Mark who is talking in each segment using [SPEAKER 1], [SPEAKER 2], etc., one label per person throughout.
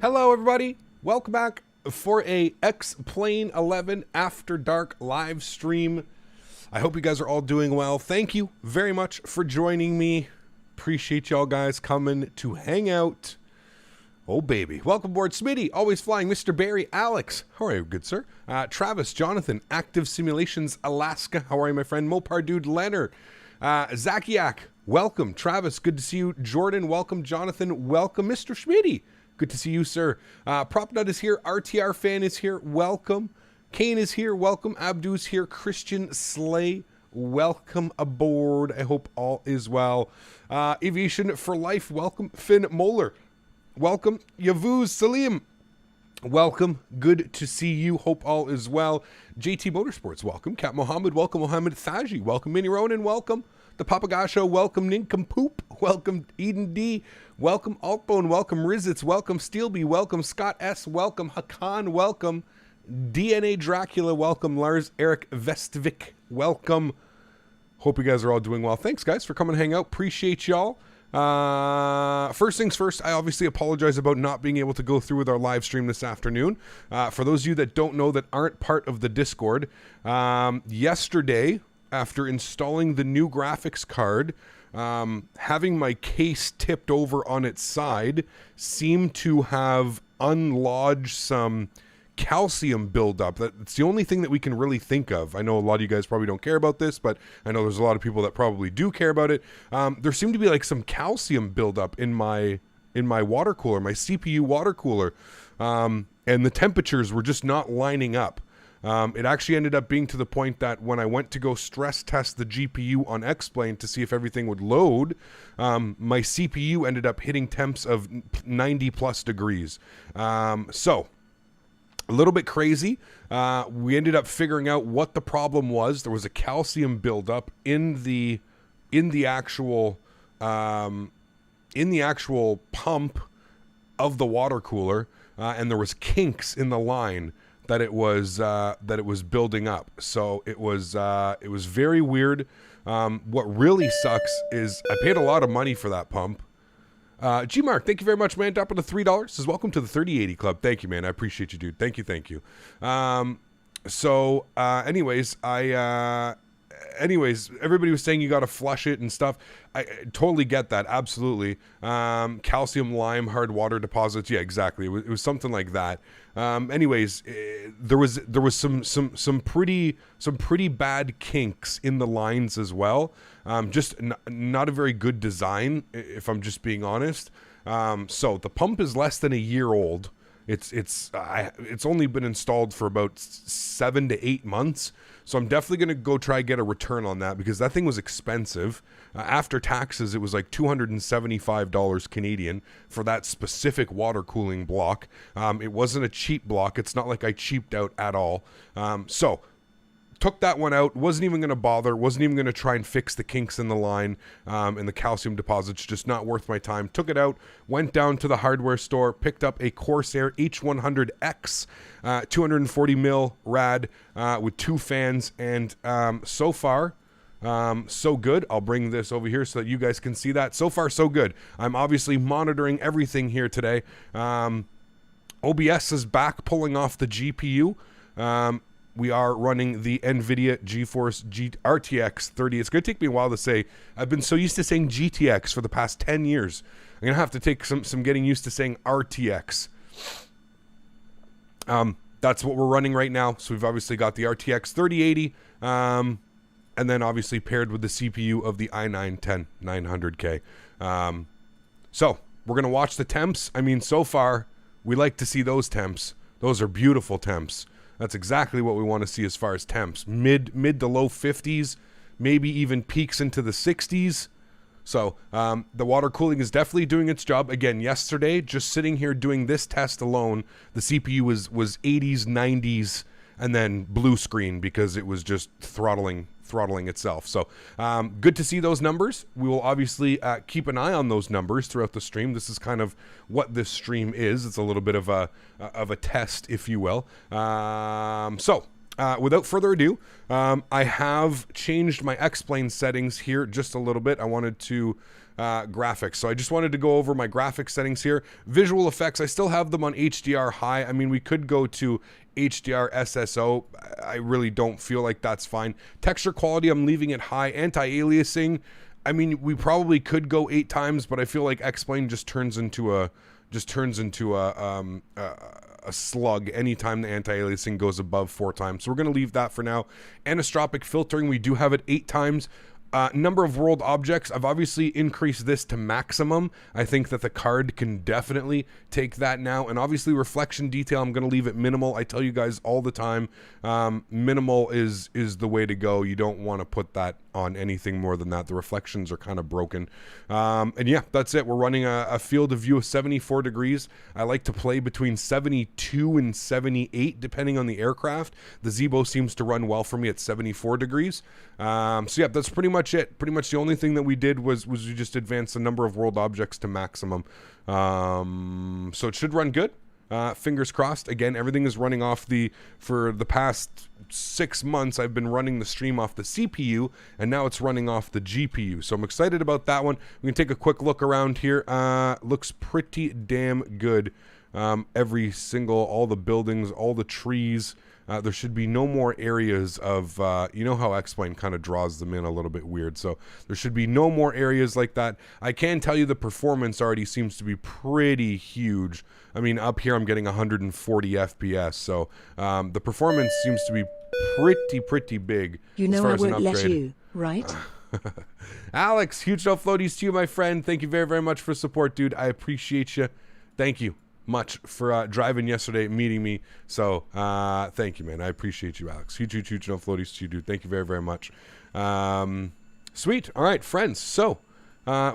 [SPEAKER 1] Hello everybody, welcome back for a X-Plane 11 After Dark live stream. I hope you guys are all doing well. Thank you very much for joining me. Appreciate y'all guys coming to hang out. Oh baby, welcome aboard Smitty, AlwaysFlying, Mr. Barry, Alex, how are you good sir? Travis, Jonathan, Active Simulations, Alaska, how are you my friend? Mopar Dude, Leonard, Zakiak, welcome. Travis, good to see you. Jordan, welcome. Jonathan, welcome. Mr. Smitty, good to see you, sir. PropNut is here. RTR Fan is here. Welcome. Kane is here. Welcome. Abdu's here. Christian Slay, welcome aboard. I hope all is well. Aviation for Life, welcome. Finn Moeller, welcome. Yavuz Salim, welcome. Good to see you. Hope all is well. JT Motorsports, welcome. Cat Mohammed, welcome. Mohammed Thaji, welcome. Mini Ronan, welcome. The Papagasho, welcome. Nincompoop, welcome. Eden D, welcome. Altbone, welcome. Rizitz, welcome. Steelby, welcome. Scott S, welcome. Hakan, welcome. DNA Dracula, welcome. Lars Eric Vestvik, welcome. Hope you guys are all doing well. Thanks guys for coming and hang out. Appreciate y'all. First things first, I obviously apologize about not being able to go through with our live stream this afternoon. For those of you that don't know, that aren't part of the Discord, yesterday, after installing the new graphics card, having my case tipped over on its side seemed to have unlodged some calcium buildup. That's the only thing that we can really think of. I know a lot of you guys probably don't care about this, but I know there's a lot of people that probably do care about it. There seemed to be like some calcium buildup in my water cooler, my CPU water cooler, and the temperatures were just not lining up. It actually ended up being to the point that when I went to go stress test the GPU on X-Plane to see if everything would load, my CPU ended up hitting temps of 90 plus degrees. So a little bit crazy. We ended up figuring out what the problem was. There was a calcium buildup in the actual pump of the water cooler, and there was kinks in the line that it was building up. So it was very weird. What really sucks is I paid a lot of money for that pump. G-Mark, thank you very much, man. Drop it to $3. Says, welcome to the 3080 Club. Thank you, man. I appreciate you, dude. Thank you, thank you. Anyways, everybody was saying you got to flush it and stuff. I totally get that. Absolutely. Calcium, lime, hard water deposits. Yeah, exactly. It was something like that. Anyways, there was some pretty bad kinks in the lines as well. Just not a very good design, if I'm just being honest. So the pump is less than a year old. It's only been installed for about 7 to 8 months. So I'm definitely going to go try get a return on that because that thing was expensive. After taxes, it was like $275 Canadian for that specific water cooling block. It wasn't a cheap block. It's not like I cheaped out at all. So took that one out, wasn't even going to bother, wasn't even going to try and fix the kinks in the line, and the calcium deposits, just not worth my time. Took it out, went down to the hardware store, picked up a Corsair H100X, 240 mil rad with 2 fans, and so far, so good. I'll bring this over here so that you guys can see that. So far, so good. I'm obviously monitoring everything here today. OBS is back pulling off the GPU. We are running the NVIDIA GeForce RTX 30. It's going to take me a while to say. I've been so used to saying GTX for the past 10 years. I'm going to have to take some getting used to saying RTX. That's what we're running right now. So we've obviously got the RTX 3080, and then obviously paired with the CPU of the i9-10900K. So we're going to watch the temps. I mean, so far, we like to see those temps. Those are beautiful temps. That's exactly what we want to see as far as temps. Mid to low 50s, maybe even peaks into the 60s. So the water cooling is definitely doing its job. Again, yesterday, just sitting here doing this test alone, the CPU was 80s, 90s, and then blue screen because it was just throttling itself. So good to see those numbers. We will obviously keep an eye on those numbers throughout the stream. This is kind of what this stream is. It's a little bit of a test, if you will. So without further ado, I have changed my X-Plane settings here just a little bit. I wanted to graphics. So I just wanted to go over my graphics settings here. Visual effects, I still have them on HDR high. I mean, we could go to HDR SSO. I really don't feel like that's fine. Texture quality, I'm leaving it high. Anti-aliasing, I mean, we probably could go 8 times, but I feel like X-Plane just turns into a slug anytime the anti-aliasing goes above 4 times. So we're going to leave that for now. Anisotropic filtering, we do have it 8 times. Number of world objects, I've obviously increased this to maximum. I think that the card can definitely take that now. And obviously reflection detail, I'm going to leave it minimal. I tell you guys all the time, minimal is the way to go. You don't want to put that on anything more than that. The reflections are kind of broken. And yeah, that's it. We're running a field of view of 74 degrees. I like to play between 72 and 78, depending on the aircraft. The Zibo seems to run well for me at 74 degrees. So yeah, that's pretty much it. Pretty much the only thing that we did was we just advanced the number of world objects to maximum. So it should run good. Fingers crossed. Again, everything is running off for the past 6 months, I've been running the stream off the CPU, and now it's running off the GPU. So I'm excited about that one. We can take a quick look around here. Looks pretty damn good. All the buildings, all the trees. There should be no more areas of, you know how X-Plane kind of draws them in a little bit weird. So there should be no more areas like that. I can tell you the performance already seems to be pretty huge. I mean, up here I'm getting 140 FPS. So the performance seems to be pretty big.
[SPEAKER 2] You know I won't let you, right?
[SPEAKER 1] Alex, huge no floaties to you, my friend. Thank you very, very much for support, dude. I appreciate you. Thank you much for driving yesterday, meeting me. So thank you, man. I appreciate you, Alex. Huge no floaties to you, dude. Thank you very, very much. Sweet. All right, friends. So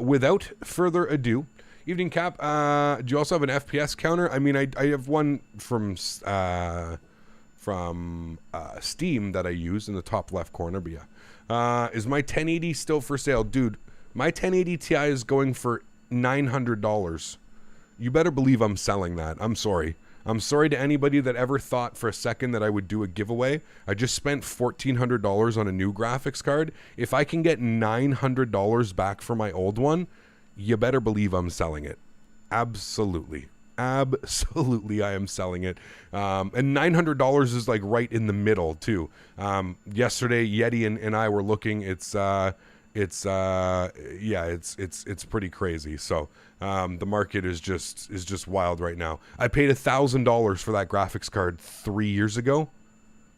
[SPEAKER 1] without further ado, Evening Cap, do you also have an FPS counter? I mean, I have one from Steam that I use in the top left corner, but yeah. Is my 1080 still for sale? Dude, my 1080 Ti is going for $900. You better believe I'm selling that. I'm sorry. I'm sorry to anybody that ever thought for a second that I would do a giveaway. I just spent $1,400 on a new graphics card. If I can get $900 back for my old one, you better believe I'm selling it. Absolutely. Absolutely, I am selling it. And $900 is like right in the middle too. Yesterday, Yeti and I were looking. It's pretty crazy. So the market is just wild right now. I paid $1,000 for that graphics card 3 years ago.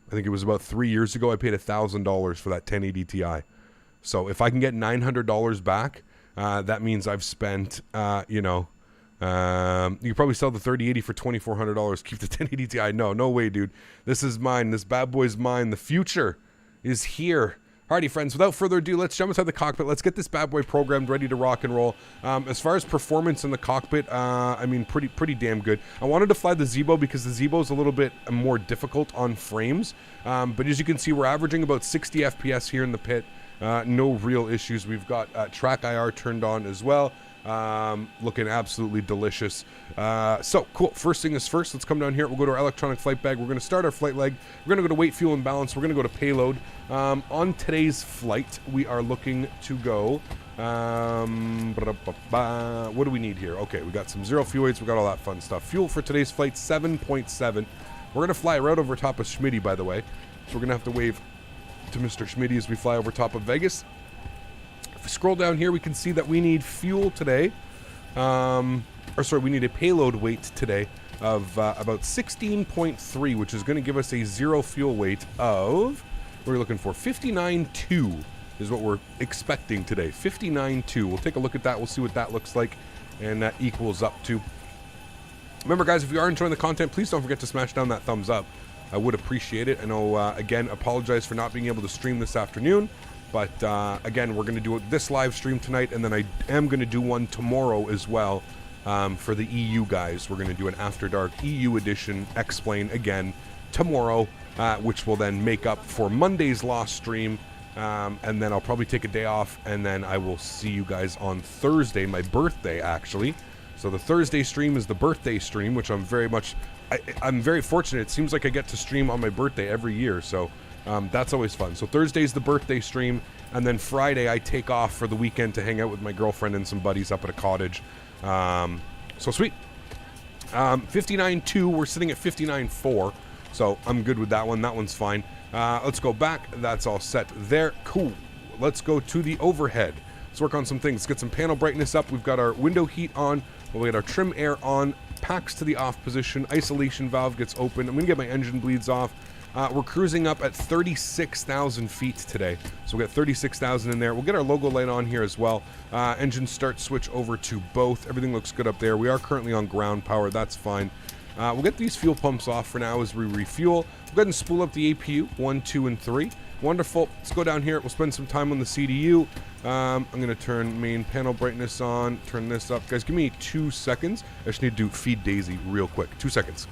[SPEAKER 1] I think it was about 3 years ago. I paid $1,000 for that 1080 Ti. So if I can get $900 back, that means I've spent, you could probably sell the 3080 for $2,400. Keep the 1080 Ti. No way, dude. This is mine. This bad boy's mine. The future is here. Alrighty, friends, without further ado, let's jump inside the cockpit. Let's get this bad boy programmed, ready to rock and roll. As far as performance in the cockpit, I mean, pretty damn good. I wanted to fly the Zibo because the Zibo is a little bit more difficult on frames. But as you can see, we're averaging about 60 FPS here in the pit. No real issues. We've got track IR turned on as well. Looking absolutely delicious. So cool. First thing is first, let's come down here. We'll go to our electronic flight bag. We're going to start our flight leg. We're going to go to weight, fuel, and balance. We're going to go to payload. On today's flight, we are looking to go, what do we need here? Okay, we got some zero fuel weights. We got all that fun stuff. Fuel for today's flight, 7.7. We're going to fly right over top of Smitty, by the way. So we're going to have to wave to Mr. Smitty as we fly over top of Vegas. If we scroll down here, we can see that we need fuel today. We need a payload weight today of about 16.3, which is going to give us a zero fuel weight of, what are we looking for? 59.2 is what we're expecting today. 59.2. We'll take a look at that. We'll see what that looks like, and that equals up to. Remember, guys, if you are enjoying the content, please don't forget to smash down that thumbs up. I would appreciate it. I know, again, apologize for not being able to stream this afternoon. But, again, we're going to do this live stream tonight, and then I am going to do one tomorrow as well for the EU guys. We're going to do an After Dark EU edition X-Plane again tomorrow, which will then make up for Monday's lost stream. And then I'll probably take a day off, and then I will see you guys on Thursday, my birthday, actually. So the Thursday stream is the birthday stream, which I'm very much I'm very fortunate. It seems like I get to stream on my birthday every year, so that's always fun. So Thursday's the birthday stream, and then Friday I take off for the weekend to hang out with my girlfriend and some buddies up at a cottage. So sweet. 59.2, we're sitting at 59.4, so I'm good with that one. That one's fine. Let's go back. That's all set there. Cool. Let's go to the overhead. Let's work on some things. Let's get some panel brightness up. We've got our window heat on. We got our trim air on. Packs to the off position. Isolation valve gets open. I'm going to get my engine bleeds off. We're cruising up at 36,000 feet today. So we'll get 36,000 in there. We'll get our logo light on here as well. Engine start switch over to both. Everything looks good up there. We are currently on ground power. That's fine. We'll get these fuel pumps off for now as we refuel. We'll go ahead and spool up the APU, 1, 2, and 3. Wonderful. Let's go down here. We'll spend some time on the CDU. I'm going to turn main panel brightness on, turn this up. Guys, give me 2 seconds. I just need to do feed Daisy real quick. 2 seconds.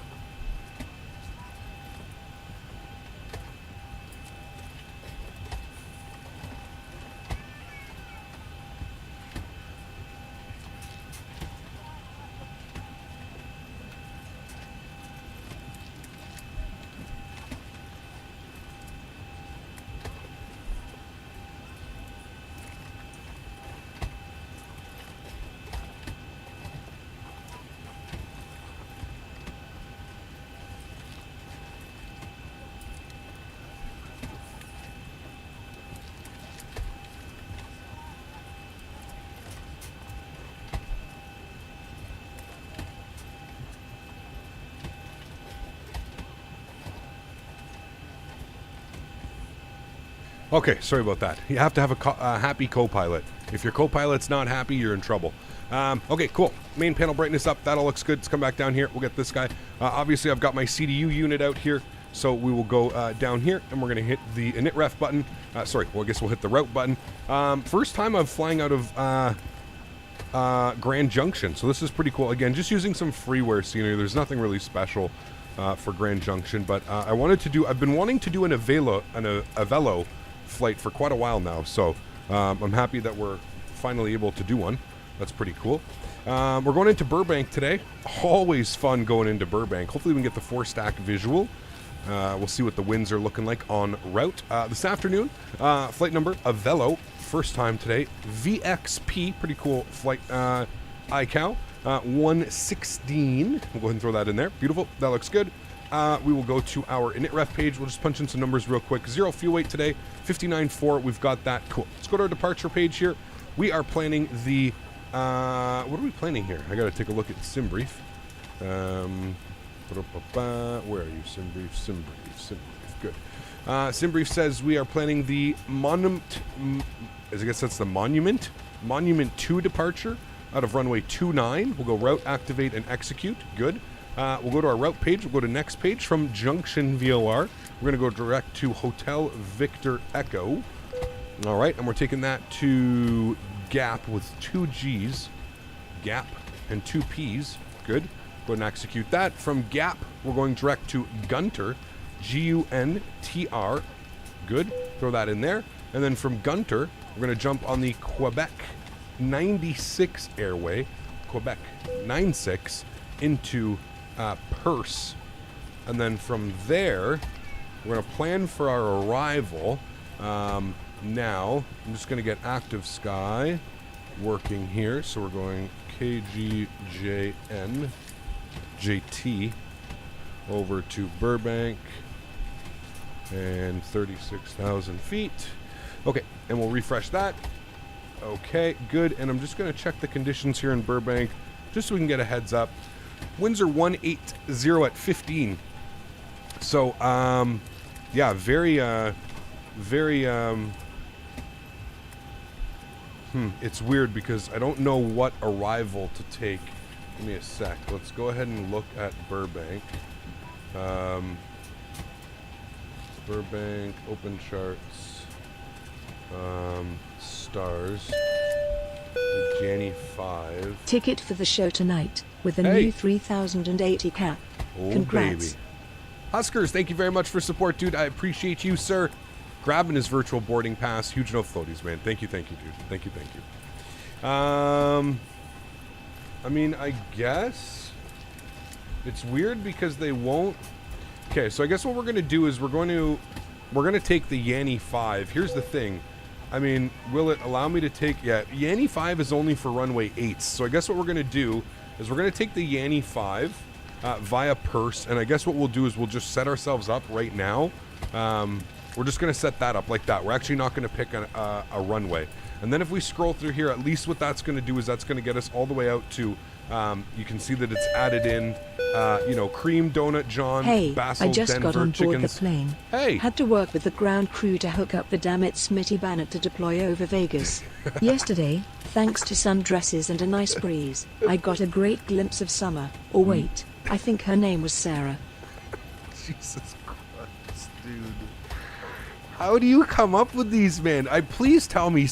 [SPEAKER 1] Okay, sorry about that. You have to have a happy co-pilot. If your co-pilot's not happy, you're in trouble. Okay, cool. Main panel brightness up. That all looks good. Let's come back down here. We'll get this guy. Obviously, I've got my CDU unit out here. So we will go down here, and we're going to hit the init ref button. Sorry, well, I guess we'll hit the route button. First time I'm flying out of Grand Junction. So this is pretty cool. Again, just using some freeware scenery. There's nothing really special for Grand Junction. But I've been wanting to do an Avelo flight for quite a while now, so I'm happy that we're finally able to do one. That's pretty cool. We're going into Burbank today. Always fun going into Burbank. Hopefully we can get the 4-stack visual. We'll see what the winds are looking like en route. This afternoon, flight number Avelo, first time today. VXP, pretty cool flight. ICAO 116. We'll go ahead and throw that in there. Beautiful. That looks good. We will go to our init ref page. We'll just punch in some numbers real quick. 0 fuel weight today, 59.4. We've got that. Cool. Let's go to our departure page here. We are planning the... what are we planning here? I got to take a look at SimBrief. Where are you, SimBrief? SimBrief. Good. SimBrief says we are planning the Monument... I guess that's the Monument 2 departure out of runway 29. We'll go route, activate, and execute. Good. We'll go to our route page. We'll go to next page from Junction VOR. We're going to go direct to Hotel Victor Echo. All right, and we're taking that to Gap with 2 G's. Gap and 2 P's. Good. Go ahead and execute that. From Gap, we're going direct to Gunter. Guntr. Good. Throw that in there. And then from Gunter, we're going to jump on the Quebec 96 airway. Quebec 96 into... Perse, and then from there we're going to plan for our arrival. Now I'm just going to get active sky working here, so we're going KGJN JT over to Burbank and 36,000 feet. Okay, and we'll refresh that. Okay, good. And I'm just going to check the conditions here in Burbank just so we can get a heads up. Winds are 180 at 15. So, yeah, very, it's weird because I don't know what arrival to take. Give me a sec. Let's go ahead and look at Burbank. Burbank, open charts, stars, Janny 5.
[SPEAKER 2] Ticket for the show tonight with the new 3080 cap.
[SPEAKER 1] Oh,
[SPEAKER 2] Congrats.
[SPEAKER 1] baby. Huskers, thank you very much for support, dude. I appreciate you, sir. Grabbing his virtual boarding pass. Huge no floaties, man. Thank you, dude. Thank you. I mean, I guess It's weird because they won't. Okay, so I guess what we're gonna do is we're gonna take the Yanni 5. Here's the thing. I mean, will it allow me to take... Yeah, Yanni 5 is only for runway 8s. So I guess what we're going to do is we're going to take the Yanni 5 via purse. And I guess what we'll do is we'll just set ourselves up right now. We're just going to set that up like that. We're actually not going to pick a runway. And then if we scroll through here, at least what that's going to do is that's going to get us all the way out to... you can see that it's added in, you know, cream, donut, John,
[SPEAKER 2] Hey,
[SPEAKER 1] basil,
[SPEAKER 2] I just
[SPEAKER 1] Denver,
[SPEAKER 2] got on board
[SPEAKER 1] chickens.
[SPEAKER 2] the plane.
[SPEAKER 1] Hey!
[SPEAKER 2] Had to work with the ground crew to hook up the dammit Smitty banner to deploy over Vegas. Yesterday, thanks to sundresses and a nice breeze, I got a great glimpse of summer. Or wait, I think her name was Sarah.
[SPEAKER 1] Jesus Christ, dude. How do you come up with these, man? Please tell me,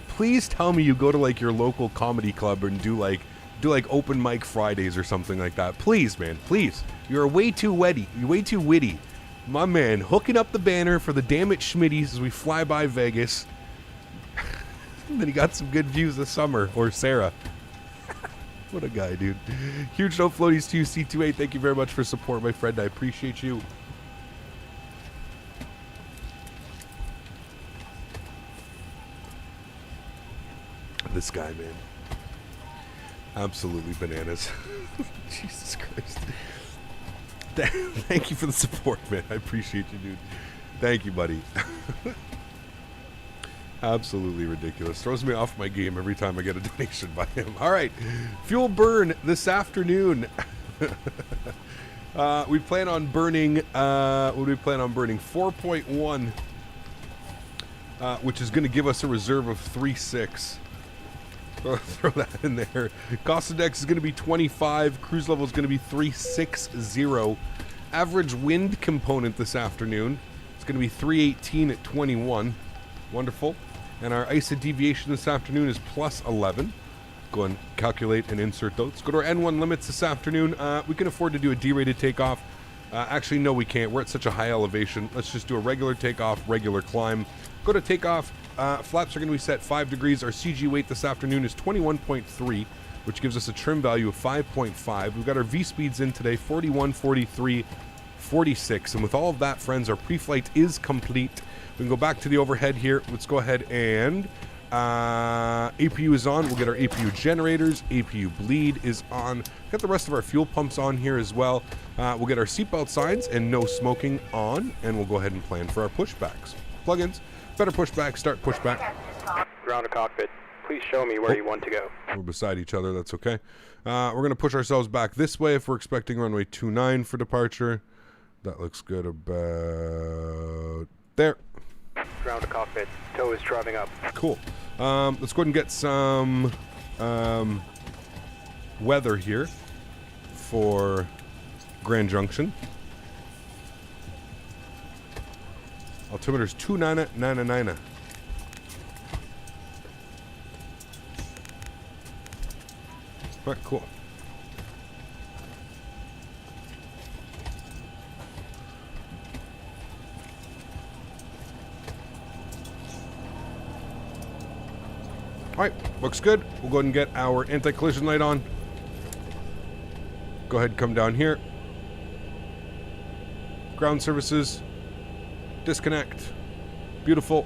[SPEAKER 1] please tell me you go to like your local comedy club and do like open mic Fridays or something like that. Please, man, please. You're way too witty. You're way too witty. My man, hooking up the banner for the damn it Schmitties as we fly by Vegas. Then he got some good views this summer. Or Sarah. What a guy, dude. Huge no floaties to you, C28. Thank you very much for support, my friend. I appreciate you. This guy, man. Absolutely bananas. Jesus Christ. Thank you for the support, man. I appreciate you, dude. Thank you, buddy. Absolutely ridiculous. Throws me off my game every time I get a donation by him. All right. Fuel burn this afternoon. We plan on burning, what do we plan on burning? 4.1, which is going to give us a reserve of 3.6. Throw that in there. Cost index is going to be 25. Cruise level is going to be 360. Average wind component this afternoon is going to be 318 at 21. Wonderful. And our ISA deviation this afternoon is plus 11. Go and calculate and insert those. Go to our N1 limits this afternoon. We can afford to do a D-rated takeoff. Actually, no, we can't. We're at such a high elevation. Let's just do a regular takeoff, regular climb. Go to takeoff. Flaps are going to be set 5 degrees. Our CG weight this afternoon is 21.3, which gives us a trim value of 5.5. We've got our V-speeds in today, 41, 43, 46. And with all of that, friends, our pre-flight is complete. We can go back to the overhead here. Let's go ahead and... APU is on. We'll get our APU generators. APU bleed is on. Got the rest of our fuel pumps on here as well. We'll get our seatbelt signs and no smoking on. And we'll go ahead and plan for our pushbacks. Plugins. Better pushback, start pushback.
[SPEAKER 3] Ground to cockpit. Please show me where you want to go.
[SPEAKER 1] We're beside each other, that's okay. We're going to push ourselves back this way if we're expecting runway 29 for departure. That looks good about there.
[SPEAKER 3] Ground to cockpit. Tow is driving up.
[SPEAKER 1] Cool. Let's go ahead and get some weather here for Grand Junction. Altimeter's 29999. All right, cool. All right, looks good. We'll go ahead and get our anti-collision light on. Go ahead and come down here. Ground services. Disconnect. Beautiful.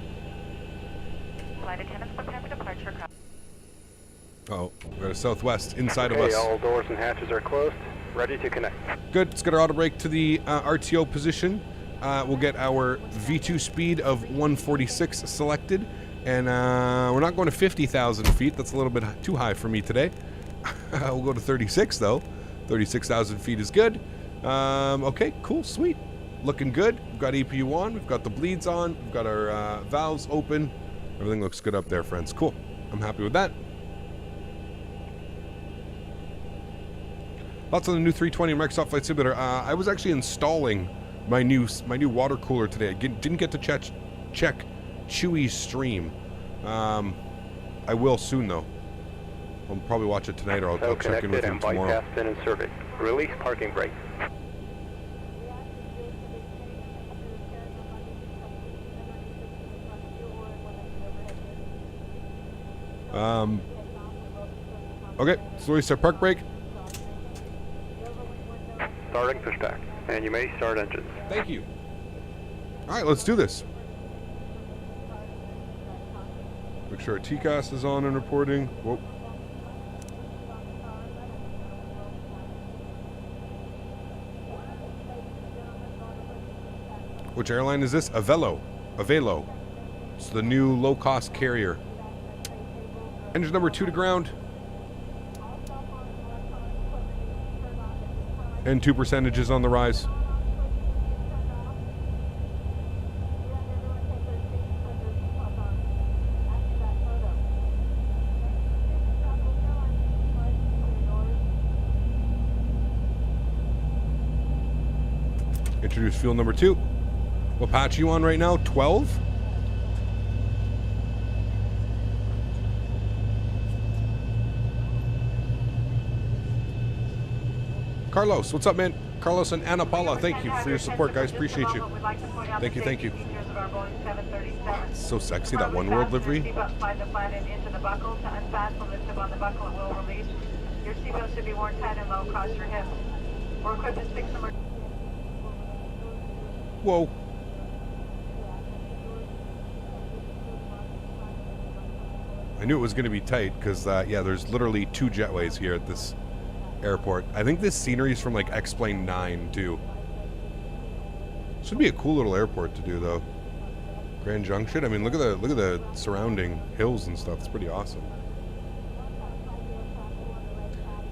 [SPEAKER 4] Flight attendants prepare for departure.
[SPEAKER 1] Oh, we got a southwest inside of
[SPEAKER 3] Okay,
[SPEAKER 1] us.
[SPEAKER 3] all doors and hatches are closed. Ready to connect.
[SPEAKER 1] Good. Let's get our auto brake to the RTO position. We'll get our V2 speed of 146 selected. And we're not going to 50,000 feet. That's a little bit too high for me today. We'll go to 36, though. 36,000 feet is good. Okay, cool, sweet. Looking good. We've got APU on. We've got the bleeds on. We've got our valves open. Everything looks good up there, friends. Cool. I'm happy with that. Lots on the new 320 Microsoft Flight Simulator. I was actually installing my new water cooler today. I didn't get to check Chewy's stream. I will soon, though. I'll probably watch it tonight, or I'll check in with him tomorrow.
[SPEAKER 3] Bypass pin inserted. Release parking brake.
[SPEAKER 1] Okay, so we start park brake.
[SPEAKER 3] starting pushback, and you may start engines.
[SPEAKER 1] Thank you. All right, let's do this. Make sure our TCAS is on and reporting. Whoa. Which airline is this? Avelo. It's the new low-cost carrier. Engine number 2 to ground. And 2 percentages on the rise. Introduce fuel number 2. What patch are you on right now? 12? Carlos, what's up, man? Carlos and Ana Paula, thank you for your support, guys. Appreciate you. Thank you. So sexy, that One World livery.
[SPEAKER 4] Your seatbelt should be worn tight and low across your hips. We're equipped to stick some.
[SPEAKER 1] Whoa. I knew it was going to be tight because, yeah, there's literally 2 jetways here at this airport. I think this scenery is from like X-Plane 9 too. Should be a cool little airport to do though. Grand Junction. I mean, look at the surrounding hills and stuff. It's pretty awesome.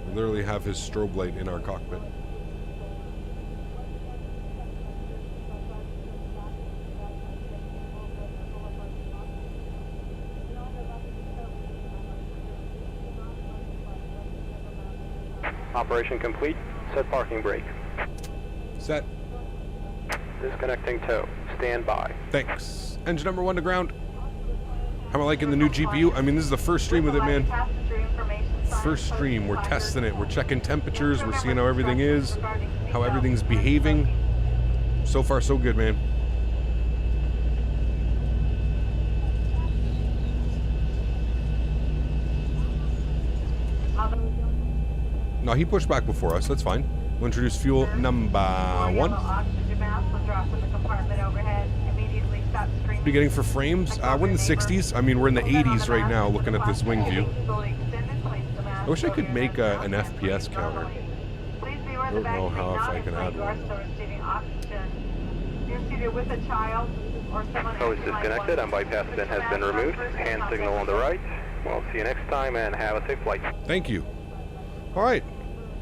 [SPEAKER 1] We literally have his strobe light in our cockpit.
[SPEAKER 3] Operation complete. Set parking brake.
[SPEAKER 1] Set.
[SPEAKER 3] Disconnecting tow. Stand by.
[SPEAKER 1] Thanks. Engine number 1 to ground. How am I liking the new GPU? I mean, this is the first stream with it, man. First stream. We're testing it. We're checking temperatures. We're seeing how everything is, how everything's behaving. So far, so good, man. No, he pushed back before us. That's fine. We'll introduce fuel number 1. What are you getting for frames? We're in the 60s. I mean, we're in the 80s right now looking at this wing view. I wish I could make an FPS counter. I don't know how if I can add one.
[SPEAKER 3] Toliss disconnected and bypass bin has been removed. Hand signal on the right. We'll see you next time and have a safe flight.
[SPEAKER 1] Thank you. All right.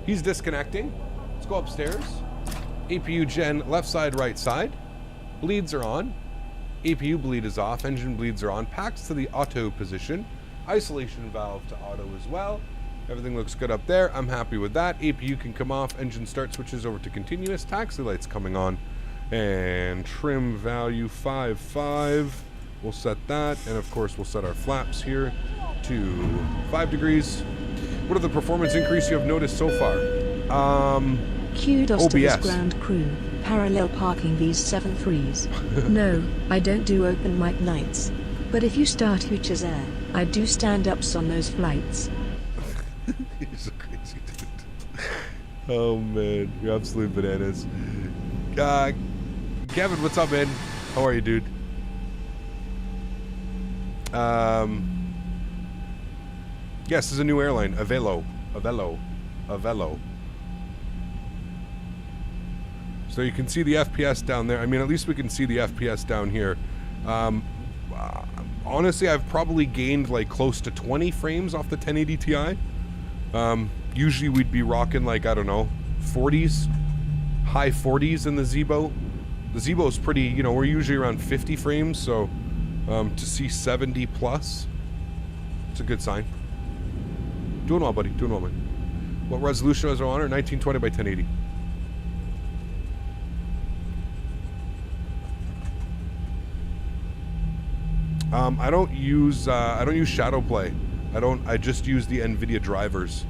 [SPEAKER 1] He's disconnecting. Let's go upstairs. APU gen left side, right side. Bleeds are on. APU bleed is off. Engine bleeds are on. Packs to the auto position. Isolation valve to auto as well. Everything looks good up there. I'm happy with that. APU can come off. Engine start switches over to continuous. Taxi lights coming on. And trim value 5.5. We'll set that. And of course, we'll set our flaps here to 5 degrees. What are the performance increase you have noticed so far?
[SPEAKER 2] Kudos
[SPEAKER 1] OBS.
[SPEAKER 2] to this ground crew, parallel parking these 7.3s. No, I don't do open mic nights. But if you start Hooch's Air, I do stand-ups on those flights.
[SPEAKER 1] You're so crazy, dude. Oh, man. You're absolute bananas. Kevin, what's up, man? How are you, dude? Yes, this is a new airline. Avelo. So you can see the FPS down there. I mean, at least we can see the FPS down here. Honestly, I've probably gained like close to 20 frames off the 1080 Ti. Usually we'd be rocking like, I don't know, 40s, high 40s in the Zebo. The Zebo's pretty, you know, we're usually around 50 frames, so to see 70 plus, it's a good sign. Doing well, buddy. Doing well, man. What resolution is our honor? 1920 by 1080. I don't use shadow play. I just use the NVIDIA drivers.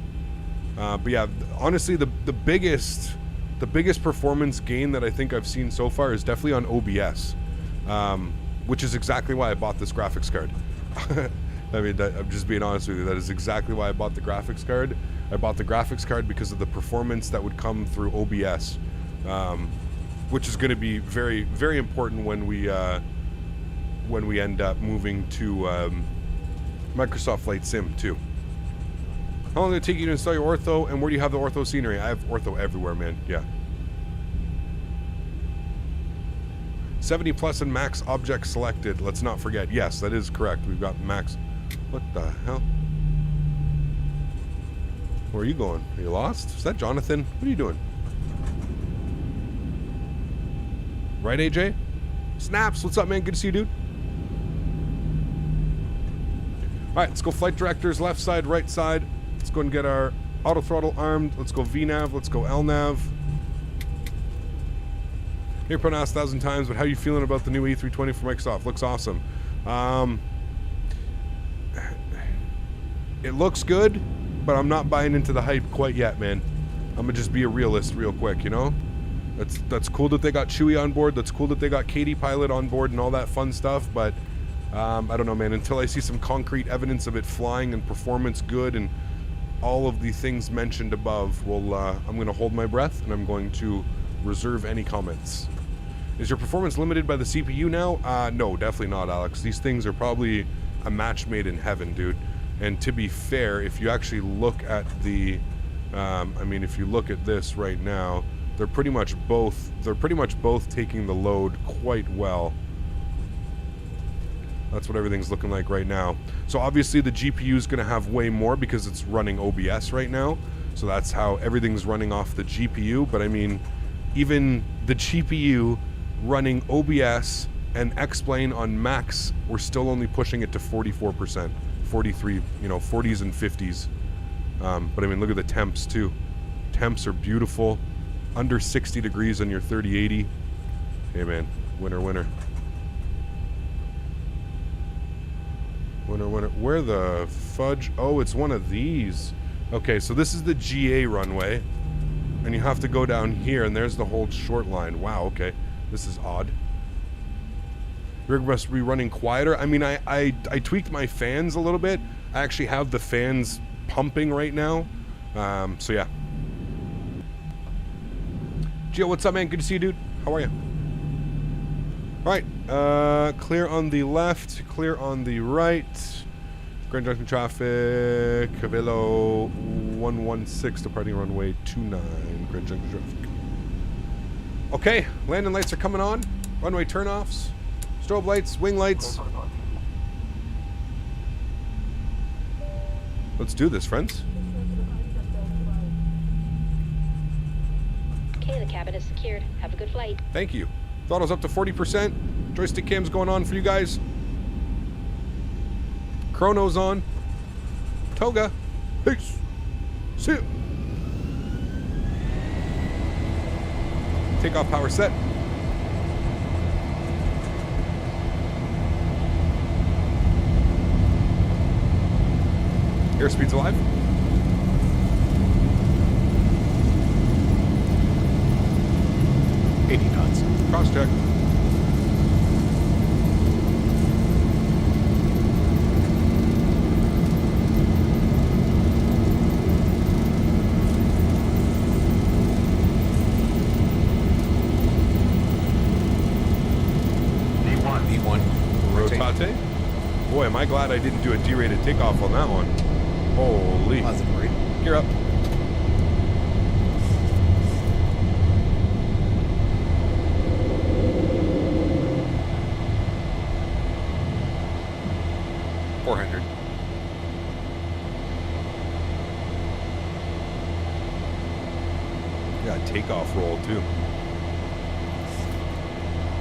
[SPEAKER 1] But yeah, honestly, the biggest performance gain that I think I've seen so far is definitely on OBS, which is exactly why I bought this graphics card. I mean, I'm just being honest with you. That is exactly why I bought the graphics card. I bought the graphics card because of the performance that would come through OBS, which is going to be very, very important when we end up moving to Microsoft Flight Sim too. How long did it take you to install your ortho, and where do you have the ortho scenery? I have ortho everywhere, man. Yeah. 70 plus and max object selected. Let's not forget. Yes, that is correct. We've got max. What the hell? Where are you going? Are you lost? Is that Jonathan? What are you doing? Right, AJ? Snaps, what's up, man? Good to see you, dude. Alright, let's go flight directors, left side, right side. Let's go and get our auto throttle armed. Let's go VNav, let's go LNav. You're probably asked 1,000 times, but how are you feeling about the new A320 from Microsoft? Looks awesome. It looks good, but I'm not buying into the hype quite yet, man. I'm gonna just be a realist real quick, you know? That's cool that they got Chewie on board. That's cool that they got Katie Pilot on board and all that fun stuff, but I don't know, man. Until I see some concrete evidence of it flying and performance good and all of the things mentioned above, well, I'm going to hold my breath and I'm going to reserve any comments. Is your performance limited by the CPU now? No, definitely not, Alex. These things are probably a match made in heaven, dude. And to be fair, if you actually look at the, I mean, if you look at this right now, they're pretty much both taking the load quite well. That's what everything's looking like right now. So obviously the GPU is going to have way more because it's running OBS right now. So that's how everything's running off the GPU. But I mean, even the GPU running OBS and X-Plane on max, we're still only pushing it to 44%, 43, you know, 40s and 50s. But I mean, look at the temps too. Temps are beautiful. Under 60 degrees on your 3080. Hey man, winner, winner. Winner, winner. Where the fudge? Oh, it's one of these. Okay, so this is the GA runway. And you have to go down here, and there's the whole short line. Wow, okay. This is odd. Rig must be running quieter. I mean, I tweaked my fans a little bit. I actually have the fans pumping right now. So yeah. Gio, what's up, man? Good to see you, dude. How are you? Alright, clear on the left, clear on the right. Grand Junction traffic, Cavillo 116, departing runway 29, Grand Junction traffic. Okay, landing lights are coming on. Runway turnoffs, strobe lights, wing lights. Let's do this, friends.
[SPEAKER 5] Okay, the cabin is secured. Have a good flight.
[SPEAKER 1] Thank you. Throttle's up to 40%. Joystick cam's going on for you guys. Chrono's on. Toga. Peace. See you. Takeoff power set. Airspeed's alive. Cross check.
[SPEAKER 3] V1.
[SPEAKER 1] Rotate. Boy, am I glad I didn't do a D-rated takeoff on that one. Holy.
[SPEAKER 3] Positive rate.
[SPEAKER 1] Gear up. Takeoff roll too.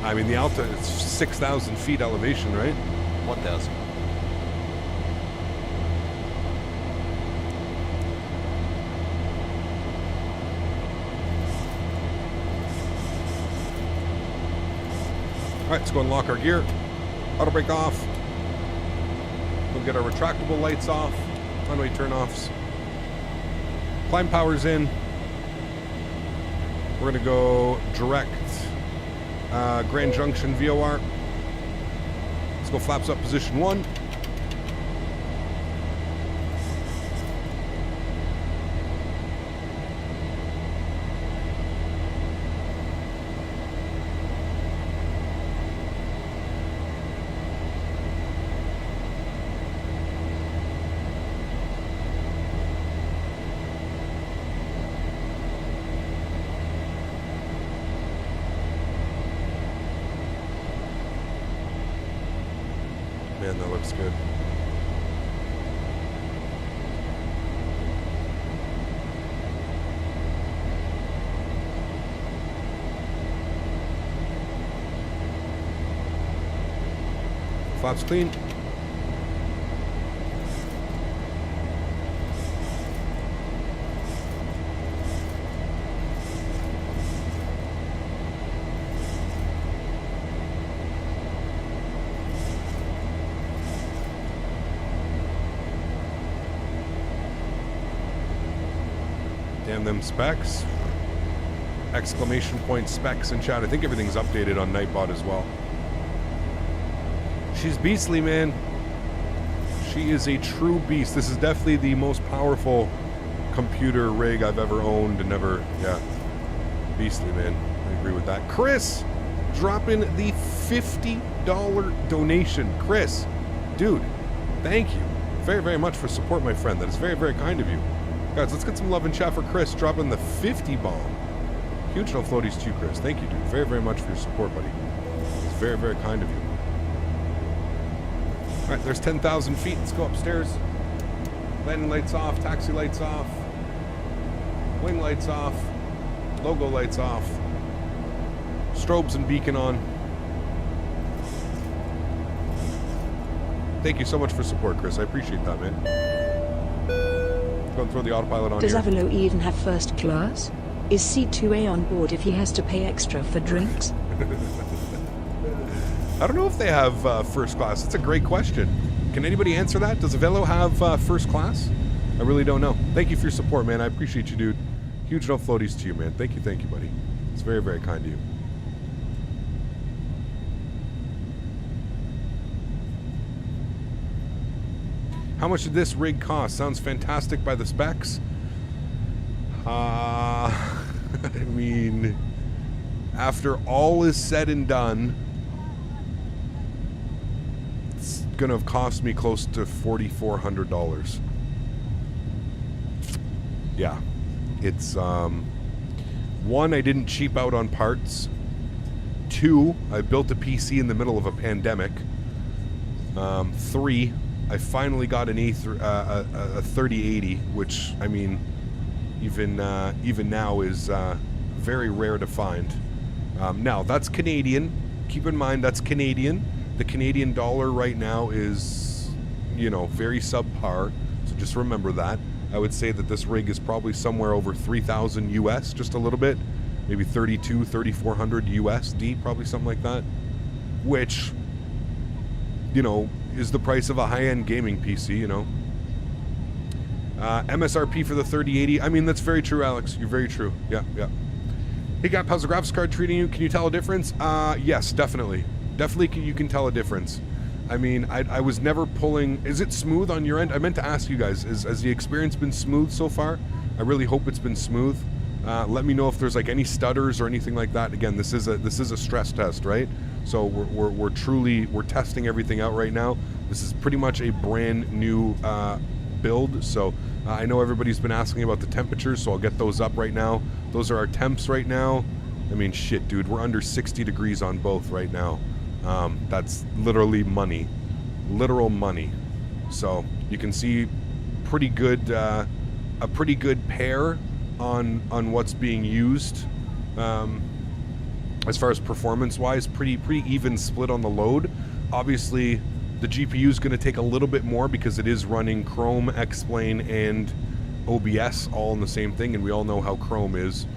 [SPEAKER 1] I mean, the Alta is 6,000 feet elevation, right?
[SPEAKER 3] 1,000.
[SPEAKER 1] All right, let's go and lock our gear. Auto brake off. We'll get our retractable lights off. Runway turnoffs. Climb power's in. We're gonna go direct Grand Junction VOR. Let's go flaps up position 1. man, that looks good. Flaps clean. Damn them specs. Exclamation point specs in chat. I think everything's updated on Nightbot as well. She's beastly, man. She is a true beast. This is definitely the most powerful computer rig I've ever owned and ever, yeah. Beastly, man. I agree with that. Chris, dropping the $50 donation. Chris, dude, thank you very, very much for support, my friend. That is very, very kind of you. Guys, let's get some love and chat for Chris dropping the 50 bomb. Huge no floaties to you, Chris. Thank you, dude. Very, very much for your support, buddy. It's very, very kind of you. All right, there's 10,000 feet. Let's go upstairs. Landing lights off, taxi lights off, wing lights off, logo lights off, strobes and beacon on. Thank you so much for support, Chris. I appreciate that, man. Go and throw the autopilot on
[SPEAKER 2] Does
[SPEAKER 1] here.
[SPEAKER 2] Avalo even have first class? Is C2A on board if he has to pay extra for drinks?
[SPEAKER 1] I don't know if they have first class. It's a great question. Can anybody answer that? Does Avelo have first class? I really don't know. Thank you for your support, man. I appreciate you, dude. Huge no floaties to you, man. Thank you, buddy. It's very, very kind of you. How much did this rig cost? Sounds fantastic by the specs. I mean, after all is said and done, it's gonna have cost me close to $4,400. Yeah, it's one, I didn't cheap out on parts. Two, I built a PC in the middle of a pandemic. Three, I finally got an a 3080, which, I mean, even now is very rare to find. Now, that's Canadian. Keep in mind, that's Canadian. The Canadian dollar right now is, you know, very subpar. So just remember that. I would say that this rig is probably somewhere over 3,000 US, just a little bit. Maybe 3,200, 3,400 USD, probably something like that. Which, you know, is the price of a high-end gaming PC, you know. MSRP for the 3080. I mean, that's very true, Alex. You're very true. Yeah, yeah. Hey, Gap, how's the graphics card treating you? Can you tell a difference? Yes, definitely. Definitely you can tell a difference. I mean, I was never pulling... Is it smooth on your end? I meant to ask you guys, has the experience been smooth so far? I really hope it's been smooth. Let me know if there's like any stutters or anything like that. Again, this is a stress test, right? So we're testing everything out right now. This is pretty much a brand new build. So I know everybody's been asking about the temperatures, so I'll get those up right now. Those are our temps right now. I mean, shit, dude, we're under 60 degrees on both right now. That's literally money, literal money. So you can see pretty good, a pretty good pair on what's being used. As far as performance-wise, pretty even split on the load. Obviously, the GPU is going to take a little bit more because it is running Chrome, X-Plane, and OBS all in the same thing, and we all know how Chrome is.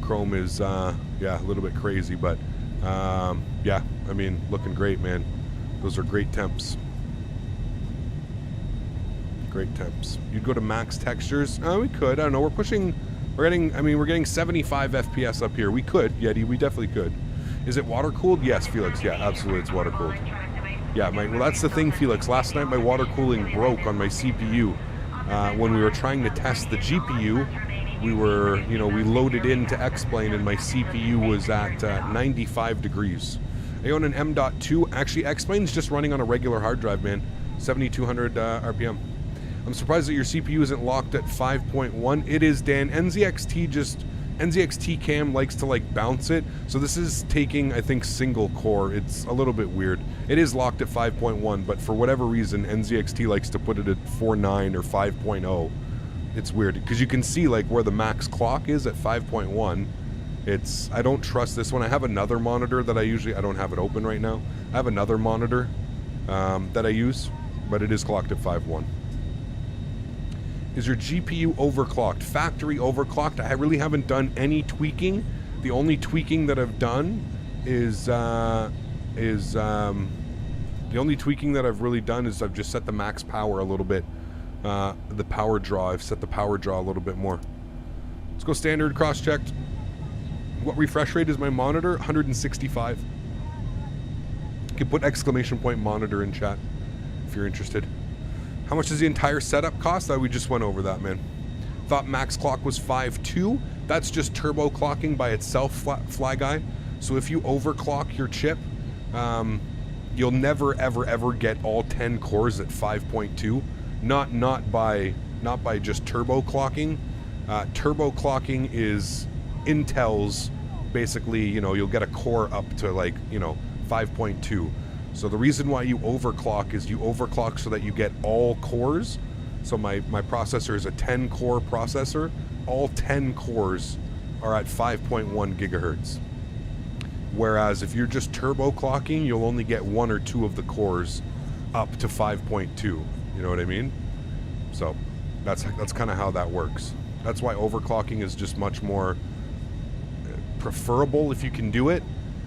[SPEAKER 1] Chrome is, yeah, a little bit crazy, but yeah, I mean, looking great, man. Those are great temps. Great temps. You'd go to max textures? We could. I don't know. We're getting 75 FPS up here. We could, Yeti. We definitely could. Is it water cooled? Yes, Felix. Yeah, absolutely. It's water cooled. Yeah, well, that's the thing, Felix. Last night my water cooling broke on my CPU. When we were trying to test the GPU, we loaded into X-Plane and my CPU was at 95 degrees. I own an M.2. Actually, X-Plane's just running on a regular hard drive, man. 7,200 RPM. I'm surprised that your CPU isn't locked at 5.1. It is, Dan. NZXT just NZXT cam likes to like bounce it, so this is taking, I think, single core. It's a little bit weird. It is locked at 5.1, but for whatever reason, NZXT likes to put it at 4.9 or 5.0. It's weird, because you can see like where the max clock is at 5.1. I don't trust this one. I have another monitor that I don't have it open right now. I have another monitor that I use, but it is clocked at 5.1. Is your GPU overclocked? Factory overclocked? I really haven't done any tweaking. The only tweaking that I've done is the only tweaking that I've really done is I've just set the max power a little bit. The power draw, I've set the power draw a little bit more. Let's go standard, cross-checked. What refresh rate is my monitor? 165. You can put exclamation point monitor in chat if you're interested. How much does the entire setup cost? We just went over that, man. Thought max clock was 5.2. That's just turbo clocking by itself, Fly Guy. So if you overclock your chip, you'll never, ever, ever get all 10 cores at 5.2. Not by just turbo clocking. Turbo clocking is Intel's basically, you'll get a core up to like, 5.2. So the reason why you overclock is you overclock so that you get all cores. So my processor is a 10 core processor. All 10 cores are at 5.1 gigahertz. Whereas if you're just turbo clocking, you'll only get 1 or 2 of the cores up to 5.2. You know what I mean? So that's kind of how that works. That's why overclocking is just much more preferable if you can do it,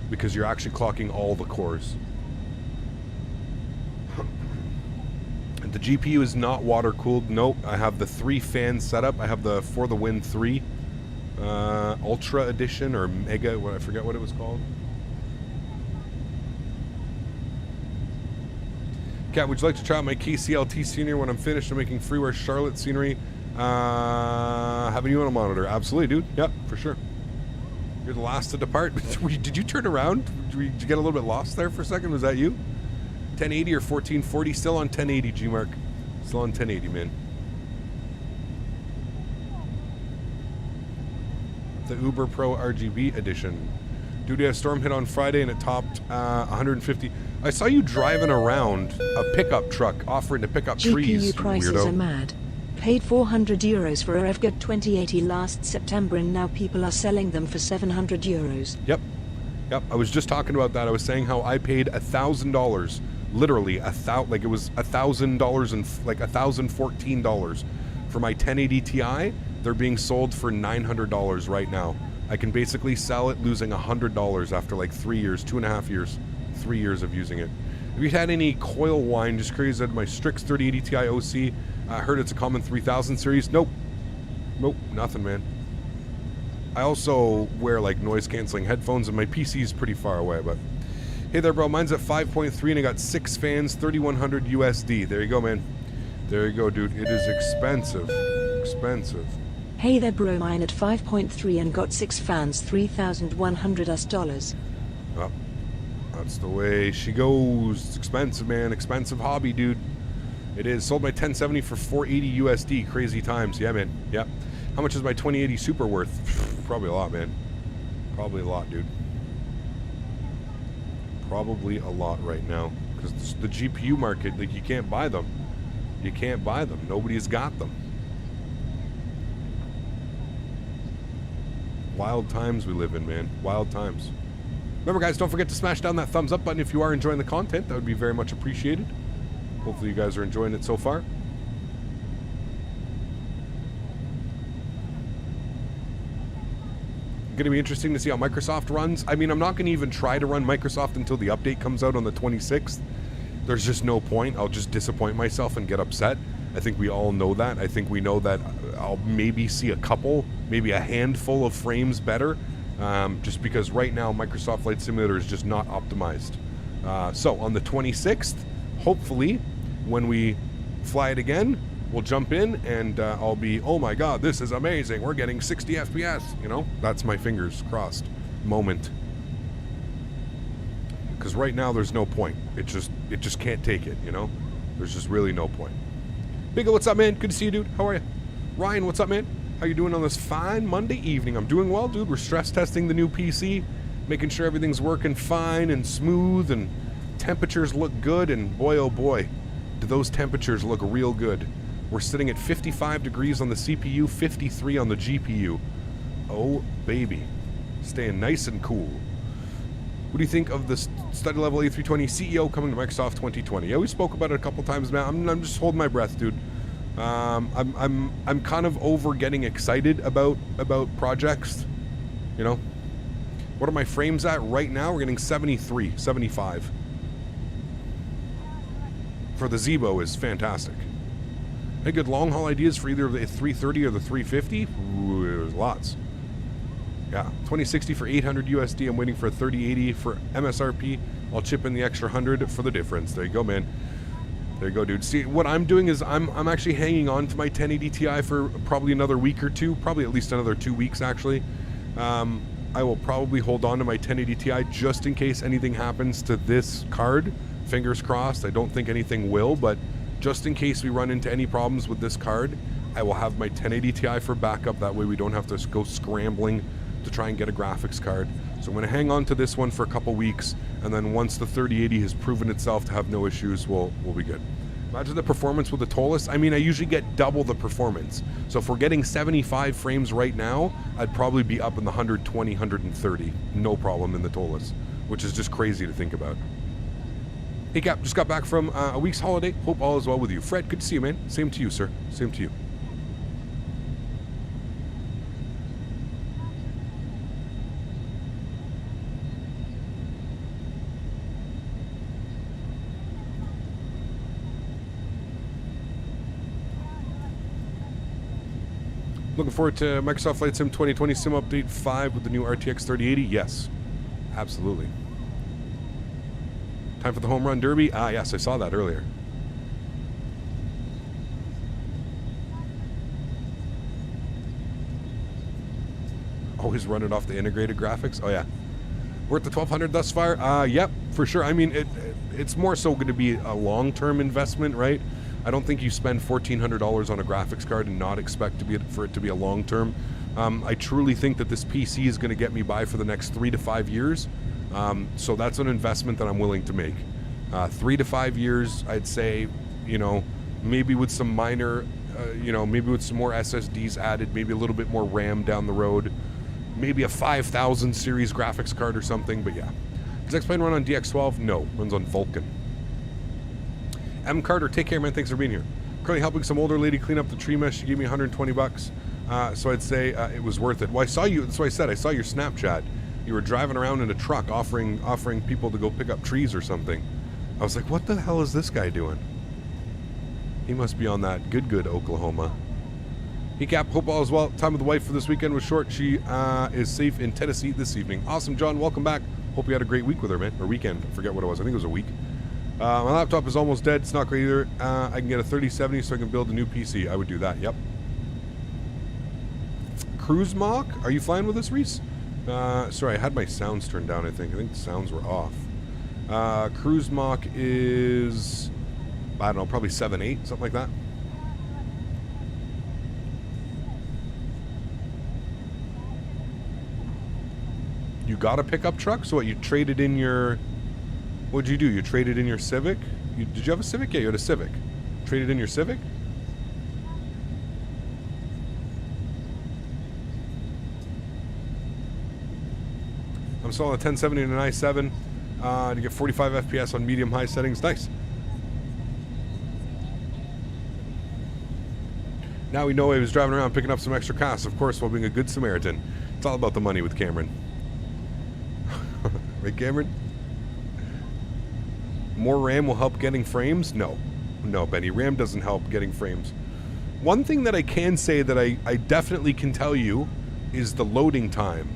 [SPEAKER 1] because you're actually clocking all the cores. And the GPU is not water cooled. Nope, I have the 3 fan setup. I have the For the Win 3 Ultra Edition or Mega, I forget what it was called. Kat, would you like to try out my KCLT scenery when I'm finished? I'm making freeware Charlotte scenery. Having you on a monitor. Absolutely, dude. Yep, for sure. You're the last to depart. Did you turn around? Did you get a little bit lost there for a second? Was that you? 1080 or 1440? Still on 1080, G-Mark. Still on 1080, man. The Uber Pro RGB edition. Dude, we had a storm hit on Friday and it topped 150. I saw you driving around a pickup truck offering to pick up trees.
[SPEAKER 2] GPU prices
[SPEAKER 1] weirdo.
[SPEAKER 2] are mad. Paid €400 for a RevGud2080 last September and now people are selling them for €700.
[SPEAKER 1] Yep. I was just talking about that. I was saying how I paid $1,000, literally like it was $1,000 and like $1,014 for my 1080 Ti. They're being sold for $900 right now. I can basically sell it losing $100 after like 3 years, 2.5 years, 3 years of using it. Have you had any coil whine? Just curious at my Strix 3080 Ti OC. I heard it's a common 3000 series. Nope, nothing, man. I also wear like noise canceling headphones and my PC is pretty far away, but hey there, bro. Mine's at 5.3 and I got 6 fans, 3,100 USD. There you go, man. There you go, dude. It is expensive. Expensive.
[SPEAKER 2] Hey there, bro. Mine at 5.3 and got 6 fans, $3,100.
[SPEAKER 1] Oh, that's the way she goes. It's expensive, man. Expensive hobby, dude. It is. Sold my 1070 for 480 USD. Crazy times. Yeah, man. Yep. How much is my 2080 Super worth? Probably a lot, man. Probably a lot, dude. Probably a lot right now. Because the GPU market, like, you can't buy them. You can't buy them. Nobody's got them. Wild times we live in, man. Wild times. Remember, guys, don't forget to smash down that thumbs up button if you are enjoying the content. That would be very much appreciated. Hopefully you guys are enjoying it so far. Going to be interesting to see how Microsoft runs. I mean, I'm not going to even try to run Microsoft until the update comes out on the 26th. There's just no point. I'll just disappoint myself and get upset. I think we all know that. I think we know that I'll maybe see a couple, maybe a handful of frames better, just because right now Microsoft Flight Simulator is just not optimized. So on the 26th, hopefully, when we fly it again, we'll jump in and I'll be, oh my god, this is amazing. We're getting 60 FPS. You know, that's my fingers crossed moment. Because right now there's no point. It just can't take it, you know? There's just really no point. Biggo, what's up, man? Good to see you, dude. How are you? Ryan, what's up, man? How you doing on this fine Monday evening? I'm doing well, dude. We're stress testing the new PC, making sure everything's working fine and smooth, and temperatures look good, and boy, oh boy, do those temperatures look real good. We're sitting at 55 degrees on the CPU, 53 on the GPU. Oh, baby. Staying nice and cool. What do you think of the study level A320 CEO coming to Microsoft 2020? Yeah, we spoke about it a couple times now. I'm just holding my breath, dude. I'm kind of over getting excited about projects, you know. What are my frames at right now? We're getting 73, 75. For the Zebo is fantastic. Any good long haul ideas for either the 330 or the 350? Ooh, there's lots. Yeah, 2060 for 800 USD. I'm waiting for a 3080 for MSRP. I'll chip in the extra 100 for the difference. There you go, man. There you go, dude. See, what I'm doing is I'm actually hanging on to my 1080 Ti for probably another week or two, probably at least another 2 weeks, actually. I will probably hold on to my 1080 Ti just in case anything happens to this card. Fingers crossed. I don't think anything will, but just in case we run into any problems with this card, I will have my 1080 Ti for backup. That way we don't have to go scrambling to try and get a graphics card. So I'm going to hang on to this one for a couple weeks, and then once the 3080 has proven itself to have no issues, we'll be good. Imagine the performance with the Toliss. I mean, I usually get double the performance. So if we're getting 75 frames right now, I'd probably be up in the 120, 130. No problem in the Toliss, which is just crazy to think about. Hey Cap, just got back from a week's holiday. Hope all is well with you. Fred, good to see you, man. Same to you, sir. Same to you. Looking forward to Microsoft Flight Sim 2020 Sim Update 5 with the new RTX3080? Yes, absolutely. Time for the Home Run Derby? Ah, yes, I saw that earlier. Always run it off the integrated graphics? Oh, yeah. We're at the 1200 thus far? Yep, for sure. I mean, it's more so going to be a long-term investment, right? I don't think you spend $1,400 on a graphics card and not expect for it to be a long term. I truly think that this PC is going to get me by for the next 3 to 5 years. So that's an investment that I'm willing to make. 3 to 5 years, I'd say, you know, maybe with some minor, maybe with some more SSDs added, maybe a little bit more RAM down the road, maybe a 5000 series graphics card or something. But yeah, does X-Plane run on DX12? No, runs on Vulkan. M. Carter, take care, man. Thanks for being here. Currently helping some older lady clean up the tree mesh. She gave me 120 bucks. So I'd say it was worth it. Well, I saw you. That's what I said. I saw your Snapchat. You were driving around in a truck offering people to go pick up trees or something. I was like, what the hell is this guy doing? He must be on that good Oklahoma. Hey, Cap. Hope all is well. Time with the wife for this weekend was short. She is safe in Tennessee this evening. Awesome, John. Welcome back. Hope you had a great week with her, man. Or weekend. I forget what it was. I think it was a week. My laptop is almost dead. It's not great either. I can get a 3070 so I can build a new PC. I would do that. Yep. Cruise Mock? Are you flying with us, Reese? Sorry, I had my sounds turned down, I think. I think the sounds were off. Cruise Mock is, I don't know, probably 7.8, something like that. You got a pickup truck? So what, you traded in your... What'd you do? You traded in your Civic? Did you have a Civic? Yeah, you had a Civic. Traded in your Civic? I'm still on a 1070 and an i7 to get 45 FPS on medium-high settings. Nice. Now we know he was driving around picking up some extra costs, of course, while being a good Samaritan. It's all about the money with Cameron. Right, Cameron? More RAM will help getting frames? No. No, Benny. RAM doesn't help getting frames. One thing that I can say that I definitely can tell you is the loading time.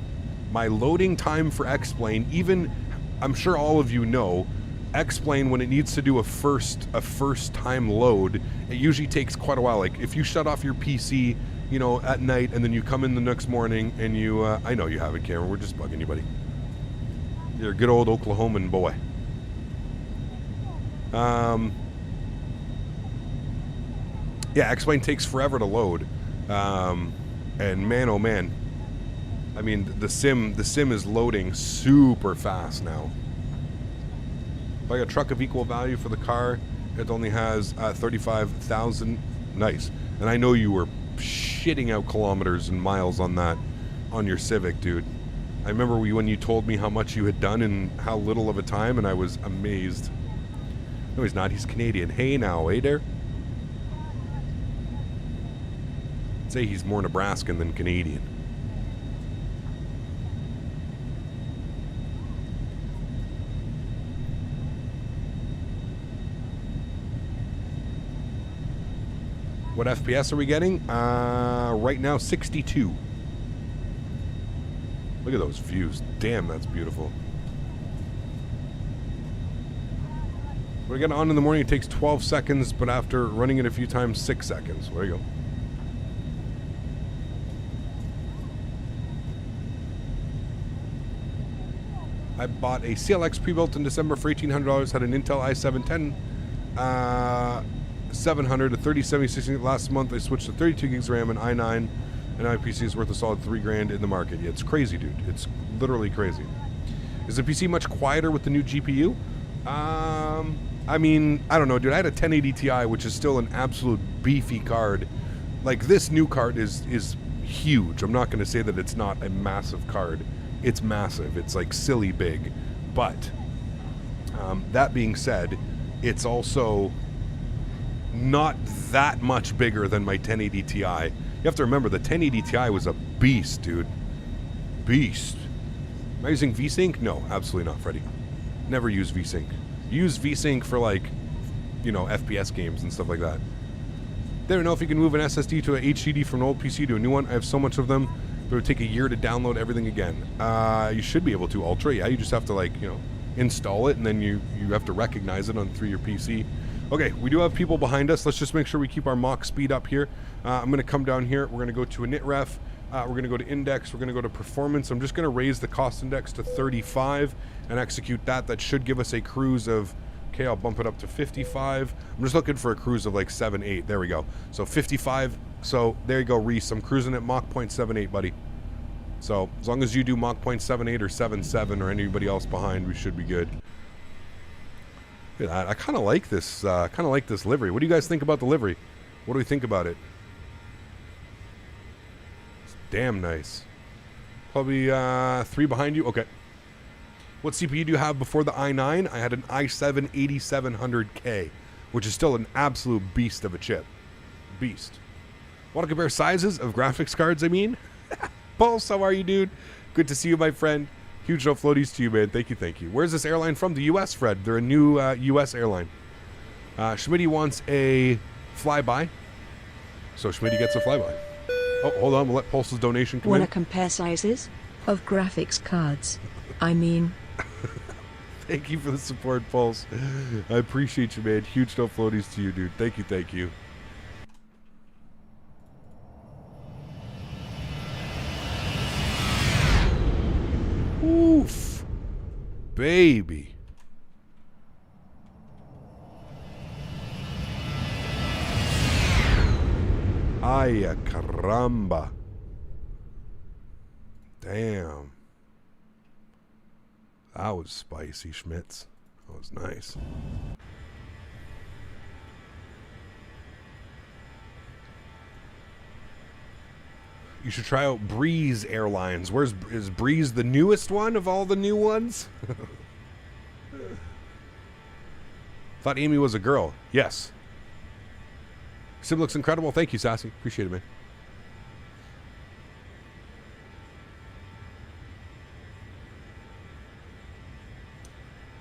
[SPEAKER 1] My loading time for X-Plane, even, I'm sure all of you know, X-Plane, when it needs to do a first time load, it usually takes quite a while. Like, if you shut off your PC, you know, at night, and then you come in the next morning, and you, I know you have it, Cameron, we're just bugging you, buddy. You're a good old Oklahoman boy. Yeah, X-Plane takes forever to load. And man, oh man, I mean, the sim is loading super fast now. If I got a truck of equal value for the car, it only has 35,000. Nice. And I know you were shitting out kilometers and miles on that, on your Civic, dude. I remember when you told me how much you had done in how little of a time, and I was amazed. No, he's not. He's Canadian. Hey now, hey there. I'd say he's more Nebraskan than Canadian. What FPS are we getting? Right now, 62. Look at those views. Damn, that's beautiful. When I get on in the morning, it takes 12 seconds, but after running it a few times, 6 seconds. There you go. I bought a CLX pre-built in December for $1,800. Had an Intel i7 700, a 3070 last month. I switched to 32 gigs of RAM and i9, and now my PC is worth a solid $3,000 in the market. Yeah, it's crazy, dude. It's literally crazy. Is the PC much quieter with the new GPU? I mean, I don't know, dude. I had a 1080 Ti, which is still an absolute beefy card. Like, this new card is huge. I'm not going to say that it's not a massive card. It's massive. It's like silly big. But that being said, it's also not that much bigger than my 1080 Ti. You have to remember, the 1080 Ti was a beast, dude. Beast. Am I using VSync? No, absolutely not, Freddie. Never use VSync. Use VSync for, like, you know, FPS games and stuff like that. Don't know if you can move an SSD to an HDD from an old PC to a new one. I have so much of them, but it would take a year to download everything again. You should be able to, Ultra. Yeah, you just have to, like, you know, install it, and then you have to recognize it through your PC. Okay, we do have people behind us. Let's just make sure we keep our mock speed up here. I'm going to come down here. We're going to go to init ref. We're going to go to index. We're going to go to performance. I'm just going to raise the cost index to 35 and execute that. That should give us a cruise of, okay, I'll bump it up to 55. I'm just looking for a cruise of like 7, 8. There we go. So 55. So there you go, Reese. I'm cruising at Mach 0.78, buddy. So as long as you do Mach 0.78 or 7.7 or anybody else behind, we should be good. Look at that. I kind of like this. This livery. What do you guys think about the livery? What do we think about it? It's damn nice. Probably 3 behind you. Okay. What CPU do you have before the i9? I had an i7-8700K, which is still an absolute beast of a chip. Beast. Want to compare sizes of graphics cards, I mean? Pulse, how are you, dude? Good to see you, my friend. Huge no floaties to you, man. Thank you, thank you. Where's this airline from? The U.S., Fred. They're a new U.S. airline. Smitty wants a flyby. So Smitty gets a flyby. Oh, hold on. We'll let Pulse's donation come in.
[SPEAKER 2] Want to compare sizes of graphics cards? I mean...
[SPEAKER 1] Thank you for the support, Pulse. I appreciate you, man. Huge no floaties to you, dude. Thank you, thank you. Oof. Baby. Ay, caramba. Damn. That was spicy, Schmitz. That was nice. You should try out Breeze Airlines. Is Breeze the newest one of all the new ones? Thought Amy was a girl. Yes. Sim looks incredible. Thank you, Sassy. Appreciate it, man.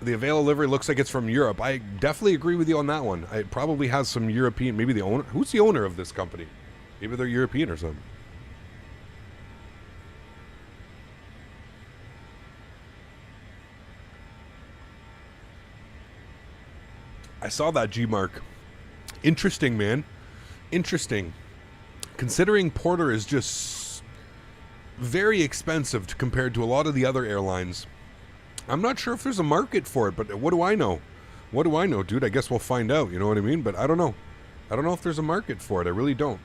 [SPEAKER 1] The Avail livery looks like it's from Europe. I definitely agree with you on that one. It probably has some European, maybe the owner. Who's the owner of this company? Maybe they're European or something. I saw that G-Mark. Interesting, man. Interesting. Considering Porter is just very expensive compared to a lot of the other airlines, I'm not sure if there's a market for it, but what do I know? What do I know, dude? I guess we'll find out, you know what I mean? But I don't know. I don't know if there's a market for it. I really don't.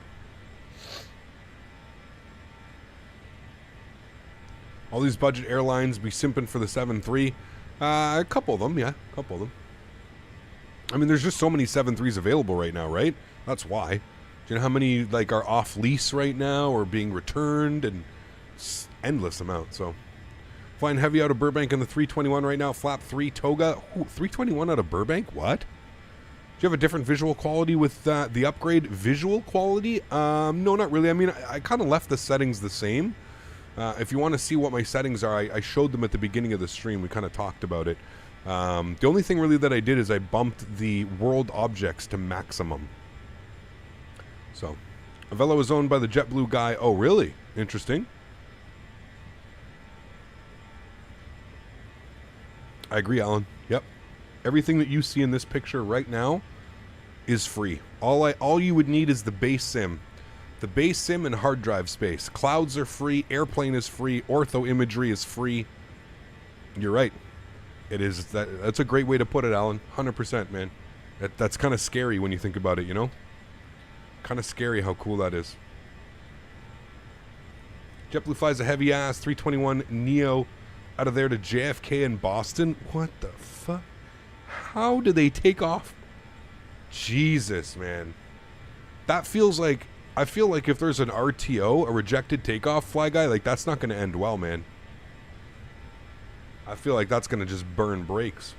[SPEAKER 1] All these budget airlines be simping for the 7.3. A couple of them, yeah. A couple of them. I mean, there's just so many 7.3s available right now, right? That's why. Do you know how many, like, are off lease right now or being returned? And it's endless amount, so. Flying heavy out of Burbank in the 321 right now. Flap 3 Toga. Ooh, 321 out of Burbank? What? Do you have a different visual quality with the upgrade visual quality? No, not really. I mean, I kind of left the settings the same. If you want to see what my settings are, I showed them at the beginning of the stream. We kind of talked about it. The only thing really that I did is I bumped the world objects to maximum. So, Avella is owned by the JetBlue guy. Oh, really? Interesting. I agree, Alan. Yep. Everything that you see in this picture right now is free. All you would need is the base sim. The base sim and hard drive space. Clouds are free. Airplane is free. Ortho imagery is free. You're right. It is. That's a great way to put it, Alan. 100%, man. That's kind of scary when you think about it, you know? Kind of scary how cool that is. JetBlue flies a heavy-ass 321 Neo out of there to JFK in Boston. What the fuck? How do they take off? Jesus, man. That feels like... I feel like if there's an RTO, a rejected takeoff fly guy, like, that's not going to end well, man. I feel like that's going to just burn brakes.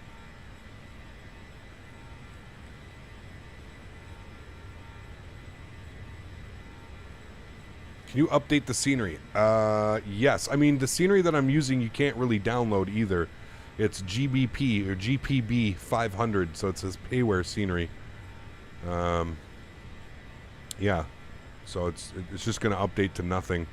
[SPEAKER 1] Can you update the scenery? Yes. I mean, the scenery that I'm using, you can't really download either. It's GBP or GPB 500, so it says payware scenery. Yeah. So it's just going to update to nothing.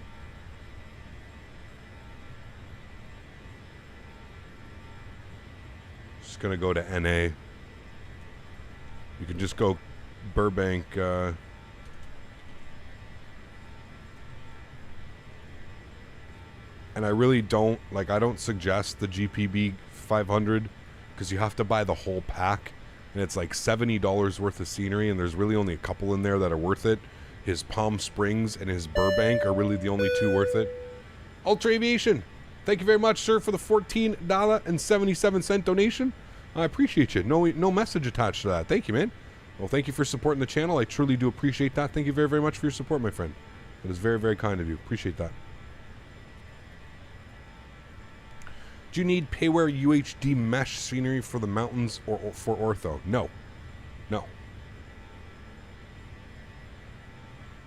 [SPEAKER 1] Just going to go to NA. You can just go Burbank. And I really don't, like, I don't suggest the GPB 500 because you have to buy the whole pack. And it's like $70 worth of scenery, and there's really only a couple in there that are worth it. His Palm Springs and his Burbank are really the only two worth it. Ultra Aviation, thank you very much, sir, for the $14.77 donation. I appreciate you. No message attached to that. Thank you, man. Well, thank you for supporting the channel. I truly do appreciate that. Thank you very, very much for your support, my friend. That is very, very kind of you. Appreciate that. Do you need payware UHD mesh scenery for the mountains or for ortho? No. No.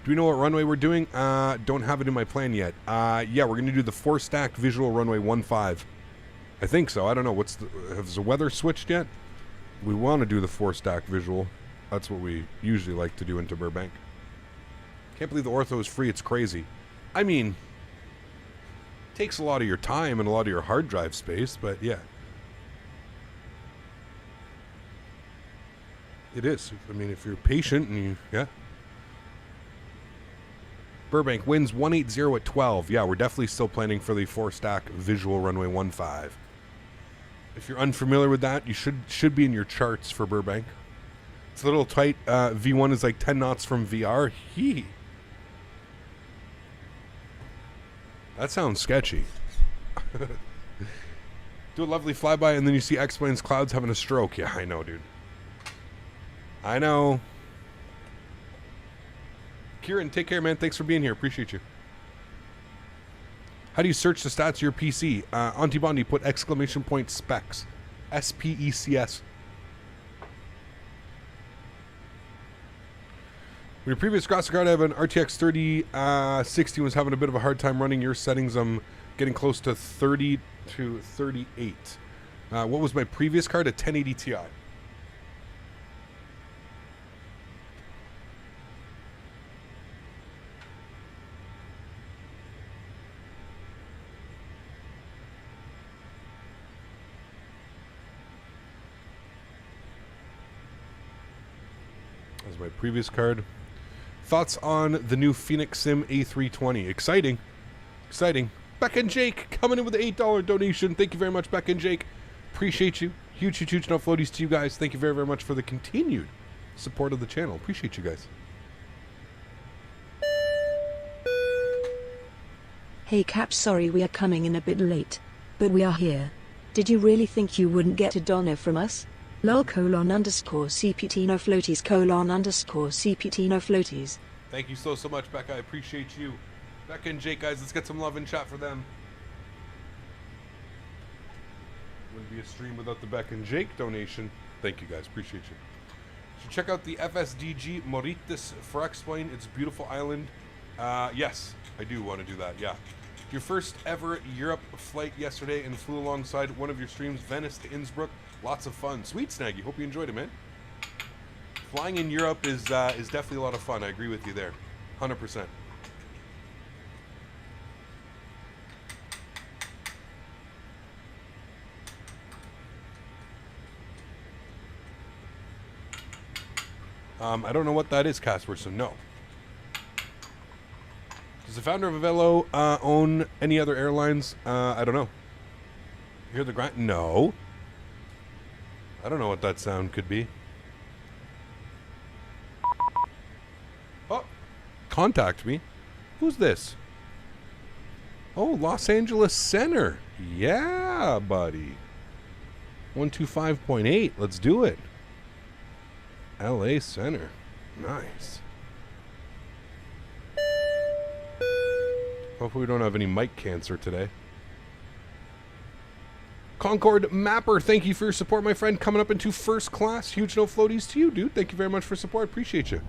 [SPEAKER 1] Do we know what runway we're doing? Don't have it in my plan yet. Yeah, we're going to do the 4-stack visual runway 15. I think so. I don't know. Has the weather switched yet? We want to do the 4-stack visual. That's what we usually like to do into Burbank. Can't believe the ortho is free. It's crazy. I mean, takes a lot of your time and a lot of your hard drive space, but yeah. It is. I mean, if you're patient and you, yeah. Burbank wins 180 at 12. Yeah, we're definitely still planning for the 4-stack visual runway 15. If you're unfamiliar with that, you should be in your charts for Burbank. It's a little tight. V1 is like 10 knots from VR. That sounds sketchy. Do a lovely flyby and then you see X-Plane's clouds having a stroke. Yeah, I know, dude. I know. Kieran, take care, man. Thanks for being here. Appreciate you. How do you search the stats of your PC? Auntie Bondi, put !specs. S-P-E-C-S. With your previous graphics card, I have an RTX 3060 was having a bit of a hard time running your settings. I'm getting close to 30 to 38. What was my previous card? A 1080 Ti. As my previous card. Thoughts on the new Phoenix Sim A320? Exciting. Exciting. Beck and Jake coming in with an $8 donation. Thank you very much, Beck and Jake. Appreciate you. Huge no floaties to you guys. Thank you very, very much for the continued support of the channel. Appreciate you guys.
[SPEAKER 2] Hey Cap, sorry we are coming in a bit late. But we are here. Did you really think you wouldn't get a donor from us? lol:_CPT no floaties :_CPT no floaties.
[SPEAKER 1] Thank you so much, Becca. I appreciate you. Becca and Jake, guys, let's get some love in chat for them. Wouldn't be a stream without the Becca and Jake donation. Thank you, guys. Appreciate you. So check out the FSDG Mauritius for Explain. It's a beautiful island. Yes, I do want to do that. Yeah. Your first ever Europe flight yesterday and flew alongside one of your streams, Venice to Innsbruck. Lots of fun. Sweet, Snaggy. Hope you enjoyed it, man. Flying in Europe is definitely a lot of fun. I agree with you there. 100%. I don't know what that is, Casper, so no. Does the founder of Avelo own any other airlines? I don't know. Hear the grind? No. I don't know what that sound could be. Oh, contact me. Who's this? Oh, Los Angeles Center. Yeah, buddy. 125.8. Let's do it. LA Center. Nice. Hopefully we don't have any mic cancer today. Concord Mapper, thank you for your support, my friend. Coming up into first class. Huge no floaties to you, dude. Thank you very much for support. Appreciate you.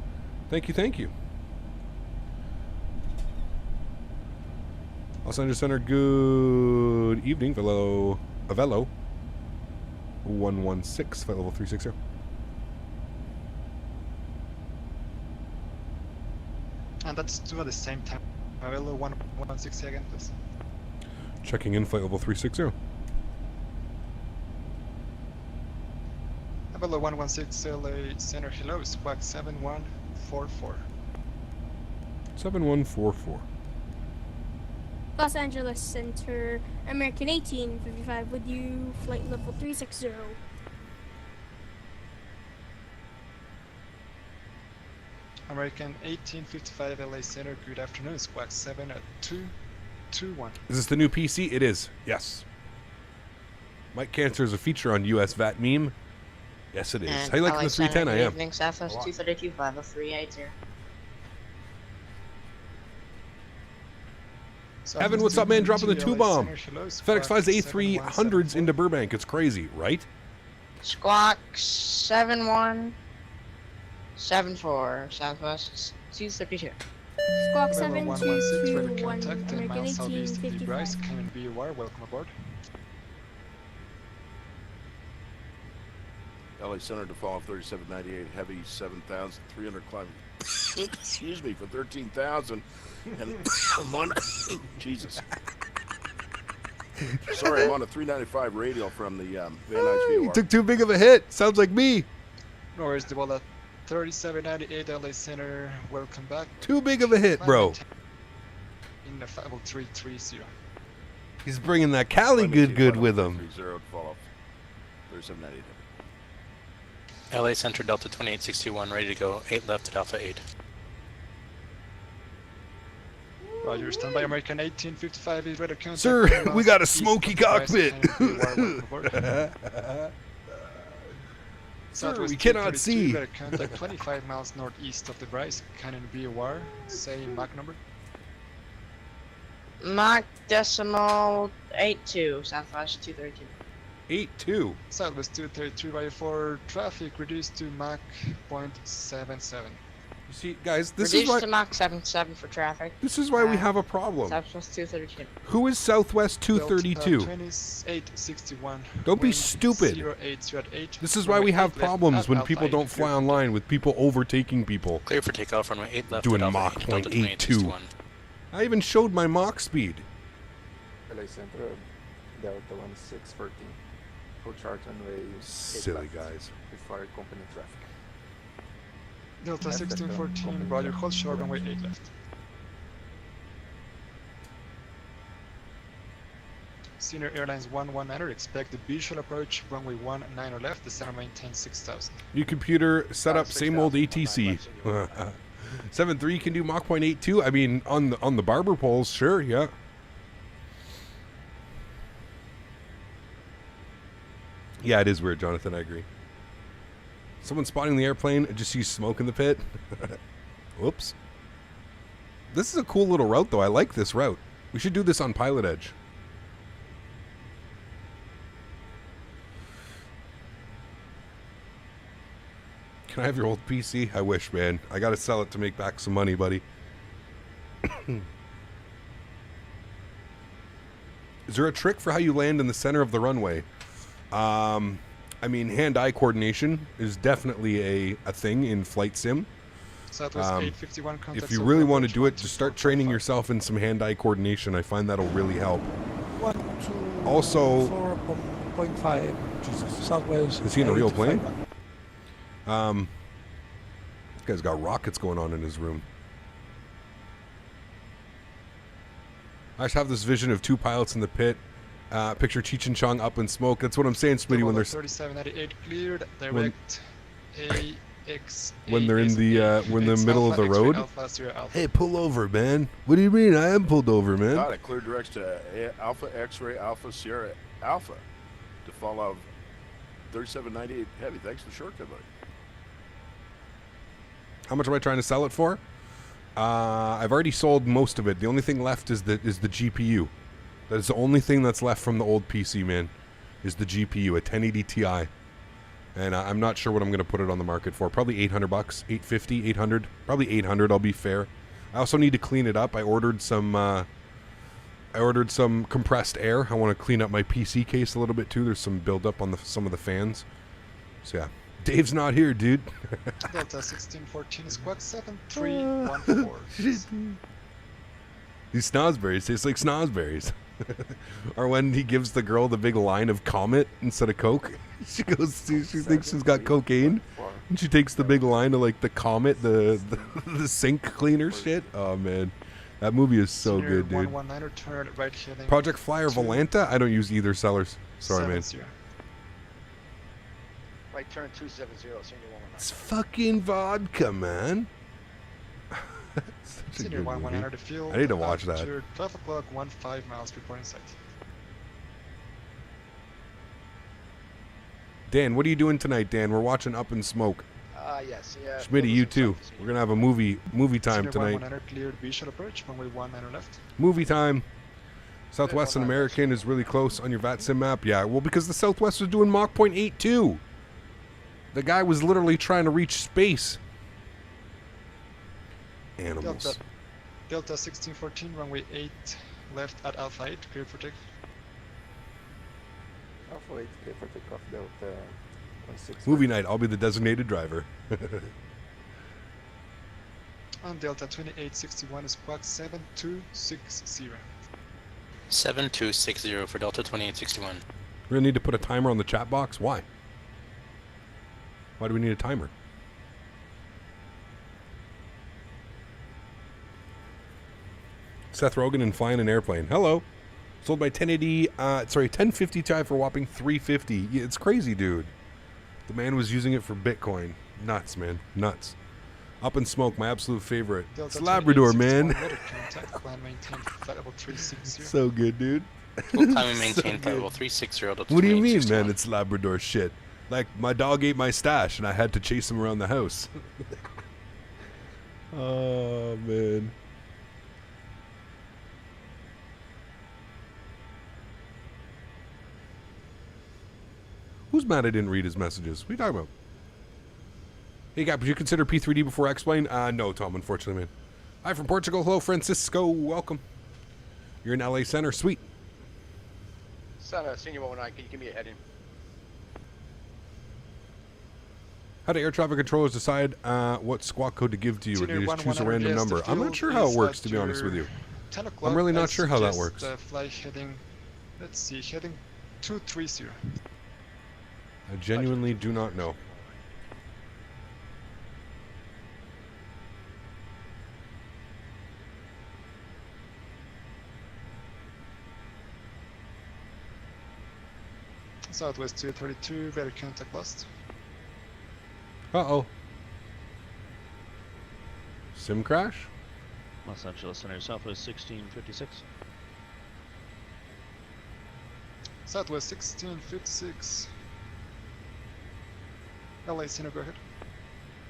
[SPEAKER 1] Thank you, thank you. Los Angeles Center, good evening. Avelo 116, flight level 360.
[SPEAKER 6] And that's two at the same time. Avelo 116 again, please.
[SPEAKER 1] Checking in, flight level 360.
[SPEAKER 6] Avelo 116 LA Center, hello, squawk 7144.
[SPEAKER 1] 7144.
[SPEAKER 7] Los Angeles Center, American 1855 with you, flight level 360.
[SPEAKER 6] American 1855 LA Center, good afternoon, squawk 7221.
[SPEAKER 1] Is this the new PC? It is, yes. Mike Cancer is a feature on US VAT meme. Yes, it is.
[SPEAKER 8] And
[SPEAKER 1] How you liking the 310? I am.
[SPEAKER 8] Evening, Southwest 232 50380.
[SPEAKER 1] Evan, what's up, man? Dropping the 2-bomb.
[SPEAKER 6] Hello,
[SPEAKER 1] FedEx flies the A300s into Burbank. It's crazy, right?
[SPEAKER 8] Squawk 7174, Southwest 232.
[SPEAKER 7] Squawk
[SPEAKER 6] 116 for the
[SPEAKER 7] 7221,
[SPEAKER 6] contact, 10
[SPEAKER 7] American
[SPEAKER 6] miles southeast of the
[SPEAKER 7] 1855.
[SPEAKER 6] Bryce, Cannon BUR, welcome aboard.
[SPEAKER 9] LA Center to fall 3798, heavy 7,300 climbing. Excuse me, for 13,000 and I'm on Jesus. Sorry, I'm on a 395 radial from the Van Nuys
[SPEAKER 1] You
[SPEAKER 9] VOR.
[SPEAKER 1] took too big of a hit. Sounds like me.
[SPEAKER 6] No worries, the ball at 3798 LA Center, welcome back.
[SPEAKER 1] Too big of a hit, bro.
[SPEAKER 6] In the 50330.
[SPEAKER 1] He's bringing that Cali good with him.
[SPEAKER 9] 30 to fall off 3798.
[SPEAKER 10] LA Center Delta 2861, ready to go. 8 left at Alpha 8.
[SPEAKER 6] Roger, standby American 1855 is ready to contact.
[SPEAKER 1] Sir, we got a smoky cockpit. Sir, we cannot see.
[SPEAKER 6] Ready to contact 25 miles northeast of the Bryce, Cannon BUR, say Mach number.
[SPEAKER 8] Mach decimal 82, Southwest 232.
[SPEAKER 1] 8-2.
[SPEAKER 6] Southwest 232 by 4, traffic reduced to Mach .77.
[SPEAKER 1] You see, guys, this
[SPEAKER 8] Reduced
[SPEAKER 1] is why
[SPEAKER 8] to Mach 77 for traffic.
[SPEAKER 1] this is why we have a problem.
[SPEAKER 8] Southwest 232.
[SPEAKER 1] Who is Southwest 232?
[SPEAKER 6] 2861.
[SPEAKER 1] Don't be
[SPEAKER 6] wind
[SPEAKER 1] stupid.
[SPEAKER 6] 0808.
[SPEAKER 1] This is why we have
[SPEAKER 6] Runway 8 left
[SPEAKER 1] problems
[SPEAKER 6] at
[SPEAKER 1] when
[SPEAKER 6] Alpha
[SPEAKER 1] people
[SPEAKER 6] 8,
[SPEAKER 1] don't fly
[SPEAKER 6] clear.
[SPEAKER 1] online with people overtaking people.
[SPEAKER 10] Clear for takeoff, runway 8 left
[SPEAKER 1] Doing
[SPEAKER 10] at Alpha
[SPEAKER 1] Mach
[SPEAKER 10] 8, Delta
[SPEAKER 1] 0.82.
[SPEAKER 10] 2861.
[SPEAKER 1] I even showed my Mach speed.
[SPEAKER 11] LA Center, Delta 1614. Full chart runway 8
[SPEAKER 1] Silly
[SPEAKER 11] left
[SPEAKER 1] guys.
[SPEAKER 11] before company traffic.
[SPEAKER 6] Delta
[SPEAKER 11] Left,
[SPEAKER 6] 1614,
[SPEAKER 11] company
[SPEAKER 6] Roger,
[SPEAKER 11] traffic.
[SPEAKER 6] hold short, runway 8 left. Senior Airlines 119, expect the visual approach, runway 19 left, the center maintain 6000.
[SPEAKER 1] New computer setup, same old ATC. 7.3 can do Mach .82. I mean, on the barber poles, sure, yeah. Yeah, it is weird, Jonathan. I agree. Someone spotting the airplane and just sees smoke in the pit. Whoops. This is a cool little route, though. I like this route. We should do this on Pilot Edge. Can I have your old PC? I wish, man. I gotta sell it to make back some money, buddy. Is there a trick for how you land in the center of the runway? I mean, hand-eye coordination is definitely a thing in flight sim.
[SPEAKER 6] Southwest 851
[SPEAKER 1] If you really want to do it, just start training yourself in some hand-eye coordination. I find that'll really help.
[SPEAKER 12] 1, 2,
[SPEAKER 1] Also,
[SPEAKER 12] 4.5. Jesus. Southwest.
[SPEAKER 1] Is he in a real plane?
[SPEAKER 12] 851.
[SPEAKER 1] This guy's got rockets going on in his room. I just have this vision of two pilots in the pit. Picture Cheech and Chong up in smoke. That's what I'm saying, Smitty. When they're
[SPEAKER 6] 3788 cleared, direct AX.
[SPEAKER 1] When they're in the middle of the road. Hey, pull over, man. What do you mean? I am pulled over, man.
[SPEAKER 9] Got it. Clear directs to Alpha X-ray Alpha Sierra Alpha to fall out 3798 heavy. Thanks for the shortcut, buddy.
[SPEAKER 1] How much am I trying to sell it for? I've already sold most of it. The only thing left is the GPU. That is the only thing that's left from the old PC, man. Is the GPU, a 1080 Ti, and I'm not sure what I'm going to put it on the market for. Probably $800, 850, 800, probably 800. I'll be fair. I also need to clean it up. I ordered some compressed air. I want to clean up my PC case a little bit too. There's some buildup on some of the fans. So yeah. Dave's not here, dude.
[SPEAKER 6] Delta 1614 squawk 7314.
[SPEAKER 1] These snozzberries taste like snozzberries. Or when he gives the girl the big line of Comet instead of Coke. She thinks she's got cocaine. And she takes the big line of like the Comet, the sink cleaner shit. Oh man. That movie is so good, dude. Project Flyer Volanta? I don't use either sellers. Sorry, man.
[SPEAKER 13] Right turn 270, senior 119.
[SPEAKER 1] It's fucking vodka, man.
[SPEAKER 6] Senior 119 to fuel.
[SPEAKER 1] I need to watch that.
[SPEAKER 6] 12 o'clock, 15 miles reporting site.
[SPEAKER 1] Dan, what are you doing tonight, Dan? We're watching Up in Smoke.
[SPEAKER 13] Yes, yeah.
[SPEAKER 1] Smitty, you too. We're gonna have a movie time tonight.
[SPEAKER 6] 119 cleared visual approach, runway 19 left.
[SPEAKER 1] Movie time. Southwestern American is really close on your VATSIM map. Yeah, well, because the Southwest was doing Mach 0.82. The guy was literally trying to reach space. Animals.
[SPEAKER 6] Delta 1614, runway 8 left at Alpha 8, cleared for takeoff.
[SPEAKER 11] Alpha 8, cleared for takeoff, Delta 16.
[SPEAKER 1] Movie night, I'll be the designated driver.
[SPEAKER 6] On Delta 2861 squawk 7260.
[SPEAKER 10] 7260 for Delta 2861.
[SPEAKER 1] We're gonna need to put a timer on the chat box. Why? Why do we need a timer? Seth Rogen and flying an airplane. Hello. Sold by 1050 Ti for a whopping $350. Yeah, it's crazy, dude. The man was using it for Bitcoin. Nuts, man. Nuts. Up in Smoke, my absolute favorite. It's Labrador, man. So good, dude.
[SPEAKER 10] Full time and maintain flight level 360 to
[SPEAKER 1] What do you mean, man? It's Labrador shit. Like, my dog ate my stash, and I had to chase him around the house. Oh, man. Who's mad I didn't read his messages? What are you talking about? Hey, Gap, would you consider P3D before X-Plane? No, Tom, unfortunately, man. Hi from Portugal. Hello, Francisco. Welcome. You're in LA Center. Sweet.
[SPEAKER 13] Senior 119, can you give me a heading?
[SPEAKER 1] How do air traffic controllers decide what squawk code to give to you? Or do you just choose a random number? I'm not sure how it works, to be honest with you. I'm really not sure how that works.
[SPEAKER 6] Flight heading, let's see, heading 230.
[SPEAKER 1] I genuinely do not know.
[SPEAKER 6] Southwest 232, better contact lost.
[SPEAKER 1] Uh-oh. Sim crash?
[SPEAKER 14] Los Angeles Center, Southwest 1656.
[SPEAKER 6] Southwest 1656. LA Center, go ahead.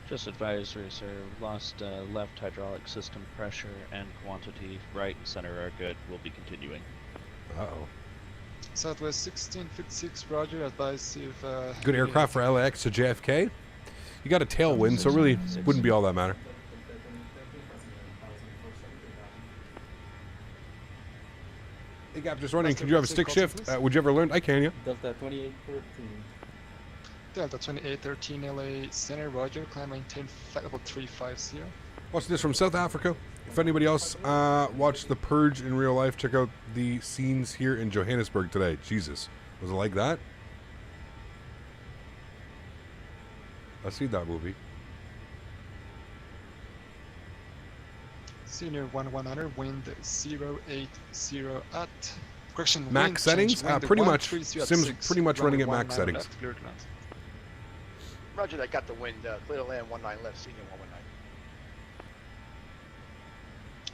[SPEAKER 14] Just advisory, sir. Lost left hydraulic system pressure and quantity. Right and center are good. We'll be continuing.
[SPEAKER 1] Uh-oh.
[SPEAKER 6] Southwest 1656, roger. Advise if...
[SPEAKER 1] Good aircraft for LAX to JFK. You got a tailwind, so it really wouldn't be all that matter. Hey, Gap, just wondering, could you have a stick shift? Would you ever learn? I can, yeah.
[SPEAKER 11] Delta 2813.
[SPEAKER 6] Delta 2813, LA Center, roger. Climb maintain flight level 350.
[SPEAKER 1] Watch this from South Africa. If anybody else watched The Purge in real life, check out the scenes here in Johannesburg today. Jesus. Was it like that? I see that movie.
[SPEAKER 6] Senior 1100, wind 080 at... Correction,
[SPEAKER 1] max settings? Pretty much. Sim's pretty much running at max settings.
[SPEAKER 6] Left, clear to land.
[SPEAKER 13] Roger, I got the wind. Clear to land 19 left, senior 119.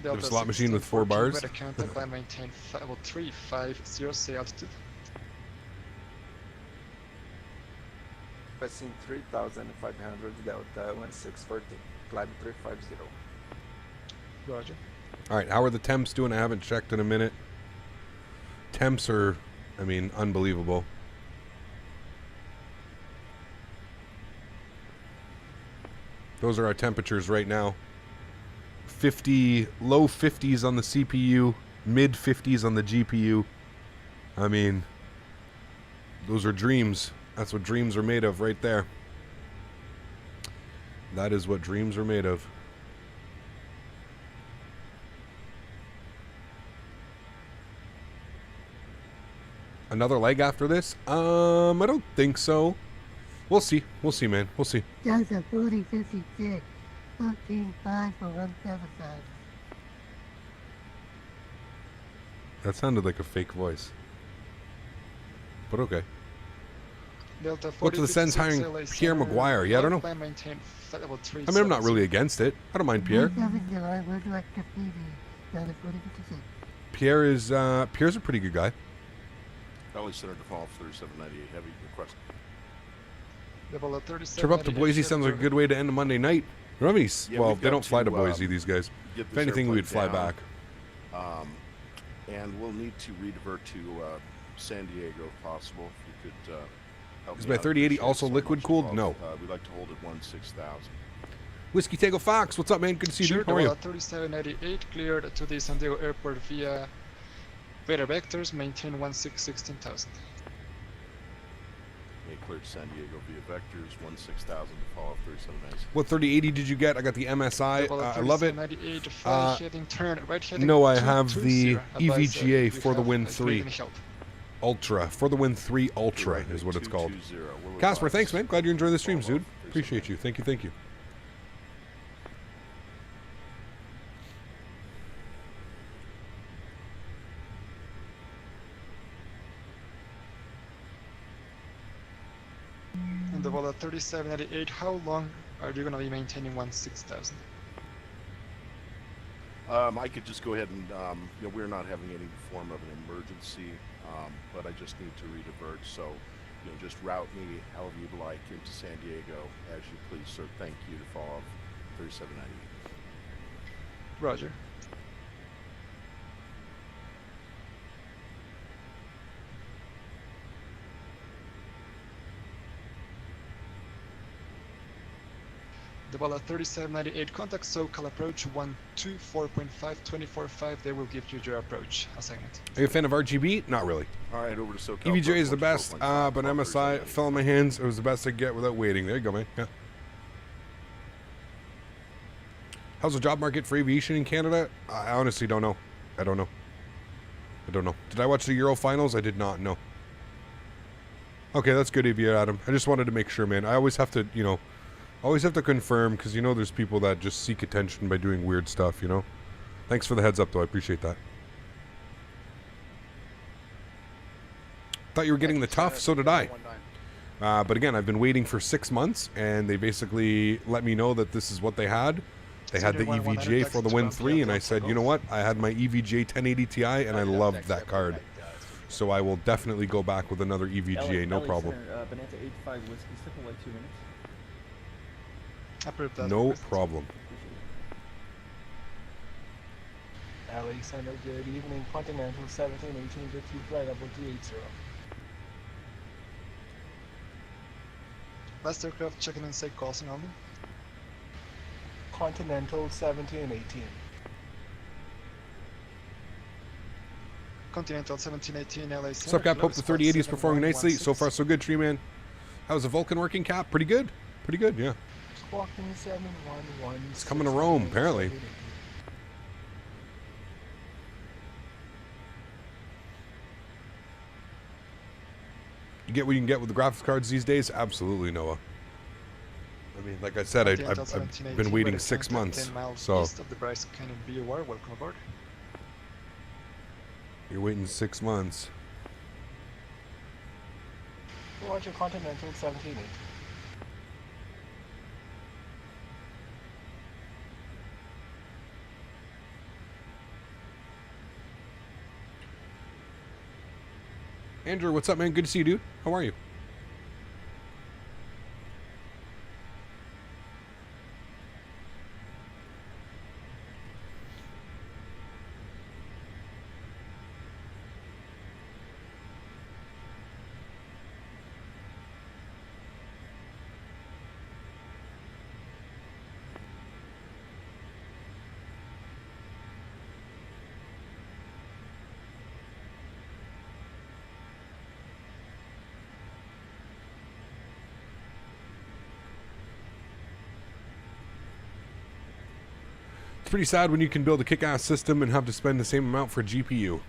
[SPEAKER 1] There's a slot machine with 4 bars.
[SPEAKER 6] Weather counter, climb maintain level 350, say altitude.
[SPEAKER 11] Passing 3,500, Delta 1640, climb 350.
[SPEAKER 6] Roger.
[SPEAKER 1] Alright, how are the temps doing? I haven't checked in a minute. Temps are, I mean, unbelievable. Those are our temperatures right now. 50, low 50s on the CPU, mid 50s on the GPU. I mean, those are dreams. That's what dreams are made of right there. That is what dreams are made of. Another leg after this? I don't think so. We'll see. We'll see, man. We'll see.
[SPEAKER 15] Delta 4056, 14.5 for 175.
[SPEAKER 1] That sounded like a fake voice. But okay.
[SPEAKER 6] Delta
[SPEAKER 1] What's the sense hiring Pierre Maguire? Yeah, I don't know. I mean, I'm not really against it. I don't mind Pierre. Pierre is Pierre's a pretty good guy.
[SPEAKER 9] LA Center to fall 3798 heavy request.
[SPEAKER 1] Trip up to Boise sounds like a good way to end a Monday night. Robbie's,
[SPEAKER 9] Yeah,
[SPEAKER 1] well,
[SPEAKER 9] we've
[SPEAKER 1] they
[SPEAKER 9] got
[SPEAKER 1] don't fly to
[SPEAKER 9] to,
[SPEAKER 1] Boise, these guys.
[SPEAKER 9] Get
[SPEAKER 1] If
[SPEAKER 9] this
[SPEAKER 1] anything,
[SPEAKER 9] airplane
[SPEAKER 1] we'd fly
[SPEAKER 9] down.
[SPEAKER 1] back.
[SPEAKER 9] And we'll need to redivert to San Diego if possible. If you could help
[SPEAKER 1] Is
[SPEAKER 9] me
[SPEAKER 1] my
[SPEAKER 9] out,
[SPEAKER 1] 3080
[SPEAKER 9] appreciate it
[SPEAKER 1] also
[SPEAKER 9] so
[SPEAKER 1] liquid
[SPEAKER 9] much.
[SPEAKER 1] cooled? No.
[SPEAKER 9] We'd like to hold it 16,000.
[SPEAKER 1] Whiskey Tango Fox, what's up, man? Good to see you, dude. How are you?
[SPEAKER 6] 3788 cleared to the San Diego airport via Vader Vectors, maintain 16,000.
[SPEAKER 9] Yeah, cleared San Diego via Vectors, 16,000 to fall off 3790.
[SPEAKER 1] What 3080 did you get? I got the MSI. I love it. No, I have the EVGA for the Win 3 Ultra. For the Win 3 Ultra is what it's called. Casper, thanks, man. Glad you're enjoying the streams, dude. Appreciate you. Thank you, thank you.
[SPEAKER 6] And the Vola 3788, how long are you going to be maintaining 16,000?
[SPEAKER 9] I could just go ahead and, you know, we're not having any form of an emergency, but I just need to redivert. So, you know, just route me however you'd like into San Diego as you please, sir. Thank you to fall off 3798.
[SPEAKER 6] Roger. The Vola 3798, contact SoCal approach 124.5, 24.5, they will give you your approach assignment.
[SPEAKER 1] Are you a fan of RGB? Not really.
[SPEAKER 9] All right, over to SoCal.
[SPEAKER 1] EVGA is the best, but MSI fell in my hands. It was the best I could get without waiting. There you go, man. Yeah. How's the job market for aviation in Canada? I honestly don't know. I don't know. I don't know. Did I watch the Euro finals? I did not. No. Okay, that's good of you, Adam. I just wanted to make sure, man. I always have to, you know, always have to confirm, because you know there's people that just seek attention by doing weird stuff, you know? Thanks for the heads up, though. I appreciate that. Thought you were getting the tough, so did I. But again, I've been waiting for 6 months, and they basically let me know that this is what they had. They had the EVGA for the Win 3, and I said, you know what? I had my EVGA 1080 Ti, and I loved that card. So I will definitely go back with another EVGA, no problem.
[SPEAKER 11] Bonanza 85 whiskey, step away 2 minutes.
[SPEAKER 6] Approved that
[SPEAKER 1] No
[SPEAKER 6] request.
[SPEAKER 1] problem.
[SPEAKER 11] Alexander, good evening. Continental 1718 with you, flight level 280.
[SPEAKER 6] Last aircraft checking in, say crossing on me.
[SPEAKER 11] Continental 1718.
[SPEAKER 6] Continental 1718 LA.
[SPEAKER 1] What's up, Cap? Hope the 3080 is performing nicely. So far, so good, Tree Man. How's the Vulcan working, Cap? Pretty good. Pretty good, yeah.
[SPEAKER 11] Squawking 711.
[SPEAKER 1] It's coming to Rome, apparently. You get what you can get with the graphics cards these days? Absolutely, Noah. I mean, like I said, I've been waiting 6 months.
[SPEAKER 6] 10 miles
[SPEAKER 1] So
[SPEAKER 6] east of the Bryce Canyon BUR. Welcome aboard.
[SPEAKER 1] you're waiting 6 months.
[SPEAKER 11] Roger, Continental 1718.
[SPEAKER 1] Andrew, what's up, man? Good to see you, dude. How are you? Pretty sad when you can build a kick-ass system and have to spend the same amount for GPU.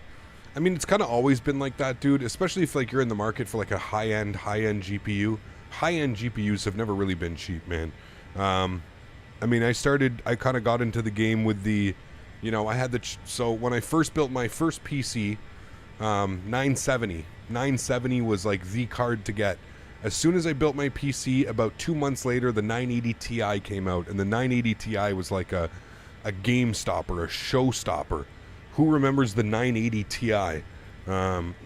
[SPEAKER 1] I mean, it's kind of always been like that, dude, especially if like you're in the market for like a high-end GPU. High-end GPUs have never really been cheap, man. I mean, I kind of got into the game with the, you know, I had the, so when I first built my first PC, 970 was like the card to get. As soon as I built my PC, about 2 months later, the 980 Ti came out, and the 980 Ti was like a game stopper, a showstopper. Who remembers the 980 Ti?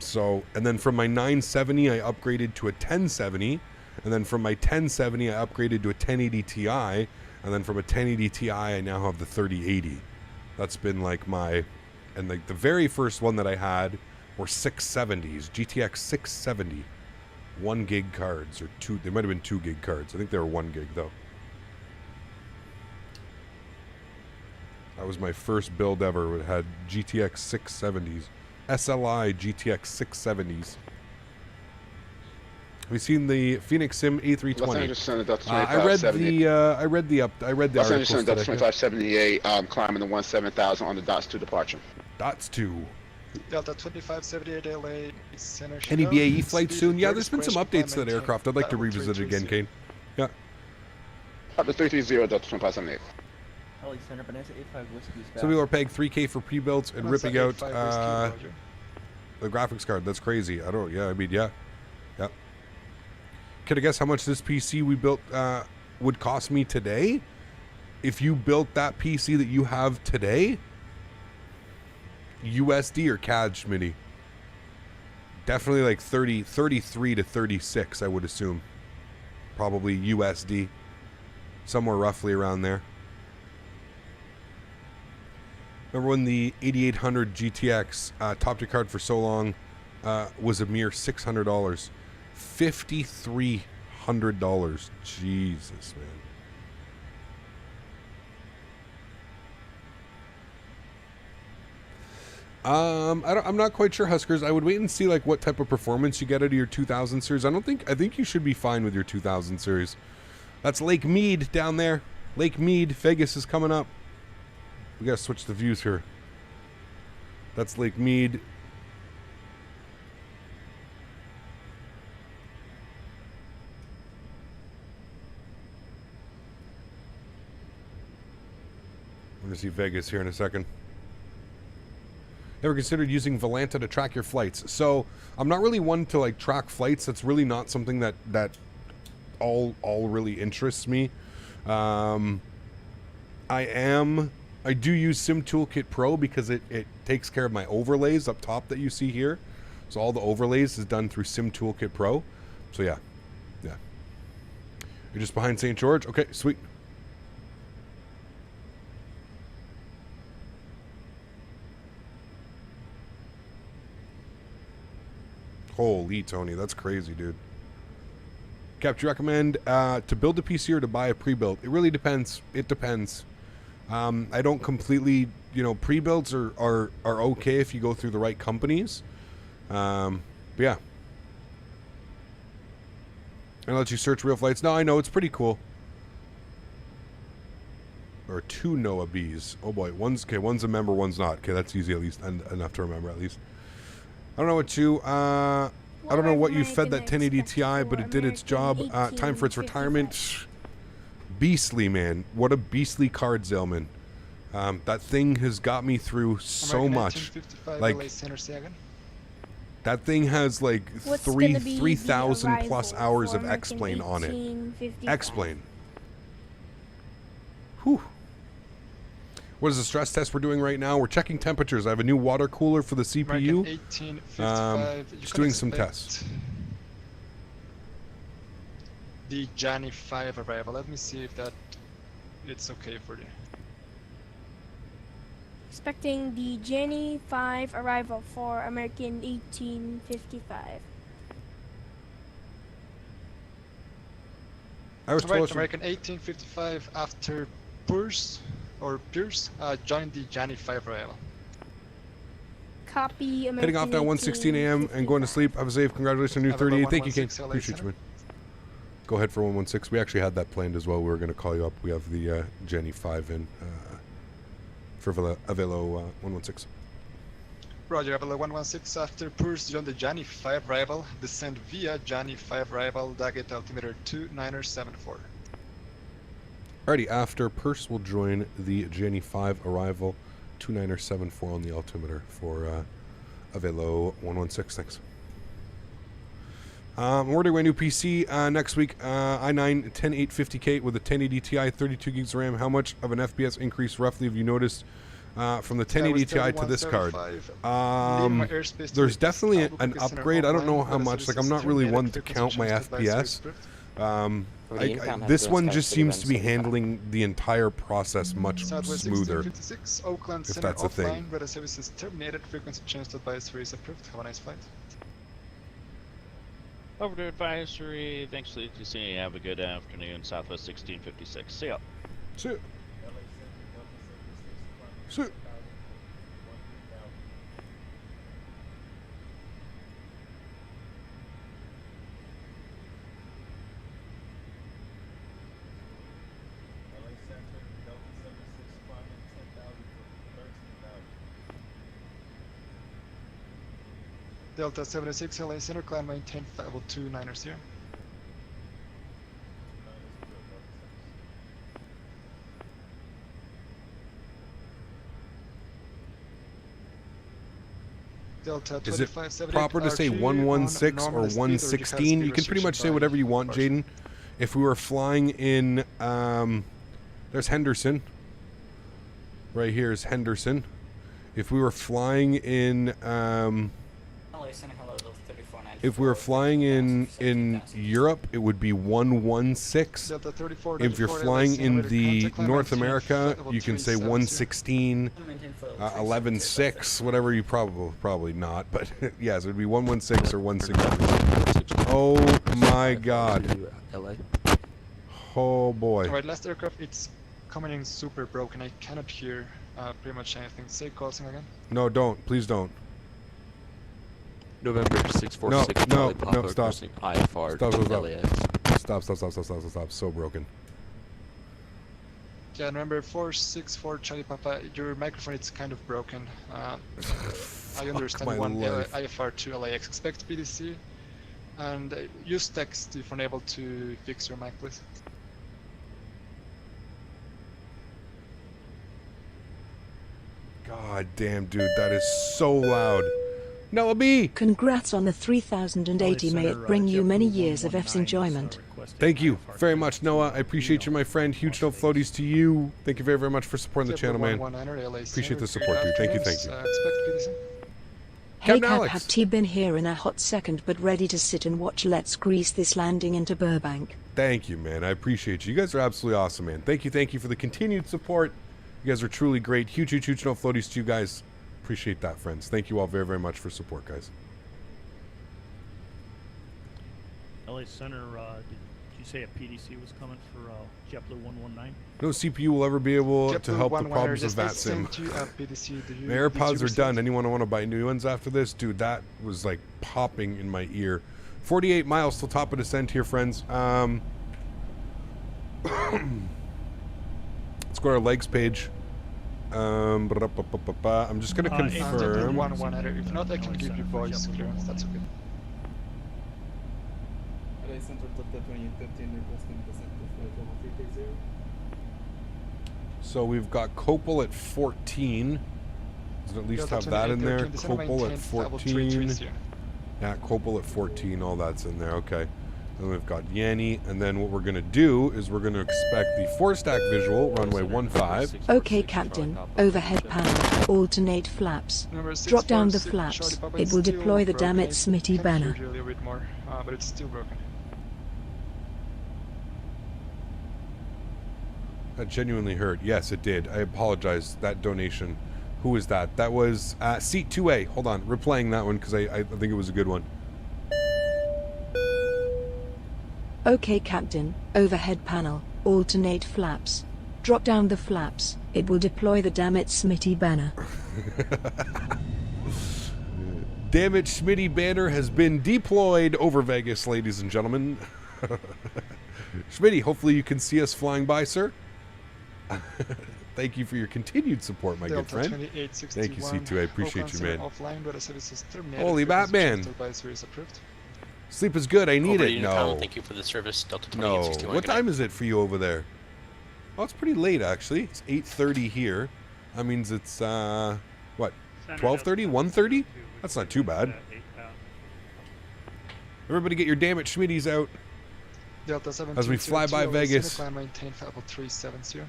[SPEAKER 1] So, and then from my 970, I upgraded to a 1070, and then from my 1070, I upgraded to a 1080 Ti, and then from a 1080 Ti, I now have the 3080. That's been like my, and like the very first one that I had were 670s, GTX 670, 1 gig cards, or two, they might have been 2 gig cards. I think they were 1 gig though. That was my first build ever. It had GTX 670s. SLI GTX 670s. Have you seen the Phoenix Sim A320?
[SPEAKER 16] Los Angeles Center,
[SPEAKER 1] I read the
[SPEAKER 16] Los Angeles
[SPEAKER 1] article
[SPEAKER 16] Center, 2578, climbing the 17,000 on the DOTS 2 departure.
[SPEAKER 1] DOTS 2.
[SPEAKER 6] Delta 2578 LA Center.
[SPEAKER 1] Any BAE flight soon? Yeah, there's been some updates to that aircraft. I'd like to revisit it again, Kane. Yeah.
[SPEAKER 16] Up to 330, Delta 2578.
[SPEAKER 1] Some people are paying $3K for pre-builds and ripping out the graphics card. That's crazy. I don't. Yeah, I mean, yeah. Can I guess how much this PC we built would cost me today? If you built that PC that you have today, USD or CAD, Smitty? Definitely like 33 to 36, I would assume. Probably USD. Somewhere roughly around there. Remember when the 8800 GTX topped your card for so long was a mere $600? $5,300. Jesus, man. I'm not quite sure, Huskers. I would wait and see like what type of performance you get out of your 2000 series. I think you should be fine with your 2000 series. That's Lake Mead down there. Lake Mead, Vegas is coming up. We gotta switch the views here. That's Lake Mead. I'm gonna see Vegas here in a second. Ever considered using Volanta to track your flights? So I'm not really one to like track flights. That's really not something that all really interests me. I do use Sim Toolkit Pro because it takes care of my overlays up top that you see here. So all the overlays is done through Sim Toolkit Pro. So yeah. You're just behind St. George? Okay, sweet. Holy Tony, that's crazy, dude. Cap, do you recommend to build a PC or to buy a pre-built? It really depends. It depends. I don't completely, pre-builds are okay if you go through the right companies. But yeah. And let you search real flights. No, I know, it's pretty cool. Or 2 Noah Bs. Oh boy, one's a member, one's not. Okay, that's easy at least, and enough to remember at least. I don't know what you, I don't know what you fed that 1080 Ti, but it did its job. Time for its retirement. Beastly, man. What a beastly card, Zellman. That thing has got me through so much. Like, that thing has like 3,000 plus hours of X-Plane on it. X-Plane. Whew. What is the stress test we're doing right now? We're checking temperatures. I have a new water cooler for the CPU. Just doing some tests.
[SPEAKER 6] The Johnny 5 arrival. Let me see if it's okay for you.
[SPEAKER 7] Expecting the Jenny 5 arrival for American 1855.
[SPEAKER 1] I was
[SPEAKER 6] told American 1855 after Pierce, joined the Johnny 5 arrival.
[SPEAKER 7] Copy. American
[SPEAKER 1] Heading off now 1:16 a.m. and going to sleep. Have a safe. Congratulations on new 38. Thank you, Kane. Appreciate you, man. Go ahead for 116. We actually had that planned as well. We were going to call you up. We have the Jenny 5 in for Avelo 116.
[SPEAKER 6] Roger, Avelo 116 after Pierce joined the Johnny 5 arrival. Descend via Johnny 5 arrival. Target altimeter 2974.
[SPEAKER 1] Alrighty, after Pierce will join the Jenny 5 arrival, 2974 on the altimeter for Avelo 116. Thanks. I'm ordering my new PC next week. i9-10800K with a 1080 Ti, 32 gigs of RAM. How much of an FPS increase roughly have you noticed from the 1080 Ti to this card? There's definitely an upgrade. I don't know how much. Like, I'm not really one to count my FPS. This one just seems to be handling the entire process much smoother. If that's a thing.
[SPEAKER 6] Weather services terminated. Frequency changed. Advisory is approved. Have a nice flight.
[SPEAKER 14] Over to advisory. Thanks for the ETC. Have a good afternoon. Southwest 1656. See ya.
[SPEAKER 1] See ya. See ya.
[SPEAKER 6] Delta 76, LA Center, climb maintain 502-9ers here. Delta
[SPEAKER 1] Is it proper to say 116 or 116? You can pretty much say whatever you want, Jaden. If we were flying in, there's Henderson. Right here is Henderson. If we were flying in, if we were flying in Europe, it would be 116. If you're flying in the North America, you can say 116, 11.6, whatever you probably not, but yes, it would be 116 or 116. Oh my God. Oh boy.
[SPEAKER 6] Alright, last aircraft, it's coming in super broken. I cannot hear pretty much anything. Say crossing again.
[SPEAKER 1] No, don't. Please don't.
[SPEAKER 17] November 646.
[SPEAKER 1] No, stop.
[SPEAKER 17] IFR.
[SPEAKER 1] Stop. So broken.
[SPEAKER 6] Yeah, remember 464 Charlie Papa, your microphone is kind of broken. I understand one IFR to LAX. Expect PDC and use text if unable to fix your mic, please.
[SPEAKER 1] God damn, dude, that is so loud. Noah B!
[SPEAKER 2] Congrats on the 3080. May it bring you many years of F's enjoyment.
[SPEAKER 1] Thank you very much, Noah. I appreciate you, my friend. Huge no floaties to you. Thank you very, very much for supporting the channel, man. Appreciate the support, dude. Thank you.
[SPEAKER 2] Hey Cap, have T been here in a hot second but ready to sit and watch Let's Grease this landing into Burbank.
[SPEAKER 1] Thank you, man. I appreciate you. You guys are absolutely awesome, man. Thank you for the continued support. You guys are truly great. Huge no floaties to you guys. Appreciate that, friends. Thank you all very, very much for support, guys.
[SPEAKER 17] LA Center, did you say a PDC was coming for JetBlue 119?
[SPEAKER 1] No CPU will ever be able to help the problems of VATSIM. My AirPods are done. Anyone want to buy new ones after this? Dude, that was like popping in my ear. 48 miles till top of descent here, friends. Let's go to our legs page. I'm just going to confirm.
[SPEAKER 6] If not, I can give you voice clearance. That's okay.
[SPEAKER 1] So we've got Copel at 14. Does it at least have that in there? Copel at 14. Yeah, Copel at 14. All that's in there. Okay. Then we've got Yanni, and then what we're going to do is we're going to expect the 4-stack visual, runway 15.
[SPEAKER 2] Okay, Captain. Overhead panel. Alternate flaps. Drop down the flaps. It will deploy the damn it Smitty banner.
[SPEAKER 6] A little bit more, but it's still broken.
[SPEAKER 1] That genuinely hurt. Yes, it did. I apologize. That donation. Who was that? That was Seat 2A. Hold on. Replaying that one because I think it was a good one.
[SPEAKER 2] Okay, Captain. Overhead panel. Alternate flaps. Drop down the flaps. It will deploy the damn it Smitty banner.
[SPEAKER 1] Damn it Smitty banner has been deployed over Vegas, ladies and gentlemen. Smitty, hopefully you can see us flying by, sir. Thank you for your continued support, my good friend. Thank you, C2. I appreciate you, man. Holy Batman. Sleep is good. I need it. No.
[SPEAKER 10] Thank you for the service, Delta
[SPEAKER 1] No.
[SPEAKER 10] 2861.
[SPEAKER 1] What time is it for you over there? Oh, it's pretty late, actually. It's 8:30 here. That means it's, what, 12:30? 1:30? That's not too bad. Everybody get your damn it Schmitties out. As we fly by Vegas.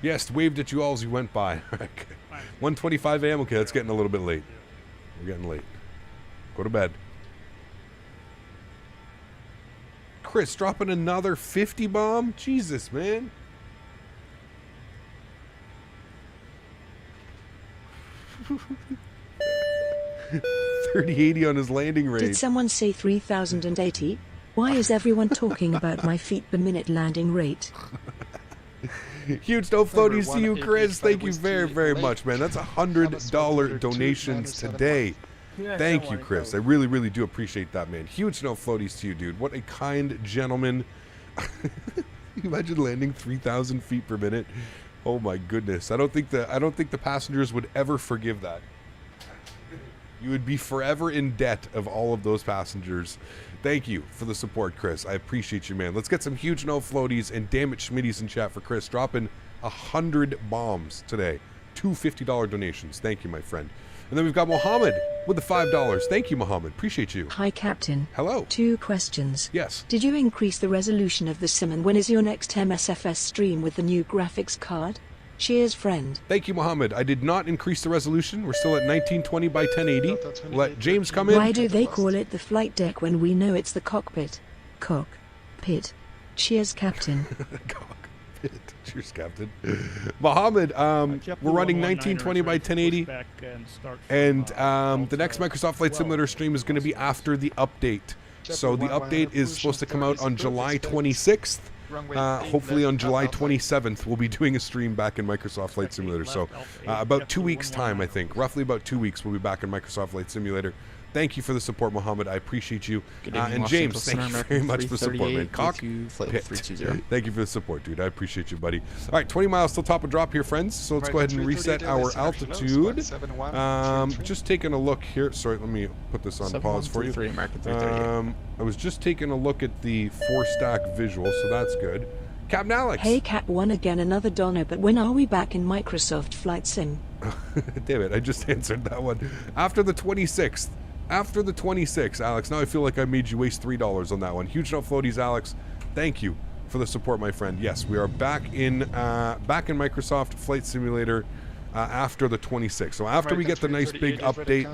[SPEAKER 1] Yes, waved at you all as you went by. 1:25 a.m. Okay, that's getting a little bit late. We're getting late. Go to bed. Chris dropping another 50 bomb? Jesus, man. $30.80 on his landing rate.
[SPEAKER 2] Did someone say 3,080? Why is everyone talking about my feet per minute landing rate?
[SPEAKER 1] Huge no floaties to you, Chris. Thank you very, very much, man. That's $100 donations today. Thank you, Chris. I really, really do appreciate that, man. Huge no floaties to you, dude. What a kind gentleman. Imagine landing 3,000 feet per minute. Oh my goodness. I don't think the passengers would ever forgive that. You would be forever in debt of all of those passengers. Thank you for the support, Chris. I appreciate you, man. Let's get some huge no floaties and damn it Schmitties in chat for Chris. Dropping 100 bombs today. Two $50 donations. Thank you, my friend. And then we've got Mohammed with the $5. Thank you, Mohammed. Appreciate you.
[SPEAKER 2] Hi, Captain.
[SPEAKER 1] Hello.
[SPEAKER 2] 2 questions.
[SPEAKER 1] Yes.
[SPEAKER 2] Did you increase the resolution of the sim, and when is your next MSFS stream with the new graphics card? Cheers, friend.
[SPEAKER 1] Thank you, Mohammed. I did not increase the resolution. We're still at 1920 by 1080. Let James come in.
[SPEAKER 2] Why do they call it the flight deck when we know it's the cockpit? Cockpit. Cheers, Captain.
[SPEAKER 1] Cockpit. Cheers, Captain. Mohammed, we're running 1920 by 1080. And the next Microsoft Flight Simulator stream is going to be after the update. So the update is supposed to come out on July 26th. Hopefully on July 27th, we'll be doing a stream back in Microsoft Flight Simulator. So about 2 weeks' time, I think. Roughly about 2 weeks, we'll be back in Microsoft Flight Simulator. Thank you for the support, Mohammed. I appreciate you. And James, thank you very much for the support, man. Cockpit. Thank you for the support, dude. I appreciate you, buddy. All right, 20 miles till top of drop here, friends. So let's go ahead and reset our altitude. Just taking a look here. Sorry, let me put this on pause for you. I was just taking a look at the 4-stack visual, so that's good. Captain Alex.
[SPEAKER 2] Hey, Cap 1 again, another donor, but when are we back in Microsoft Flight Sim?
[SPEAKER 1] Damn it, I just answered that one. After the 26th. After the 26th, Alex. Now I feel like I made you waste $3 on that one. Huge no floaties, Alex. Thank you for the support, my friend. Yes, we are back in Microsoft Flight Simulator after the 26th. So after we get the nice big update,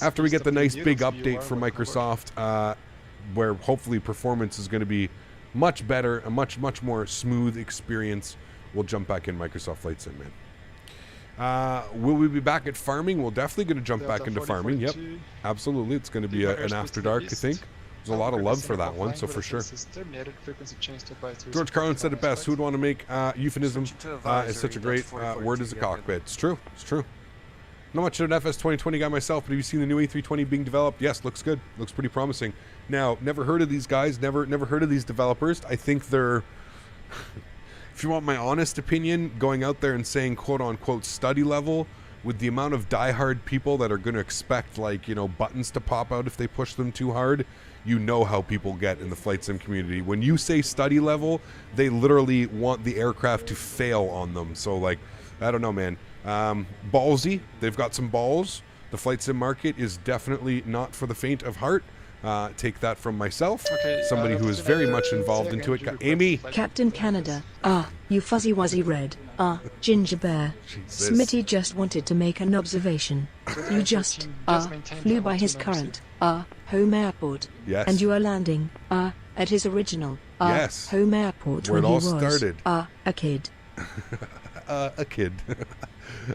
[SPEAKER 1] after we get the nice big update from Microsoft, where hopefully performance is going to be much better, a much more smooth experience, we'll jump back in Microsoft Flight Sim, man. Will we be back at farming? We're definitely going to jump back into farming. Yep, absolutely. It's going to be an after dark, I think. There's a lot of love for that one, so for sure. George Carlin said it best. Who would want to make euphemism is such a great word as a cockpit? It's true. It's true. Not much of an FS 2020 guy myself, but have you seen the new A320 being developed? Yes, looks good. Looks pretty promising. Now, never heard of these guys. Never heard of these developers. I think they're... If you want my honest opinion, going out there and saying quote-unquote study level, with the amount of diehard people that are going to expect, like, you know, buttons to pop out if they push them too hard, you know how people get in the flight sim community. When you say study level, they literally want the aircraft to fail on them. So, like, I don't know, man. Ballsy. They've got some balls. The flight sim market is definitely not for the faint of heart. Take that from myself, somebody who is very much involved into it. Amy.
[SPEAKER 2] Captain Canada. You fuzzy wuzzy red. Ginger bear.
[SPEAKER 1] Jesus.
[SPEAKER 2] Smitty just wanted to make an observation. You just, flew by his current, home airport.
[SPEAKER 1] Yes.
[SPEAKER 2] And you are landing, at his original,
[SPEAKER 1] yes.
[SPEAKER 2] home airport
[SPEAKER 1] Where
[SPEAKER 2] when
[SPEAKER 1] it all
[SPEAKER 2] he was,
[SPEAKER 1] started.
[SPEAKER 2] a kid.
[SPEAKER 1] A kid.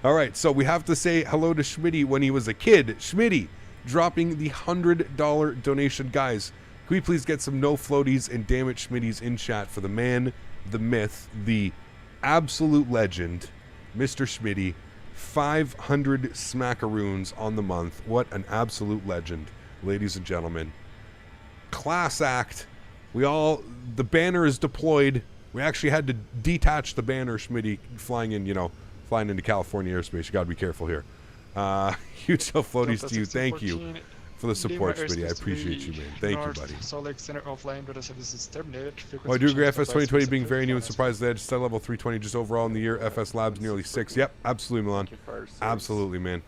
[SPEAKER 1] All right, so we have to say hello to Smitty when he was a kid. Smitty dropping the $100 donation. Guys, can we please get some no floaties and damn it Schmitties in chat for the man, the myth, the absolute legend, Mr. Smitty. 500 smackaroons on the month. What an absolute legend, ladies and gentlemen. Class act. The banner is deployed. We actually had to detach the banner, Smitty, flying into California airspace. You gotta be careful here. Huge no floaties to you. Thank you for the support, Smitty. I appreciate you, man. Thank you, buddy. I do agree. FS 2020 being very new and surprised the edge. Set level 320 just overall in the year. FS Labs nearly 6. Yep, absolutely, Milan. Absolutely, man.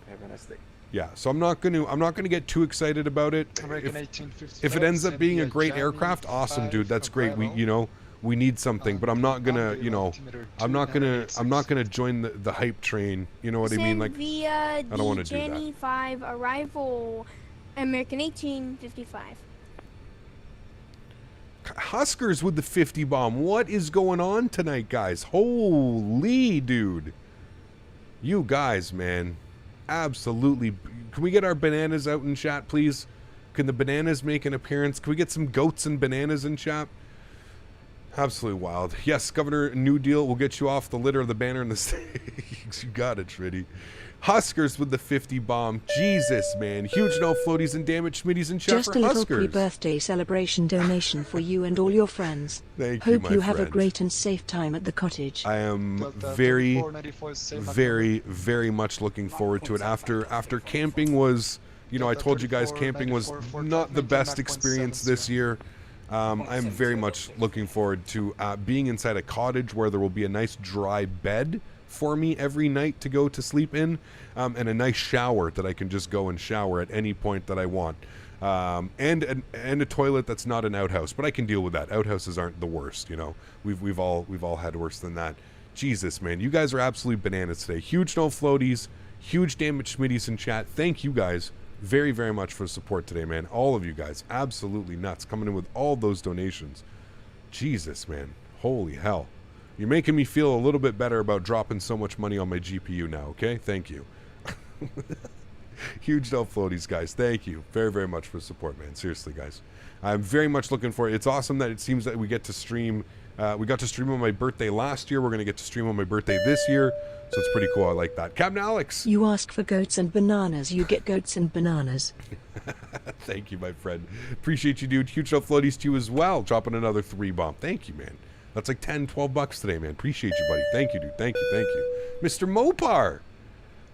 [SPEAKER 1] Yeah, so I'm not gonna get too excited about it. If it ends up being a great aircraft, awesome, dude. That's great. We need something, but I'm not gonna, I'm not gonna join the hype train. You know what I mean? Like, I don't want to do that.
[SPEAKER 7] Jenny 5 arrival, American 1855.
[SPEAKER 1] Huskers with the 50 bomb. What is going on tonight, guys? Holy dude. You guys, man. Absolutely. Can we get our bananas out in chat, please? Can the bananas make an appearance? Can we get some goats and bananas in chat? Absolutely wild. Yes, Governor New Deal will get you off the litter of the banner in the stakes. You got it, Shreddy. Huskers with the 50 bomb. Jesus, man. Huge no floaties and damage Schmitties in chat
[SPEAKER 2] Just
[SPEAKER 1] for
[SPEAKER 2] a little
[SPEAKER 1] Huskers.
[SPEAKER 2] pre-birthday celebration donation for you and all your friends.
[SPEAKER 1] Thank you,
[SPEAKER 2] Hope
[SPEAKER 1] my
[SPEAKER 2] you have a
[SPEAKER 1] friend.
[SPEAKER 2] great and safe time at the cottage.
[SPEAKER 1] I am very, very much looking forward to it. After camping was, I told you guys camping was not the best experience this year. I'm very much looking forward to being inside a cottage where there will be a nice dry bed for me every night to go to sleep in, and a nice shower that I can just go and shower at any point that I want, and a toilet that's not an outhouse, but I can deal with that. Outhouses aren't the worst, We've all had worse than that. Jesus, man, you guys are absolute bananas today. Huge no floaties, huge damage Schmitties in chat. Thank you guys very, very much for the support today, man. All of you guys, absolutely nuts, coming in with all those donations. Jesus, man, holy hell. You're making me feel a little bit better about dropping so much money on my GPU now, okay? Thank you. Huge no floaties, guys. Thank you very, very much for the support, man. Seriously, guys. I'm very much looking for it. It's awesome that it seems that we get to stream. We got to stream on my birthday last year. We're going to get to stream on my birthday this year. So it's pretty cool. I like that. Captain Alex.
[SPEAKER 2] You ask for goats and bananas, you get goats and bananas.
[SPEAKER 1] Thank you, my friend. Appreciate you, dude. Huge no floaties to you as well. Dropping another 3 bomb. Thank you, man. That's like 10, 12 bucks today, man. Appreciate you, buddy. Thank you, dude. Thank you, thank you. Mr. Mopar.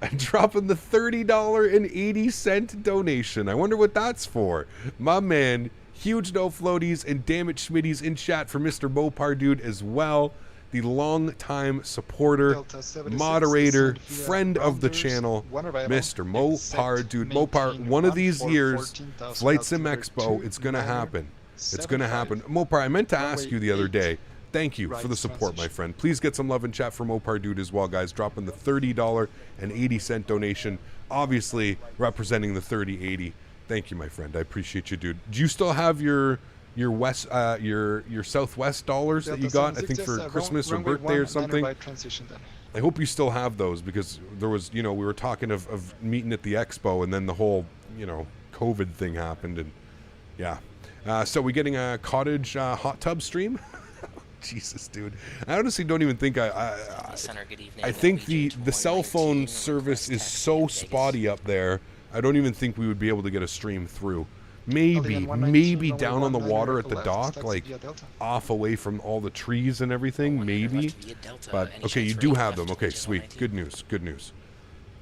[SPEAKER 1] I'm dropping the $30.80 donation. I wonder what that's for. My man, huge no floaties and damn it Schmitties in chat for Mr. Mopar, dude, as well. The long-time supporter, moderator, friend of the channel, Mr. Mopar, dude. Mopar, one of these years, Flight Sim Expo, it's going to happen. It's going to happen. Mopar, I meant to ask you the other day. Thank you for the support, my friend. Please get some love in chat for Mopar Dude as well, guys. Dropping the $30.80 donation. Obviously, representing the 3080. Thank you, my friend. I appreciate you, dude. Do you still have your Southwest dollars that you got? I think for Christmas or birthday or something. I hope you still have those, because there was, we were talking of meeting at the expo, and then the whole, COVID thing happened, and Yeah. So we getting a cottage hot tub stream? Jesus, dude. I honestly don't even think I think the cell phone service is so spotty up there. I don't even think we would be able to get a stream through. Maybe down on the water at the dock, like off away from all the trees and everything, maybe. But okay, you do have them. Okay, sweet. Good news. Good news.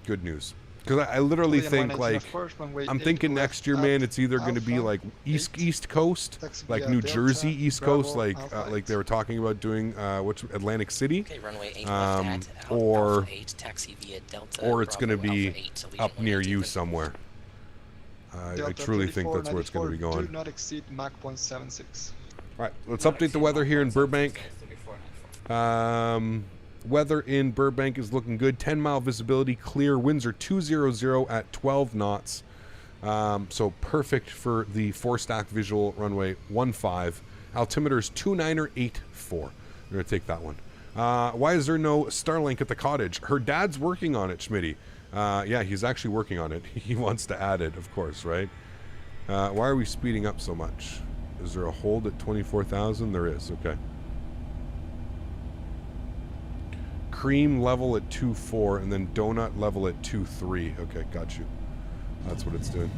[SPEAKER 1] Good news. Because I literally think, like, I'm thinking next year, man, it's either going to be like East Coast, like New Jersey East Coast, like they were talking about doing Atlantic City, or it's going to be up near you somewhere. I truly think that's where it's going to be going.
[SPEAKER 6] Do not exceed Mach 0.76.
[SPEAKER 1] All right, let's update the weather here in Burbank. Weather in Burbank is looking good. 10-mile visibility, clear. Winds are 200 at 12 knots. So perfect for the 4-stack visual runway 15. Altimeter is 29884. We're going to take that one. Why is there no Starlink at the cottage? Her dad's working on it, Smitty. Yeah, he's actually working on it. He wants to add it, of course, right? Why are we speeding up so much? Is there a hold at 24,000? There is, okay. Cream level at 2.4 and then donut level at 2.3. Okay, got you. That's what it's doing.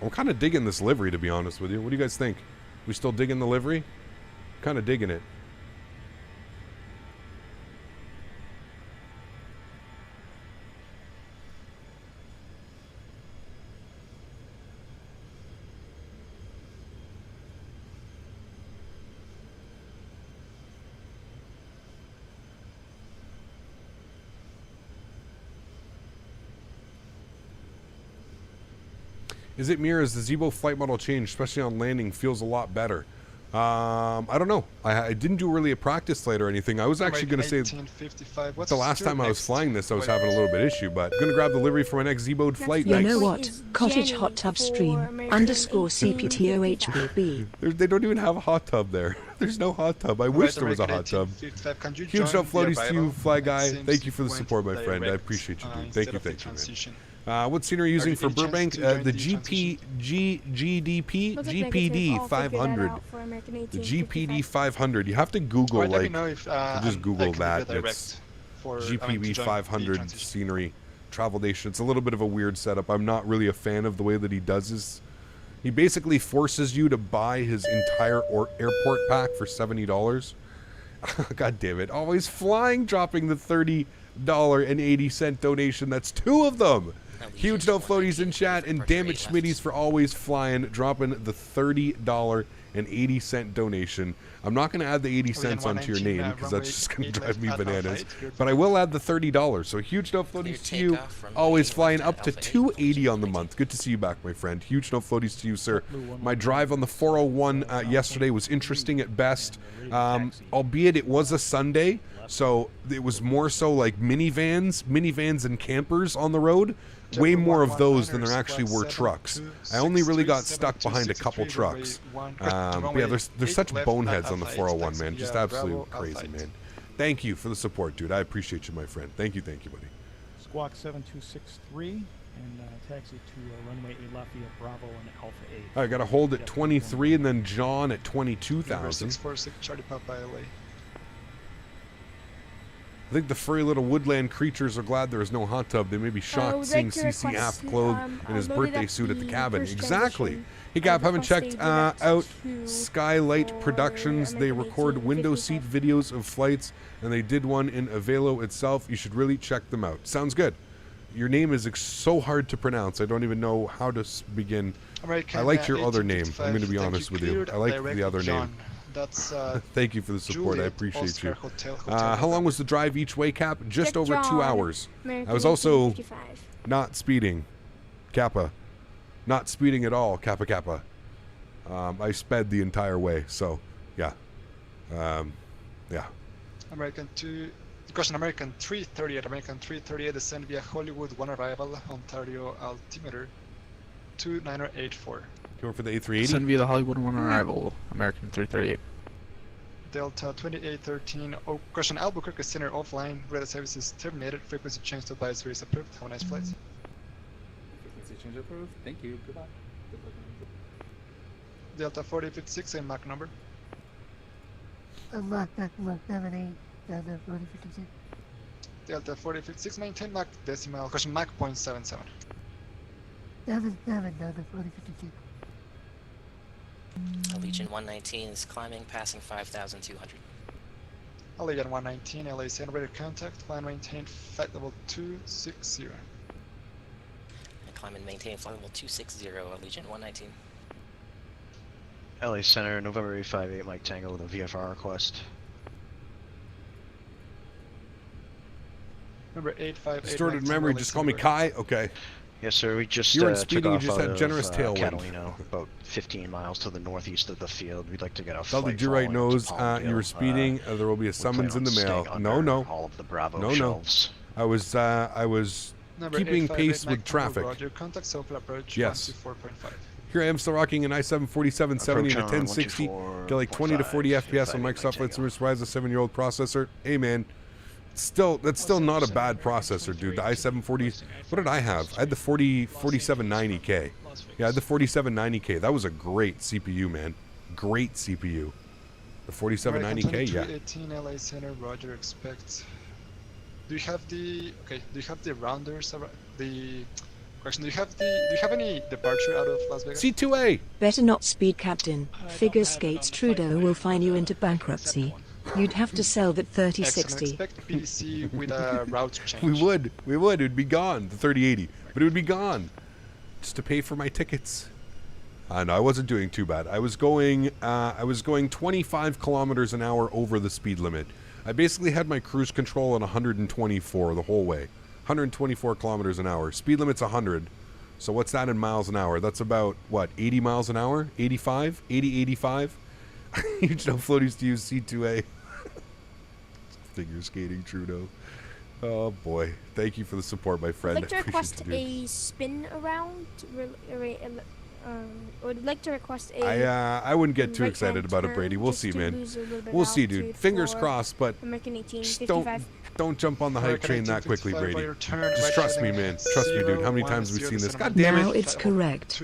[SPEAKER 1] I'm kind of digging this livery, to be honest with you. What do you guys think? We still digging the livery? Kind of digging it. Is it mirror as the Zibo flight model change, especially on landing, feels a lot better? I don't know. I didn't do really a practice flight or anything. I was actually going to say the last time I was flying this, I was having a little bit issue, but going to grab the livery for my next Zibo'd flight.
[SPEAKER 2] You know what? Cottage hot tub stream _CPTOHBB.
[SPEAKER 1] They don't even have a hot tub there. There's no hot tub. I wish there was a hot tub. Huge up floaties to you, Fly Guy. Thank you for the support, my friend. I appreciate you, dude. Thank you, man. What scene are you using for Burbank? The GPD 500. The GPD 500. You have to Google, like, just Google that. It's GPD 500 scenery travel nation. It's a little bit of a weird setup. I'm not really a fan of the way that he does this. He basically forces you to buy his entire airport pack for $70. God damn it. Always flying, dropping the $30.80 donation. That's 2 of them. Huge no floaties in chat, and damn it, Schmitty's for always flying, dropping the $30.80 donation. I'm not going to add the 80 cents onto your name because that's just going to drive me bananas. But I will add the $30. So huge no floaties to you, always flying up to $280 on the month. Good to see you back, my friend. Huge no floaties to you, sir. My drive on the 401 yesterday was interesting at best, albeit it was a Sunday. So it was more so like minivans and campers on the road. Way more of those than there actually were trucks. I only really got stuck behind a couple trucks. Yeah, there's such boneheads on the 401, man. Just absolutely crazy, man. Thank you for the support, dude. I appreciate you, my friend. Thank you, buddy.
[SPEAKER 17] Squawk 7263 and taxi to runway 8 Lafayette Bravo and Alpha 8.
[SPEAKER 1] I got a hold at 23 and then John at 22,000.
[SPEAKER 6] 646 Charlie Papa LA.
[SPEAKER 1] I think the furry little woodland creatures are glad there is no hot tub. They may be shocked seeing CC half clothed in his birthday suit at the cabin. Exactly. Hey, Gab, haven't checked out Skylight Productions. They record window seat videos of flights, and they did one in Avelo itself. You should really check them out. Sounds good. Your name is so hard to pronounce. I don't even know how to begin. I like your other name. I'm going to be honest with you. I like the other name.
[SPEAKER 6] That's,
[SPEAKER 1] thank you for the support. I appreciate you. How long was the drive each way, Cap? Just over 2 hours. I was also not speeding. Kappa. Not speeding at all. Kappa Kappa. I sped the entire way. So, yeah. Yeah.
[SPEAKER 6] American 338. American 338 descend via Hollywood, 1 arrival, Ontario, altimeter 29084.
[SPEAKER 1] Going for the A380?
[SPEAKER 18] Send via the Hollywood 1 arrival, American 338.
[SPEAKER 6] Delta 2813, question Albuquerque Center offline, radar services terminated, frequency change to advisory is approved. Have a nice flight.
[SPEAKER 1] Frequency
[SPEAKER 19] Change approved. Thank you. Goodbye.
[SPEAKER 6] Delta 4056, same Mach number.
[SPEAKER 15] Mach 178, Delta 4056.
[SPEAKER 6] Delta 4056, maintain Mach decimal, question Mach 0.77.
[SPEAKER 15] 77, Delta 4056.
[SPEAKER 20] Allegiant 119 is climbing, passing 5,200.
[SPEAKER 6] Allegiant 119, LA center contact, climb maintain flight level 260.
[SPEAKER 20] Climb and maintain flight level 260, Allegiant 119.
[SPEAKER 21] LA Center, November 858, Mike Tango with a VFR request.
[SPEAKER 6] Number 858.
[SPEAKER 1] Distorted memory, just call me Kai. Okay.
[SPEAKER 21] Yes, sir. We just
[SPEAKER 1] you weren't
[SPEAKER 21] took
[SPEAKER 1] speeding, you
[SPEAKER 21] off
[SPEAKER 1] just
[SPEAKER 21] out
[SPEAKER 1] had generous
[SPEAKER 21] of,
[SPEAKER 1] tailwind.
[SPEAKER 21] Catalina, about 15 miles to the northeast of the field. We'd like to get a
[SPEAKER 1] Dudley
[SPEAKER 21] flight
[SPEAKER 1] Durite
[SPEAKER 21] following
[SPEAKER 1] knows
[SPEAKER 21] to Palmdale.
[SPEAKER 1] you were speeding. There will be a summons in the mail. No.
[SPEAKER 21] All of the Bravo
[SPEAKER 1] No.
[SPEAKER 21] shelves.
[SPEAKER 1] I was
[SPEAKER 6] Number
[SPEAKER 1] keeping
[SPEAKER 6] 858,
[SPEAKER 1] pace with
[SPEAKER 6] Mike
[SPEAKER 1] traffic.
[SPEAKER 6] Roger, contact SOPL approach
[SPEAKER 1] Yes.
[SPEAKER 6] 124.5.
[SPEAKER 1] Here I am still rocking an i7-4770 and a 1060. Get like 20 to 40 FPS on Microsoft Flight Simulator. Surprise a 7-year-old processor. Hey man, that's still not a bad processor, dude. The i7-40. What did I have? I had the 4790K. Yeah, I had the 4790K. That was a great CPU, man. Great CPU. The 4790K, yeah.
[SPEAKER 6] 18 LA Center, Roger, expect. Do you have the rounders? Do you have any departure out of Las Vegas?
[SPEAKER 1] C2A.
[SPEAKER 2] Better not speed, Captain. Figure skates Trudeau will fine you into bankruptcy. You'd have to sell that 3060.
[SPEAKER 6] Expect PDC with a route change.
[SPEAKER 1] We would. It would be gone, the 3080. But it would be gone. Just to pay for my tickets. No, I wasn't doing too bad. I was going 25 kilometers an hour over the speed limit. I basically had my cruise control on 124 the whole way. 124 kilometers an hour. Speed limit's 100. So what's that in miles an hour? That's about, what, 80 miles an hour? 85? 80, 85? Huge no floaties to use C2A. Figure skating, Trudeau. Oh, boy. Thank you for the support, my friend.
[SPEAKER 7] I'd like to request
[SPEAKER 1] it,
[SPEAKER 7] a spin around. Would like to request a.
[SPEAKER 1] I wouldn't get too excited about it, Brady. We'll see, man. We'll see, dude. Fingers crossed, but just don't jump on the hype train that quickly, Brady. Just trust me, man. Trust me, dude. How many times have we seen this? God damn it.
[SPEAKER 2] Now it's correct.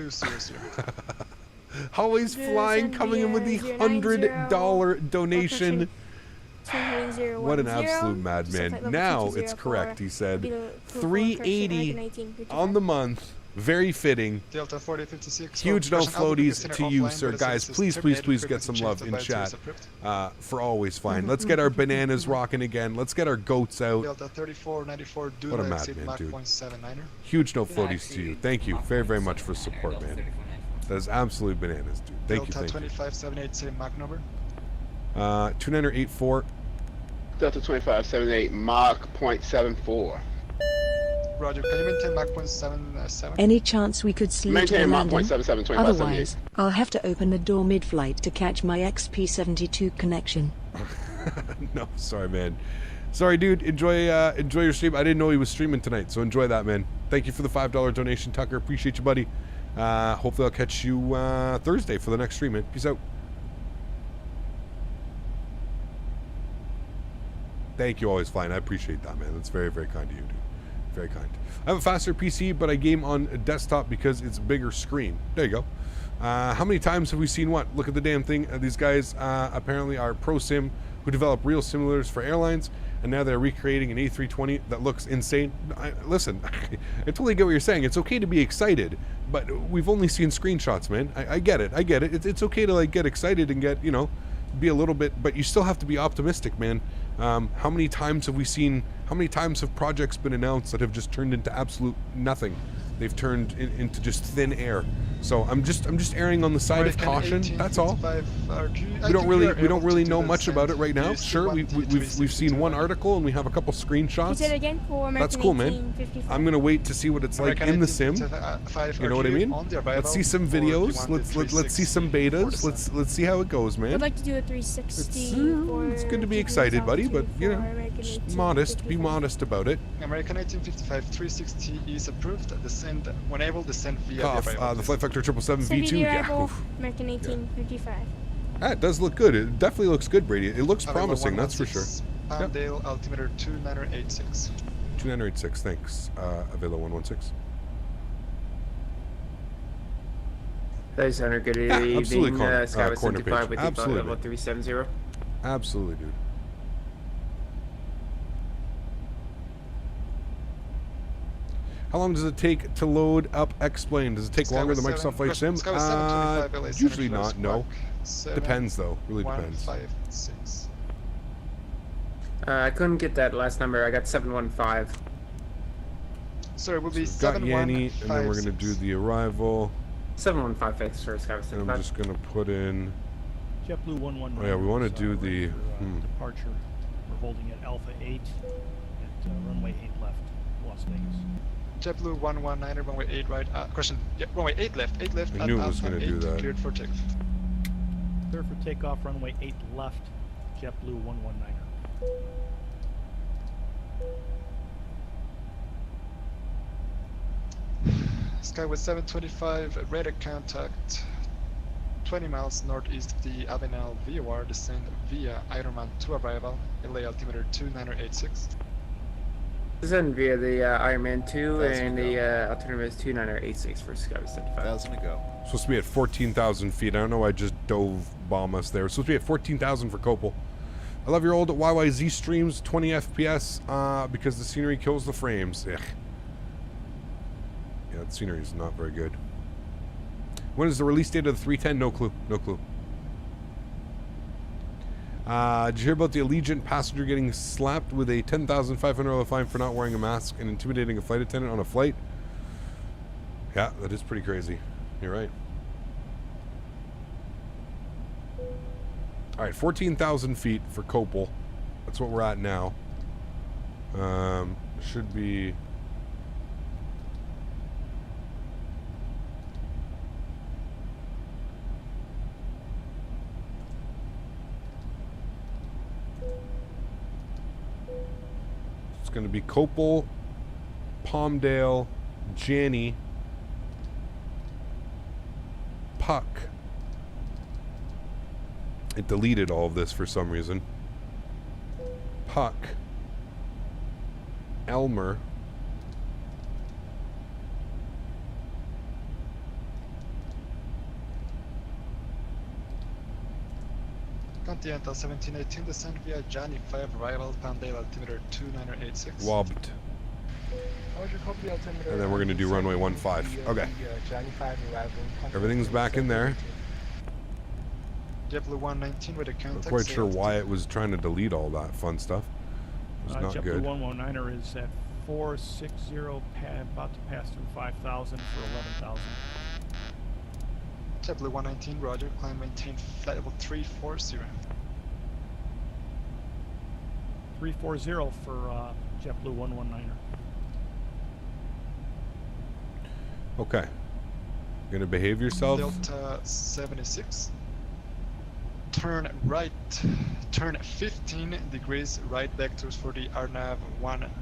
[SPEAKER 1] Always Flying coming in with the $100 donation. What an absolute madman. Now it's correct, he said. 380 on the month. Very fitting.
[SPEAKER 6] Delta 4056.
[SPEAKER 1] Huge no floaties to you, sir. Guys, please get some love in chat for Always Flying. Let's get our bananas rocking again. Let's get our goats out.
[SPEAKER 6] Delta 3494.
[SPEAKER 1] What a madman, dude. Huge no floaties to you. Thank you very, very much for support, man. That is absolute bananas, dude. Thank you.
[SPEAKER 6] Delta 2578, same Mach number.
[SPEAKER 1] 2984.
[SPEAKER 16] Delta 2578, Mach 0.74.
[SPEAKER 6] Roger, can you maintain Mach 0.77?
[SPEAKER 2] Any chance we could sleep
[SPEAKER 16] Maintain
[SPEAKER 2] the
[SPEAKER 16] Mach
[SPEAKER 2] landing?
[SPEAKER 16] 0.77,
[SPEAKER 2] Otherwise, I'll have to open the door mid-flight to catch my XP72 connection.
[SPEAKER 1] No, sorry, man. Sorry, dude. Enjoy your stream. I didn't know he was streaming tonight, so enjoy that, man. Thank you for the $5 donation, Tucker. Appreciate you, buddy. Hopefully I'll catch you Thursday for the next stream, man. Peace out. Thank you, Always Flying. I appreciate that, man. That's very, very kind of you, dude. Very kind. I have a faster PC, but I game on a desktop because it's a bigger screen. There you go. How many times have we seen what? Look at the damn thing. These guys apparently are ProSim who develop real simulators for airlines, and now they're recreating an A320 that looks insane. Listen, I totally get what you're saying. It's okay to be excited, but we've only seen screenshots, man. I get it. It's okay to like get excited and get, be a little bit, but you still have to be optimistic, man. How many times have we seen, how many times have projects been announced that have just turned into absolute nothing? They've turned into just thin air. So I'm just erring on the side of caution. That's all. We don't really know much about it right now. Sure, we've seen one article and we have a couple screenshots. That's cool, man. I'm gonna wait to see what it's like in the sim. You know what I mean? Let's see some videos. Let's see some betas. Let's see how it goes, man.
[SPEAKER 7] I'd like to do a 360.
[SPEAKER 1] It's good to be excited, buddy, but just modest. Be modest about it.
[SPEAKER 6] American 1855 360 is approved. Descent when able, descent via
[SPEAKER 1] Koch, the Flight Vector 777 V2. Yeah.
[SPEAKER 7] American 1855.
[SPEAKER 1] It does look good. It definitely looks good, Brady. It looks promising, that's for sure.
[SPEAKER 6] Palmdale, altimeter 2986.
[SPEAKER 1] 2986, thanks. Avila 116.
[SPEAKER 19] Hello, Center. Good
[SPEAKER 1] Yeah,
[SPEAKER 19] evening.
[SPEAKER 1] absolutely,
[SPEAKER 19] Skyway
[SPEAKER 1] corner
[SPEAKER 19] 75
[SPEAKER 1] page.
[SPEAKER 19] with the
[SPEAKER 1] Absolutely.
[SPEAKER 19] level 370.
[SPEAKER 1] Absolutely, dude. How long does it take to load up X-Plane? Does it take longer than Microsoft Flight Sim? Usually not, no. Depends, though. Really depends.
[SPEAKER 6] 156.
[SPEAKER 19] I couldn't get that last number. I got 715.
[SPEAKER 6] Sorry, it will be
[SPEAKER 1] We've got Yanni, and then we're going to do the arrival.
[SPEAKER 19] 715 for Skyway 75.
[SPEAKER 1] And I'm just going to put in...
[SPEAKER 17] JetBlue 119.
[SPEAKER 1] Oh, yeah, we want to do the...
[SPEAKER 17] Departure. We're holding at Alpha 8 at runway 8 left, Las Vegas.
[SPEAKER 6] JetBlue 119, runway 8 right. Question. Yeah, runway 8 left. 8 left.
[SPEAKER 1] I knew it was going to do that.
[SPEAKER 6] Cleared for takeoff.
[SPEAKER 17] Clear for takeoff, runway 8 left, JetBlue 119.
[SPEAKER 6] Skyway 725, radar contact 20 miles northeast of the Avenel VOR, descend via Ironman to arrival, LA altimeter 29086.
[SPEAKER 19] Descend via the Ironman 2 and the altimeter is 29086 for Skyway 75.
[SPEAKER 22] 1,000 to go.
[SPEAKER 1] Supposed to be at 14,000 feet. I don't know why I just dove bomb us there. It's supposed to be at 14,000 for Copel. I love your old YYZ streams, 20 FPS, because the scenery kills the frames. Ugh. Yeah, the scenery is not very good. When is the release date of the 310? No clue. No clue. Did you hear about the Allegiant passenger getting slapped with a $10,500 fine for not wearing a mask and intimidating a flight attendant on a flight? Yeah, that is pretty crazy. You're right. All right, 14,000 feet for Copel. That's what we're at now. Should be... It's going to be Copel, Palmdale, Janney, Puck. It deleted all of this for some reason. Puck, Elmer,
[SPEAKER 6] Continental 1718, descend via Johnny 5, arrival, Palmdale altimeter 29086.
[SPEAKER 1] Wobbed. And then we're going to do runway 15. Okay. Everything's back in there.
[SPEAKER 6] JetBlue 119 with a contact.
[SPEAKER 1] Not quite sure why it was trying to delete all that fun stuff. It was not
[SPEAKER 17] JetBlue
[SPEAKER 1] good.
[SPEAKER 17] 119er is at 460, about to pass through 5,000 for 11,000.
[SPEAKER 6] JetBlue 119, roger. Climb maintain flight level 340.
[SPEAKER 17] 340 for JetBlue 119er.
[SPEAKER 1] Okay. Gonna behave yourself.
[SPEAKER 6] Delta 76. Turn right. Turn 15 degrees right vectors for the RNAV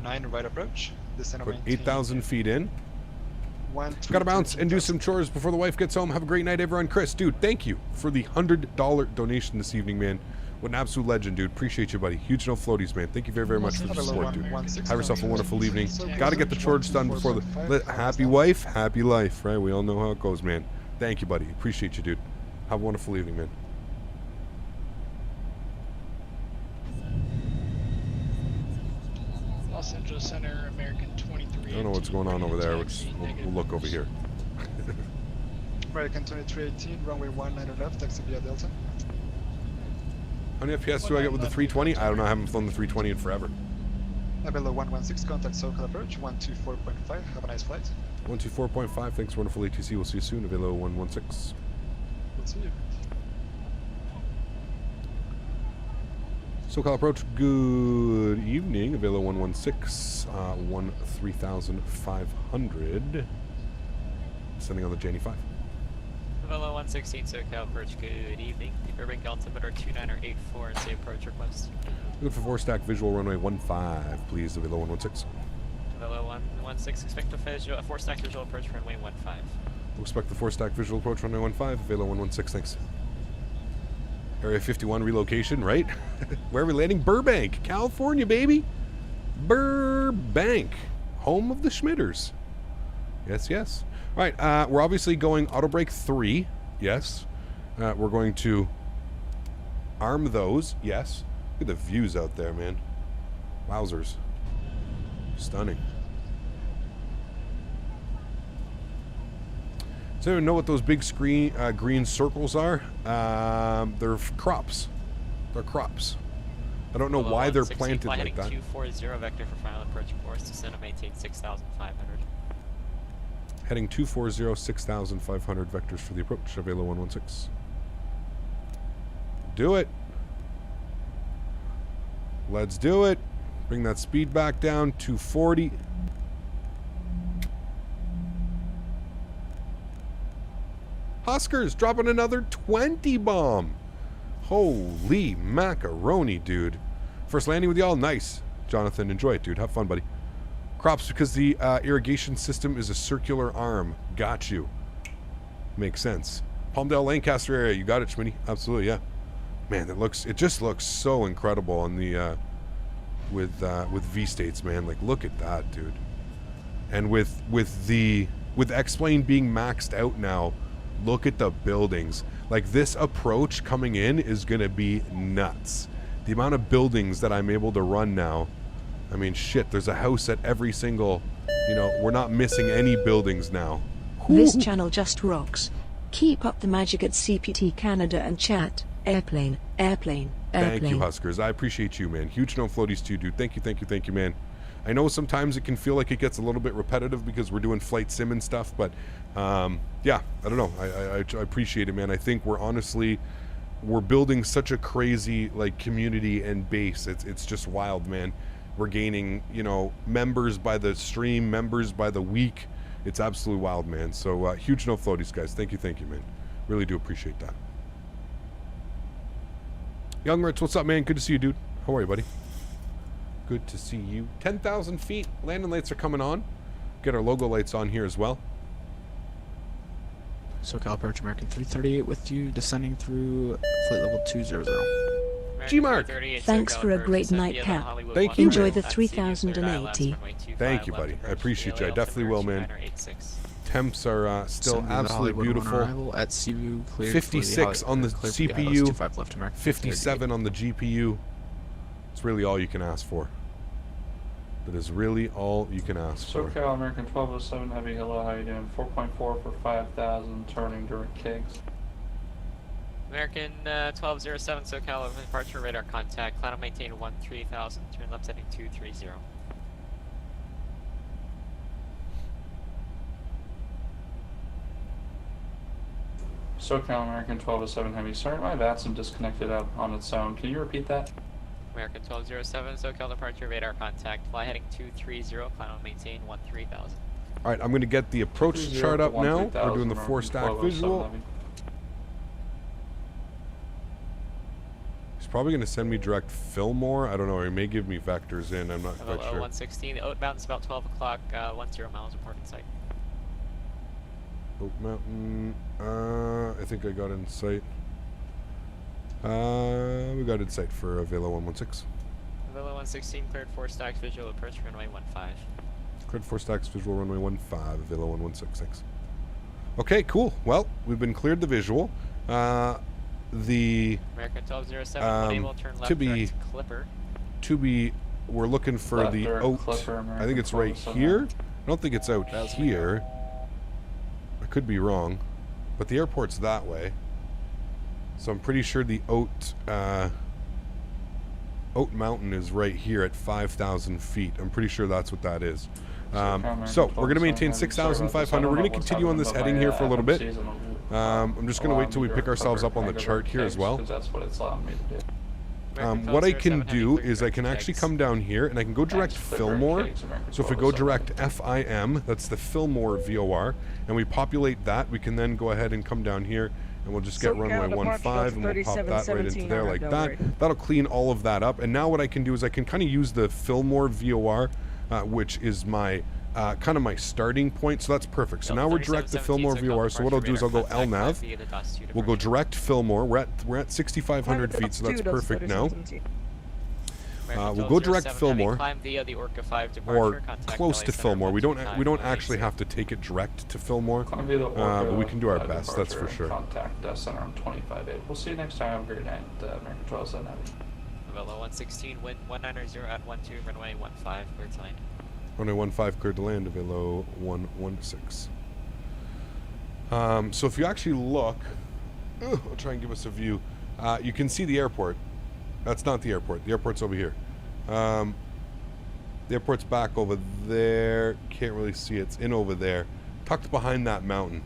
[SPEAKER 6] 19 right approach. Descend
[SPEAKER 1] Put
[SPEAKER 6] maintain
[SPEAKER 1] 8,000 feet in.
[SPEAKER 6] 1
[SPEAKER 1] Gotta bounce and do some chores before the wife gets home. Have a great night, everyone. Chris, dude, thank you for the $100 donation this evening, man. What an absolute legend, dude. Appreciate you, buddy. Huge no floaties, man. Thank you very, very much for the support, dude. Have yourself a wonderful evening. Gotta get the chores done before the... Happy wife, happy life, right? We all know how it goes, man. Thank you, buddy. Appreciate you, dude. Have a wonderful evening, man.
[SPEAKER 23] Los Angeles Center, American 23.
[SPEAKER 1] I don't know what's going on over there. We'll look over here.
[SPEAKER 6] American 2318, runway 19 left, taxi via Delta.
[SPEAKER 1] How many FPS do I get with the 320? I don't know. I haven't flown the 320 in forever.
[SPEAKER 6] Level 116, contact SoCal approach, 124.5. Have a nice flight.
[SPEAKER 1] 124.5. Thanks, wonderful ATC. We'll see you soon. Avelo 116.
[SPEAKER 6] We'll see you.
[SPEAKER 1] SoCal approach, good evening. Avelo 116, 3,500. Sending on the Janney 5.
[SPEAKER 24] Avelo 116, SoCal approach, good evening. Urban altimeter 2984 and say approach request.
[SPEAKER 1] Good for 4-stack visual runway 15, please. Avelo 116.
[SPEAKER 24] Avelo 116, expect a 4-stack visual approach runway 15.
[SPEAKER 1] We'll expect the 4-stack visual approach runway 15. Avelo 116, thanks. Area 51 relocation, right? Where are we landing? Burbank, California, baby. Burbank, home of the Schmitters. Yes, yes. All right, we're obviously going auto brake 3. Yes. We're going to arm those. Yes. Look at the views out there, man. Wowzers. Stunning. Does anyone know what those big green circles are? They're crops. They're crops. I don't know why they're planted like that.
[SPEAKER 24] 240 vector for final approach course. Descend and maintain 6,500.
[SPEAKER 1] Heading 240, 6,500 vectors for the approach. Avelo 116. Do it. Let's do it. Bring that speed back down. 240. Huskers dropping another 20 bomb. Holy macaroni, dude. First landing with y'all. Nice. Jonathan, enjoy it, dude. Have fun, buddy. Crops, because the irrigation system is a circular arm. Got you. Makes sense. Palmdale, Lancaster area. You got it, Smitty. Absolutely, yeah. Man, it just looks so incredible on the with V-States, man. Like, look at that, dude. And with X-Plane being maxed out now, look at the buildings. Like, this approach coming in is gonna be nuts. The amount of buildings that I'm able to run now. I mean, shit, there's a house at every single, you know, we're not missing any buildings now.
[SPEAKER 2] This channel just rocks. Keep up the magic at CPT Canada and chat. Airplane, airplane, airplane.
[SPEAKER 1] Thank you, Huskers. I appreciate you, man. Huge no floaties too, dude. Thank you, man. I know sometimes it can feel like it gets a little bit repetitive because we're doing flight sim and stuff, but yeah, I don't know. I appreciate it, man. I think we're building such a crazy like community and base. It's just wild, man. We're gaining, you know, members by the stream, members by the week. It's absolutely wild, man. So huge no floaties, guys. Thank you, man. Really do appreciate that. Young Ritz, what's up, man? Good to see you, dude. How are you, buddy? Good to see you. 10,000 feet. Landing lights are coming on. Get our logo lights on here as well.
[SPEAKER 18] SoCal approach American 338 with you, descending through flight level 200.
[SPEAKER 1] G-Mark.
[SPEAKER 2] Thanks for a great nightcap.
[SPEAKER 1] Thank you.
[SPEAKER 2] Enjoy the 3080.
[SPEAKER 1] Thank you, buddy. I appreciate you. I definitely will, man. Temps are still absolutely beautiful.
[SPEAKER 18] At Siu,
[SPEAKER 1] 56 on the CPU, 57 on the GPU. It's really all you can ask for. That is really all you can ask for.
[SPEAKER 3] SoCal American 1207 Heavy, hello, how you doing? 4.4 for 5,000, turning direct Kings.
[SPEAKER 24] American 1207 SoCal over departure radar contact. Plan on maintain 13,000. Turn left heading 230.
[SPEAKER 3] SoCal American 1207 Heavy, sorry, my VATSIM disconnected out on its own. Can you repeat that?
[SPEAKER 24] American 1207 SoCal departure radar contact. Fly heading 230. Plan on maintain 13,000.
[SPEAKER 1] All right, I'm going to get the approach chart up now. We're doing the 4-stack visual. He's probably going to send me direct Fillmore. I don't know. Or he may give me vectors in. I'm not quite sure.
[SPEAKER 24] 116. Outbound is about 12 o'clock. 10 miles reporting site.
[SPEAKER 1] Oak Mountain. I think I got in sight. We got in sight for Velo 116.
[SPEAKER 24] Velo 116 cleared 4 stacks visual approach runway 15.
[SPEAKER 1] Cleared 4 stacks visual runway 15. Velo 1166. Okay, cool. Well, we've been cleared the visual. The
[SPEAKER 24] American 1207 unable turn left direct Clipper.
[SPEAKER 1] We're looking for
[SPEAKER 3] left
[SPEAKER 1] the OAT. I think it's right here. I don't think it's out here. I could be wrong, but the airport's that way. So I'm pretty sure the Oat Mountain is right here at 5,000 feet. I'm pretty sure that's what that is. So we're going to maintain 6,500. We're going to continue on this heading here for a little bit. I'm just going to wait till we pick ourselves up on the chart here as well.
[SPEAKER 3] That's what it's allowing me to do.
[SPEAKER 1] What I can do is I can actually come down here and I can go direct Fillmore. So if we go direct FIM, that's the Fillmore VOR, and we populate that, we can then go ahead and come down here and we'll just get runway 15 and we'll pop that right into there like that. That'll clean all of that up. And now what I can do is I can kind of use the Fillmore VOR, which is my kind of my starting point, so that's perfect. So now we're direct to Fillmore VOR, so what I'll do is I'll go LNAV. We'll go direct Fillmore. We're at 6,500 feet, so that's perfect now. We'll go direct Fillmore,
[SPEAKER 24] Climb via the Orca 5 departure,
[SPEAKER 1] or
[SPEAKER 24] contact
[SPEAKER 1] close
[SPEAKER 24] LA
[SPEAKER 1] to
[SPEAKER 24] Center
[SPEAKER 1] Fillmore. We don't
[SPEAKER 24] 125,
[SPEAKER 1] actually have to take it direct to Fillmore, but we can do our best. That's for sure.
[SPEAKER 3] Contact center on 25-8. We'll see you next time. Have a great night. American 12-7
[SPEAKER 24] Velo 116, wind 190 at 12, runway 15, clear to land.
[SPEAKER 1] Runway 15, cleared to land, Velo 116. So if you actually look, I'll try and give us a view. You can see the airport. That's not the airport. The airport's over here. The airport's back over there. Can't really see it. It's in over there, tucked behind that mountain.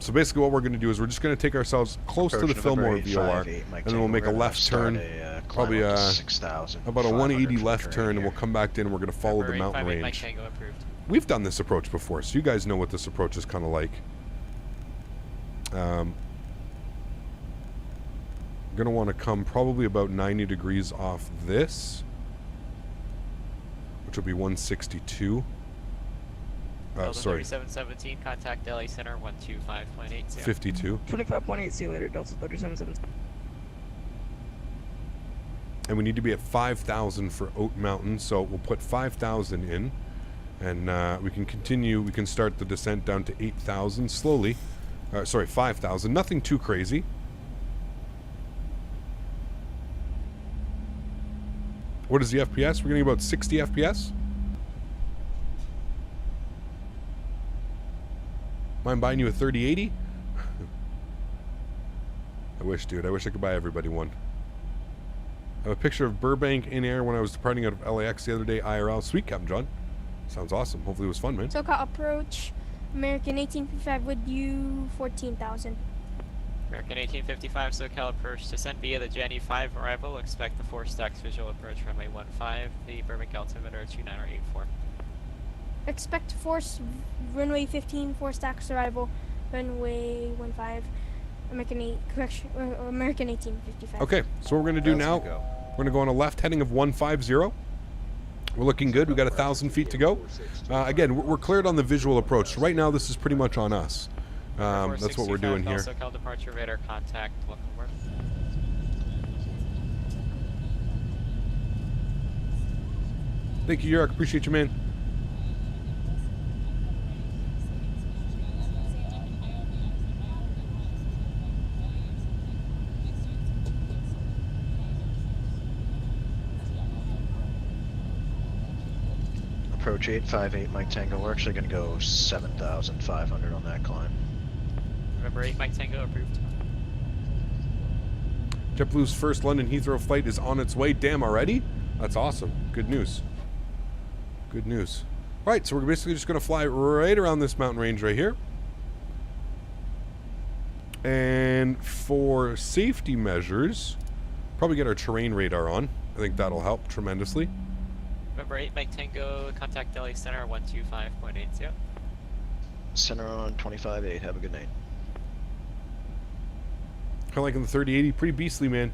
[SPEAKER 1] So basically what we're going to do is we're just going to take ourselves close to the Fillmore VOR, and then we'll make a left turn, probably about a 180 left turn, and we'll come back in and we're going to follow the mountain range. We've done this approach before, so you guys know what this approach is kind of like. Going to want to come probably about 90 degrees off this, which will be 162. Sorry.
[SPEAKER 24] 3717, contact LA Center 125.80.
[SPEAKER 1] 52.
[SPEAKER 4] 25.8, see you later, Delta 3717.
[SPEAKER 1] And we need to be at 5,000 for Oat Mountain, so we'll put 5,000 in, and we can continue. We can start the descent down to 8,000 slowly. Sorry, 5,000. Nothing too crazy. What is the FPS? We're getting about 60 FPS. Mind buying you a 3080? I wish, dude. I wish I could buy everybody one. I have a picture of Burbank in air when I was departing out of LAX the other day, IRL. Sweet, Captain John. Sounds awesome. Hopefully it was fun, man.
[SPEAKER 7] SoCal approach, American 1855 with you, 14,000.
[SPEAKER 24] American 1855, SoCal approach, descent via the Jenny 5 arrival, expect the 4 stacks visual approach runway 15, the Burbank altimeter 2984.
[SPEAKER 7] Expect force runway 15, 4 stacks arrival, runway 15, American 1855.
[SPEAKER 1] Okay, so what we're going to do now, we're going to go on a left heading of 150. We're looking good. We've got 1,000 feet to go. Again, we're cleared on the visual approach. So right now, this is pretty much on us. That's what we're doing here.
[SPEAKER 24] SoCal departure radar contact, welcome aboard.
[SPEAKER 1] Thank you, Yerk. Appreciate you, man.
[SPEAKER 21] Approach 858 Mike Tango. We're actually going to go 7,500 on that climb.
[SPEAKER 24] Remember 8 Mike Tango approved.
[SPEAKER 1] JetBlue's first London Heathrow flight is on its way. Damn, already? That's awesome. Good news. Good news. All right, so we're basically just going to fly right around this mountain range right here. And for safety measures, probably get our terrain radar on. I think that'll help tremendously.
[SPEAKER 24] Remember 8 Mike Tango, contact LA Center 125.80.
[SPEAKER 21] Center on 25.8. Have a good night.
[SPEAKER 1] Kind of liking the 3080. Pretty beastly, man.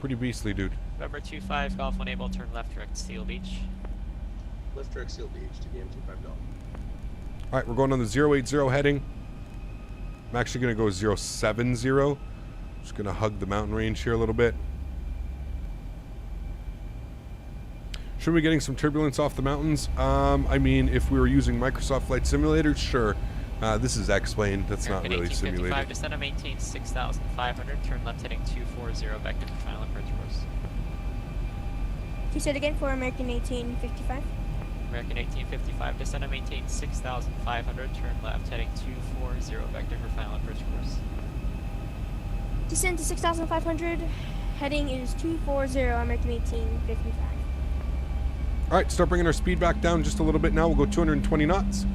[SPEAKER 1] Pretty beastly, dude.
[SPEAKER 24] Remember 25, Golf 1 able, turn left direct Steel Beach.
[SPEAKER 5] Left direct Steel Beach to game 25 Golf.
[SPEAKER 1] All right, we're going on the 080 heading. I'm actually going to go 070. Just going to hug the mountain range here a little bit. Should we be getting some turbulence off the mountains? I mean, if we were using Microsoft Flight Simulator, sure. This is X-Plane. That's not really simulated.
[SPEAKER 24] Descend to maintain 6,500. Turn left heading 240 back to final approach course.
[SPEAKER 7] You said again for American 1855?
[SPEAKER 24] American 1855. Descend to maintain 6,500. Turn left heading 240 back to her final approach course.
[SPEAKER 7] Descend to 6,500. Heading is 240 American 1855.
[SPEAKER 1] All right, start bringing our speed back down just a little bit now. We'll go 220 knots.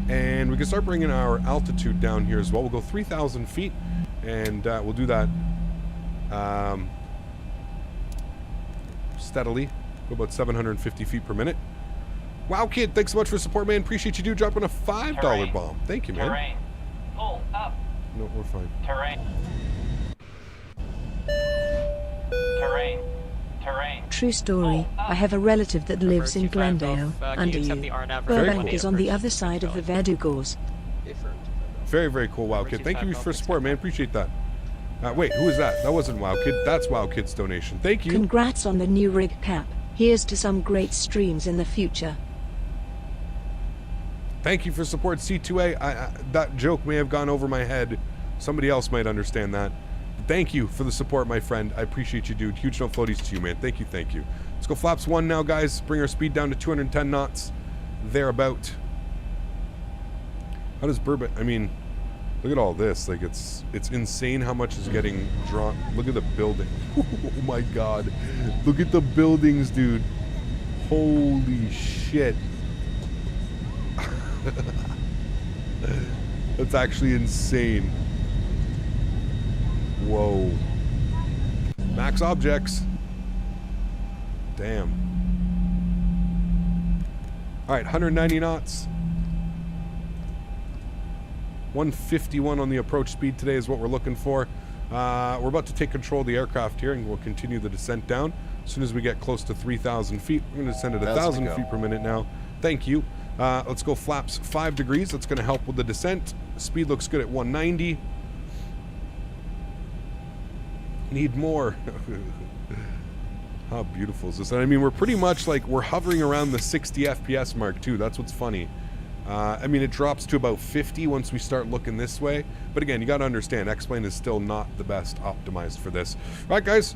[SPEAKER 1] And we can start bringing our altitude down here as well. We'll go 3,000 feet, and we'll do that steadily. Go about 750 feet per minute. Wow, kid, thanks so much for support, man. Appreciate you, dude, dropping a $5 bomb. Thank you, man.
[SPEAKER 8] Terrain. Pull up.
[SPEAKER 1] No, we're fine.
[SPEAKER 8] Terrain. Terrain. Terrain.
[SPEAKER 2] True story. I have a relative that lives in Glendale, under you. Burbank is on the other side of the Verdugors.
[SPEAKER 1] Very, very cool, Wow Kid. Thank you for support, man. Appreciate that. Wait, who is that? That wasn't Wow Kid. That's Wow Kid's donation. Thank you.
[SPEAKER 2] Congrats on the new rig, Cap. Here's to some great streams in the future.
[SPEAKER 1] Thank you for support, C2A. That joke may have gone over my head. Somebody else might understand that. Thank you for the support, my friend. I appreciate you, dude. Huge no floaties to you, man. Thank you, thank you. Let's go flaps 1 now, guys. Bring our speed down to 210 knots. Thereabout. How does Bourbon... I mean, look at all this. Like, it's insane how much is getting drawn. Look at the building. Oh, my God. Look at the buildings, dude. Holy shit. That's actually insane. Whoa. Max objects. Damn. Alright, 190 knots. 151 on the approach speed today is what we're looking for. We're about to take control of the aircraft here, and we'll continue the descent down. As soon as we get close to 3,000 feet, we're going to descend at 1,000 feet per minute now. Thank you. Let's go flaps 5 degrees. That's going to help with the descent. Speed looks good at 190. Need more. How beautiful is this? And I mean, we're pretty much like, we're hovering around the 60 FPS mark too. That's what's funny. I mean, it drops to about 50 once we start looking this way. But again, you got to understand, X-Plane is still not the best optimized for this. All right, guys.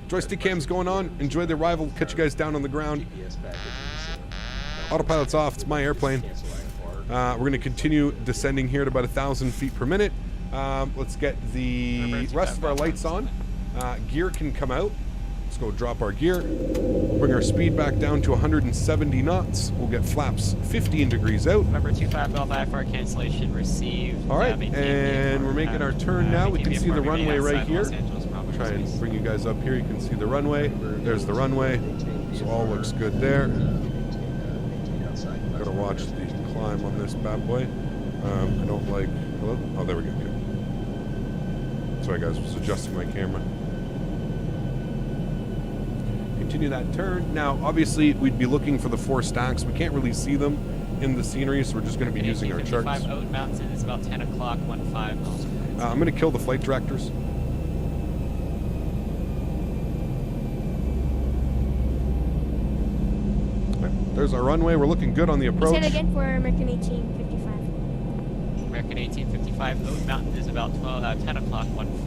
[SPEAKER 1] Joystick cam's going on. Enjoy the arrival. Catch you guys down on the ground. Autopilot's off. It's my airplane. We're going to continue descending here at about 1,000 feet per minute. Let's get the rest of our lights on. Gear can come out. Let's go drop our gear. Bring our speed back down to 170 knots. We'll get flaps 15 degrees out.
[SPEAKER 24] Number 25 Golf IFR cancellation received.
[SPEAKER 1] All right, and we're making our turn now. We can see the runway right here. Try and bring you guys up here. You can see the runway. There's the runway. So all looks good there. Gotta watch the climb on this bad boy. I don't like... Hello? Oh, there we go. Okay. Sorry, guys. I was adjusting my camera. Continue that turn. Now, obviously, we'd be looking for the 4 stacks. We can't really see them in the scenery, so we're just going to be using our charts.
[SPEAKER 24] Oat Mountain is about 10 o'clock, 15 miles.
[SPEAKER 1] I'm going to kill the flight directors. There's our runway. We're looking good on the approach.
[SPEAKER 7] Say it again for American 1855.
[SPEAKER 24] American 1855. Oat Mountain is about 10 o'clock, 14.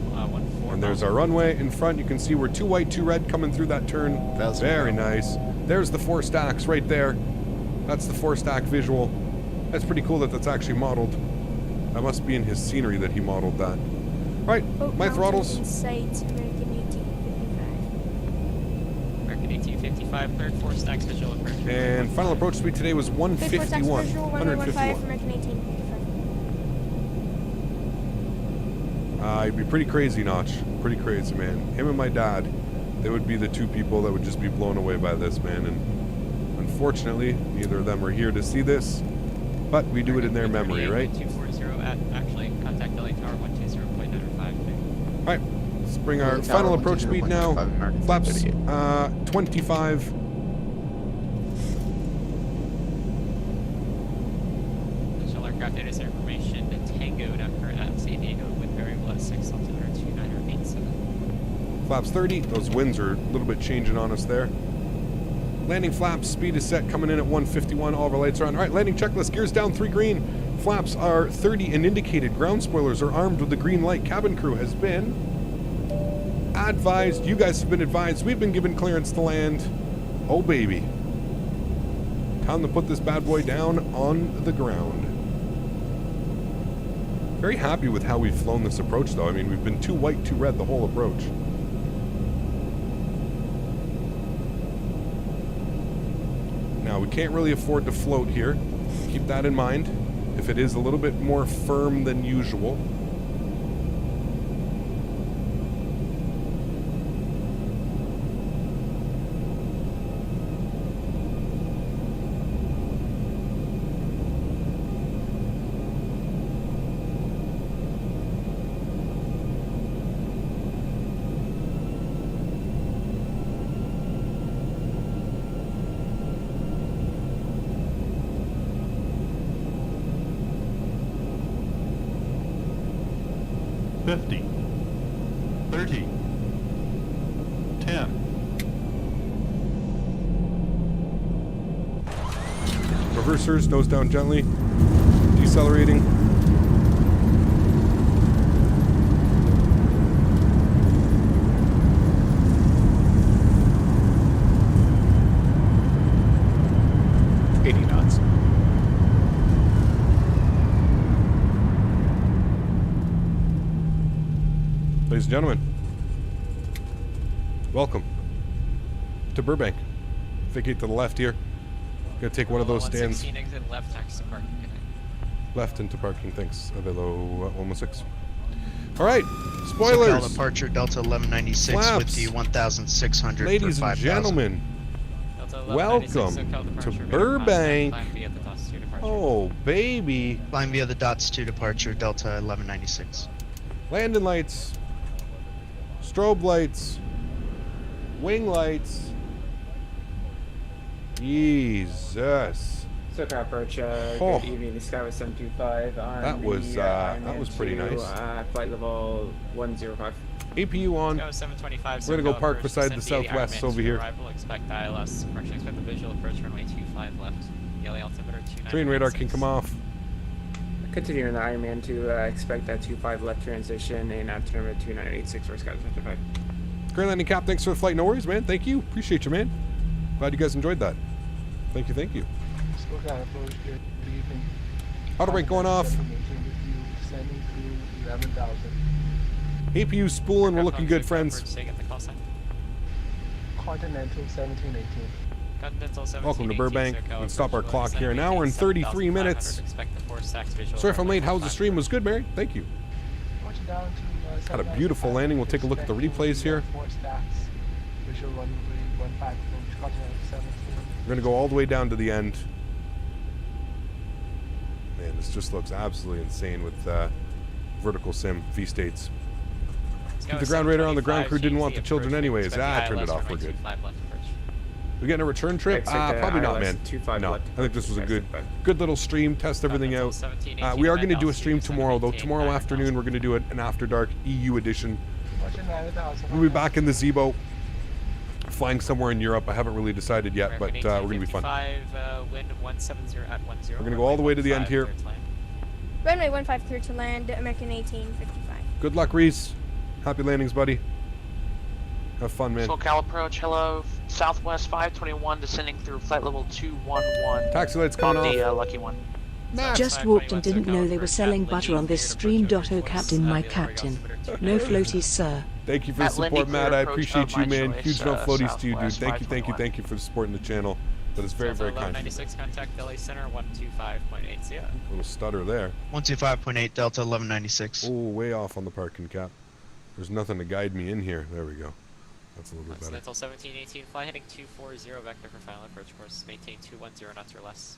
[SPEAKER 1] And there's our runway in front. You can see we're 2 white, 2 red coming through that turn. That's very nice. There's the 4 stacks right there. That's the 4 stack visual. That's pretty cool that that's actually modeled. That must be in his scenery that he modeled that. All right, my throttles.
[SPEAKER 7] American 1855.
[SPEAKER 24] American 1855, cleared 4 stacks visual approach.
[SPEAKER 1] And final approach speed today was 151. 151.
[SPEAKER 7] American 1855.
[SPEAKER 1] It'd be pretty crazy, Notch. Pretty crazy, man. Him and my dad, they would be the 2 people that would just be blown away by this, man. And unfortunately, neither of them are here to see this, but we do it in their memory, right?
[SPEAKER 24] 240 at, actually, contact LA Tower 120.95.
[SPEAKER 1] Alright, let's bring our final approach speed now. Flaps 25.
[SPEAKER 24] Shell aircraft data information, Tango number at San Diego with variable at 6 altimeter 2987.
[SPEAKER 1] Flaps 30. Those winds are a little bit changing on us there. Landing flaps, speed is set, coming in at 151. All of our lights are on. All right, landing checklist. Gears down, 3 green. Flaps are 30 and indicated. Ground spoilers are armed with the green light. Cabin crew has been advised. You guys have been advised. We've been given clearance to land. Oh, baby. Time to put this bad boy down on the ground. Very happy with how we've flown this approach, though. I mean, we've been 2 white, 2 red the whole approach. Now, we can't really afford to float here. Keep that in mind. If it is a little bit more firm than usual. Reversers, nose down gently. Decelerating. Ladies and gentlemen, welcome to Burbank. Vacate to the left here. Gonna take one of those stands.
[SPEAKER 24] Exit left, taxi to parking.
[SPEAKER 1] Left into parking, thanks. Avelo 116. Alright, spoilers!
[SPEAKER 21] SoCal departure Delta 1196
[SPEAKER 1] Flaps.
[SPEAKER 21] with the 1600
[SPEAKER 1] Ladies
[SPEAKER 21] for
[SPEAKER 1] and
[SPEAKER 21] 5,000.
[SPEAKER 1] gentlemen, welcome to Burbank. Oh, baby.
[SPEAKER 21] Flying via the dots to departure Delta 1196.
[SPEAKER 1] Landing lights. Strobe lights. Wing lights. Jesus.
[SPEAKER 19] SoCal approach,
[SPEAKER 1] Oh.
[SPEAKER 19] good evening, the sky was 725 on
[SPEAKER 1] That was pretty nice.
[SPEAKER 19] Flight level 105.
[SPEAKER 1] APU on.
[SPEAKER 24] Go 725.
[SPEAKER 1] We're gonna go
[SPEAKER 24] SoCal
[SPEAKER 1] park
[SPEAKER 24] approach,
[SPEAKER 1] beside the
[SPEAKER 24] descend via
[SPEAKER 1] Southwest
[SPEAKER 24] Ironman
[SPEAKER 1] over
[SPEAKER 24] 2
[SPEAKER 1] here.
[SPEAKER 24] Arrival, expect ILS. Approach, expect the visual approach runway 25 left. Yellow altimeter 29.
[SPEAKER 1] Terrain radar can come off.
[SPEAKER 19] Continuing the Ironman to expect that 25 left transition and altimeter 2986 for Sky 75.
[SPEAKER 1] Grand landing cap, thanks for the flight. No worries, man. Thank you. Appreciate you, man. Glad you guys enjoyed that. Thank you, thank you.
[SPEAKER 11] SoCal approach, good evening.
[SPEAKER 1] Auto brake going off.
[SPEAKER 11] Descending through 11,000.
[SPEAKER 1] APU spooling, we're looking good, friends.
[SPEAKER 11] Continental 1718.
[SPEAKER 24] Continental 1718.
[SPEAKER 1] Welcome to Burbank. Let's stop our clock here. An hour and 33 minutes. Sorry if I'm late. How's the stream? Was good, Mary? Thank you. Had a beautiful landing. We'll take a look at the replays here.
[SPEAKER 11] Visual runway 15 approach, Continental 17.
[SPEAKER 1] We're going to go all the way down to the end. Man, this just looks absolutely insane with vertical sim V-states. Keep the ground radar on. The ground crew didn't want the children anyways. Turned it off. We're good. We getting a return trip? Probably not, man. No, I think this was a good little stream. Test everything out. We are going to do a stream tomorrow, though. Tomorrow afternoon, we're going to do an After Dark EU edition. We'll be back in the Zebo, flying somewhere in Europe. I haven't really decided yet, but we're going to be fun.
[SPEAKER 24] Wind 170 at 10.
[SPEAKER 1] We're going to go all the way to the end here.
[SPEAKER 7] Runway 15 clear to land, American 1855.
[SPEAKER 1] Good luck, Reese. Happy landings, buddy. Have fun, man.
[SPEAKER 9] SoCal approach, hello. Southwest 521 descending through flight level 211.
[SPEAKER 1] Taxi lights coming
[SPEAKER 9] on the
[SPEAKER 1] off.
[SPEAKER 9] lucky one.
[SPEAKER 2] Just walked and didn't know they were selling butter on this stream. Oh, Captain, my captain. No floaties, sir.
[SPEAKER 1] Thank you for the support, Matt. I appreciate you, man. Huge no floaties to you, dude. Thank you for the support in the channel. That is very, very kind.
[SPEAKER 24] 96 contact LA Center 125.80.
[SPEAKER 1] Little stutter there.
[SPEAKER 21] 125.8 Delta 1196.
[SPEAKER 1] Oh, way off on the parking cap. There's nothing to guide me in here. There we go. That's a little bit better.
[SPEAKER 24] Continental 1718, fly heading 240 vector for final approach course. Maintain 210 knots or less.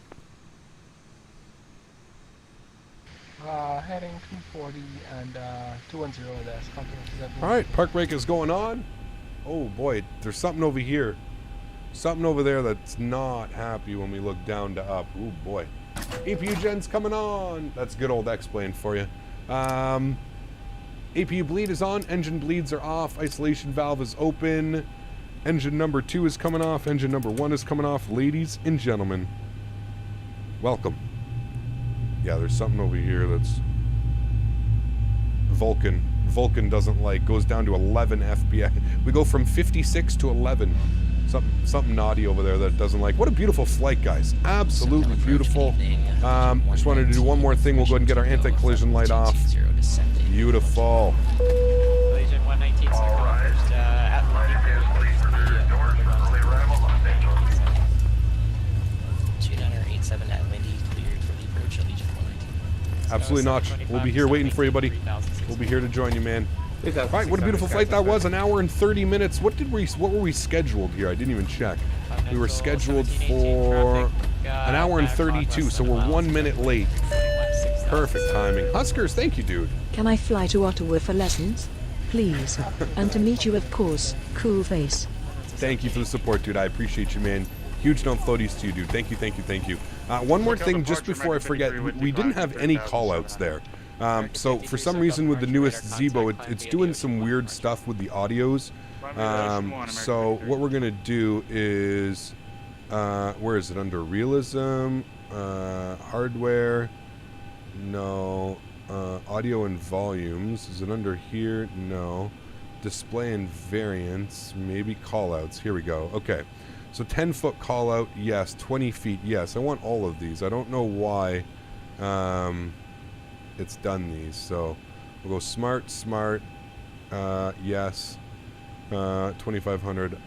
[SPEAKER 11] Heading 240 and 210 less.
[SPEAKER 1] All right, park brake is going on. Oh boy, there's something over here. Something over there that's not happy when we look down to up. Oh boy. APU gen's coming on. That's good old X-Plane for you. APU bleed is on. Engine bleeds are off. Isolation valve is open. Engine number 2 is coming off. Engine number 1 is coming off. Ladies and gentlemen, welcome. Yeah, there's something over here that's Vulcan doesn't like. Goes down to 11 FPS. We go from 56 to 11. Something naughty over there that doesn't like. What a beautiful flight, guys. Absolutely beautiful. Just wanted to do one more thing. We'll go ahead and get our anti-collision light off. Beautiful.
[SPEAKER 24] Collision 119 first at
[SPEAKER 20] at Windy, cleared for the approach at Legion 119.
[SPEAKER 1] Absolutely not. We'll be here waiting for you, buddy. We'll be here to join you, man. All right, what a beautiful flight that was. An hour and 30 minutes. What were we scheduled here? I didn't even check. We were scheduled for an hour and 32, so we're 1 minute late. Perfect timing. Huskers, thank you, dude.
[SPEAKER 2] Can I fly to Ottawa for lessons? Please. And to meet you, of course. Cool face.
[SPEAKER 1] Thank you for the support, dude. I appreciate you, man. Huge no floaties to you, dude. Thank you. One more thing, just before I forget, we didn't have any call-outs there. So for some reason with the newest Zebo, it's doing some weird stuff with the audios. So what we're going to do is, where is it? Under realism? Hardware. No. Audio and volumes. Is it under here? No. Display and variants. Maybe callouts. Here we go. Okay. So 10-foot callout, yes. 20 feet, yes. I want all of these. I don't know why it's done these. So we'll go smart, yes. 2500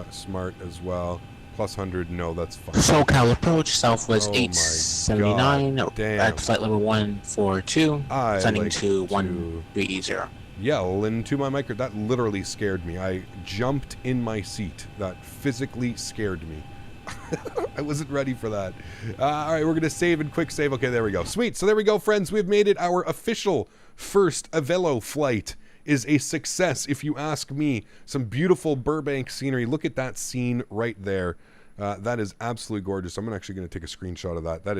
[SPEAKER 1] smart as well. Plus 100, no, that's fine.
[SPEAKER 12] SoCal approach, Southwest 879 at flight level 142, sending to 130.
[SPEAKER 1] Yell into my mic. That literally scared me. I jumped in my seat. That physically scared me. I wasn't ready for that. All right, we're going to save and quick save. Okay, there we go. Sweet. So there we go, friends. We've made it. Our official first Avelo flight is a success, if you ask me. Some beautiful Burbank scenery. Look at that scene right there. That is absolutely gorgeous. I'm actually going to take a screenshot of that. That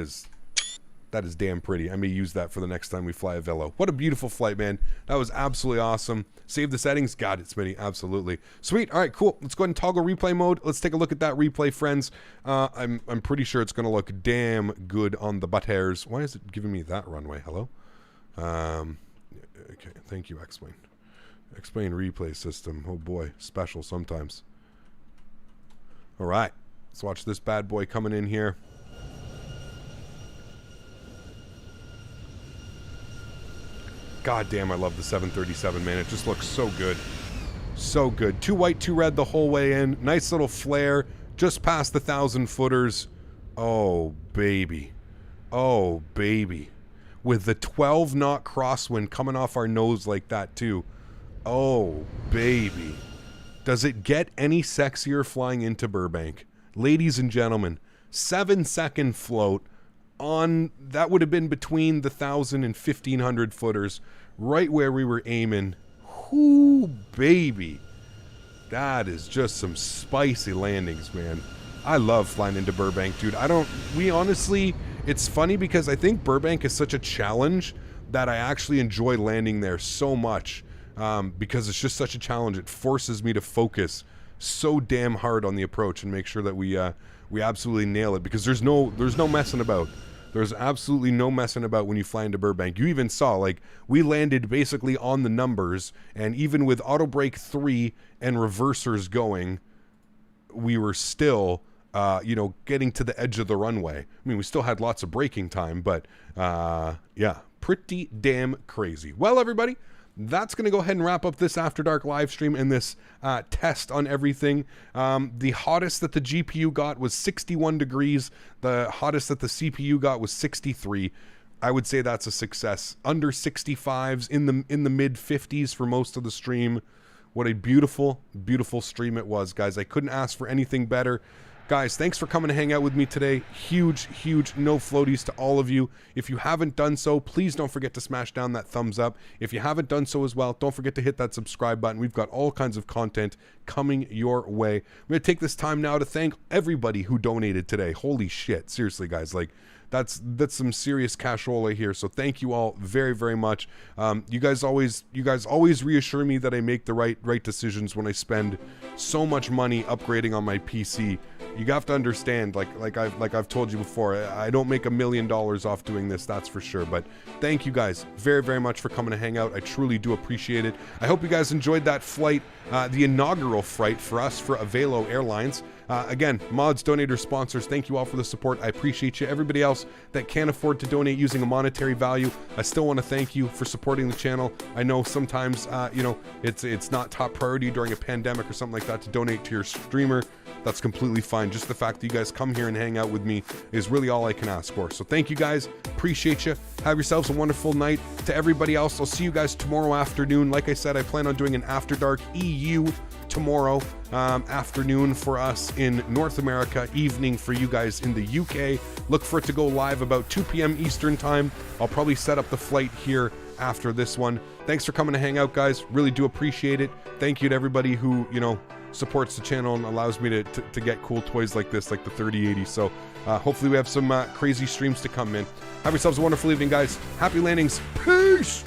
[SPEAKER 1] is damn pretty. I may use that for the next time we fly a Velo. What a beautiful flight, man. That was absolutely awesome. Save the settings. Got it, Smitty. Absolutely. Sweet. All right, cool. Let's go ahead and toggle replay mode. Let's take a look at that replay, friends. I'm pretty sure it's going to look damn good on the butt hairs. Why is it giving me that runway? Hello? Okay, thank you, Explain. Explain replay system. Oh boy, special sometimes. All right, let's watch this bad boy coming in here. God damn, I love the 737, man. It just looks so good. So good. 2 white, 2 red the whole way in. Nice little flare. Just past the 1,000-footers. Oh, baby. Oh, baby. With the 12-knot crosswind coming off our nose like that, too. Oh, baby. Does it get any sexier flying into Burbank? Ladies and gentlemen, 7-second float on, that would have been between the 1,000 and 1,500 footers, right where we were aiming. Whoo, baby. That is just some spicy landings, man. I love flying into Burbank, dude. We honestly, it's funny because I think Burbank is such a challenge that I actually enjoy landing there so much. Because it's just such a challenge. It forces me to focus so damn hard on the approach and make sure that we absolutely nail it, because there's no messing about. There's absolutely no messing about when you fly into Burbank. You even saw, like, we landed basically on the numbers, and even with auto brake 3 and reversers going, we were still getting to the edge of the runway. I mean, we still had lots of braking time, but yeah, pretty damn crazy. Well, everybody, that's going to go ahead and wrap up this After Dark live stream and this test on everything. The hottest that the GPU got was 61 degrees. The hottest that the CPU got was 63. I would say that's a success. Under 65s, in the mid 50s for most of the stream. What a beautiful, beautiful stream it was, guys. I couldn't ask for anything better. Guys, thanks for coming to hang out with me today. Huge, huge no floaties to all of you. If you haven't done so, please don't forget to smash down that thumbs up. If you haven't done so as well, don't forget to hit that subscribe button. We've got all kinds of content coming your way. I'm going to take this time now to thank everybody who donated today. Holy shit. Seriously, guys. Like, that's some serious cashola here. So thank you all very, very much. You guys always reassure me that I make the right decisions when I spend so much money upgrading on my PC. You have to understand, like I've told you before, I don't make $1 million off doing this, that's for sure. But thank you guys very, very much for coming to hang out. I truly do appreciate it. I hope you guys enjoyed that flight, the inaugural flight for us for Avelo Airlines. Again, mods, donators, sponsors, thank you all for the support. I appreciate you. Everybody else that can't afford to donate using a monetary value, I still want to thank you for supporting the channel. I know sometimes, it's not top priority during a pandemic or something like that to donate to your streamer. That's completely fine. Just the fact that you guys come here and hang out with me is really all I can ask for. So thank you guys. Appreciate you. Have yourselves a wonderful night. To everybody else, I'll see you guys tomorrow afternoon. Like I said, I plan on doing an After Dark EU tomorrow afternoon for us in North America, evening for you guys in the UK. Look for it to go live about 2 p.m. Eastern time. I'll probably set up the flight here after this one. Thanks for coming to hang out, guys. Really do appreciate it. Thank you to everybody who, supports the channel and allows me to get cool toys like this, like the 3080. So hopefully we have some crazy streams to come in. Have yourselves a wonderful evening, guys. Happy landings. Peace!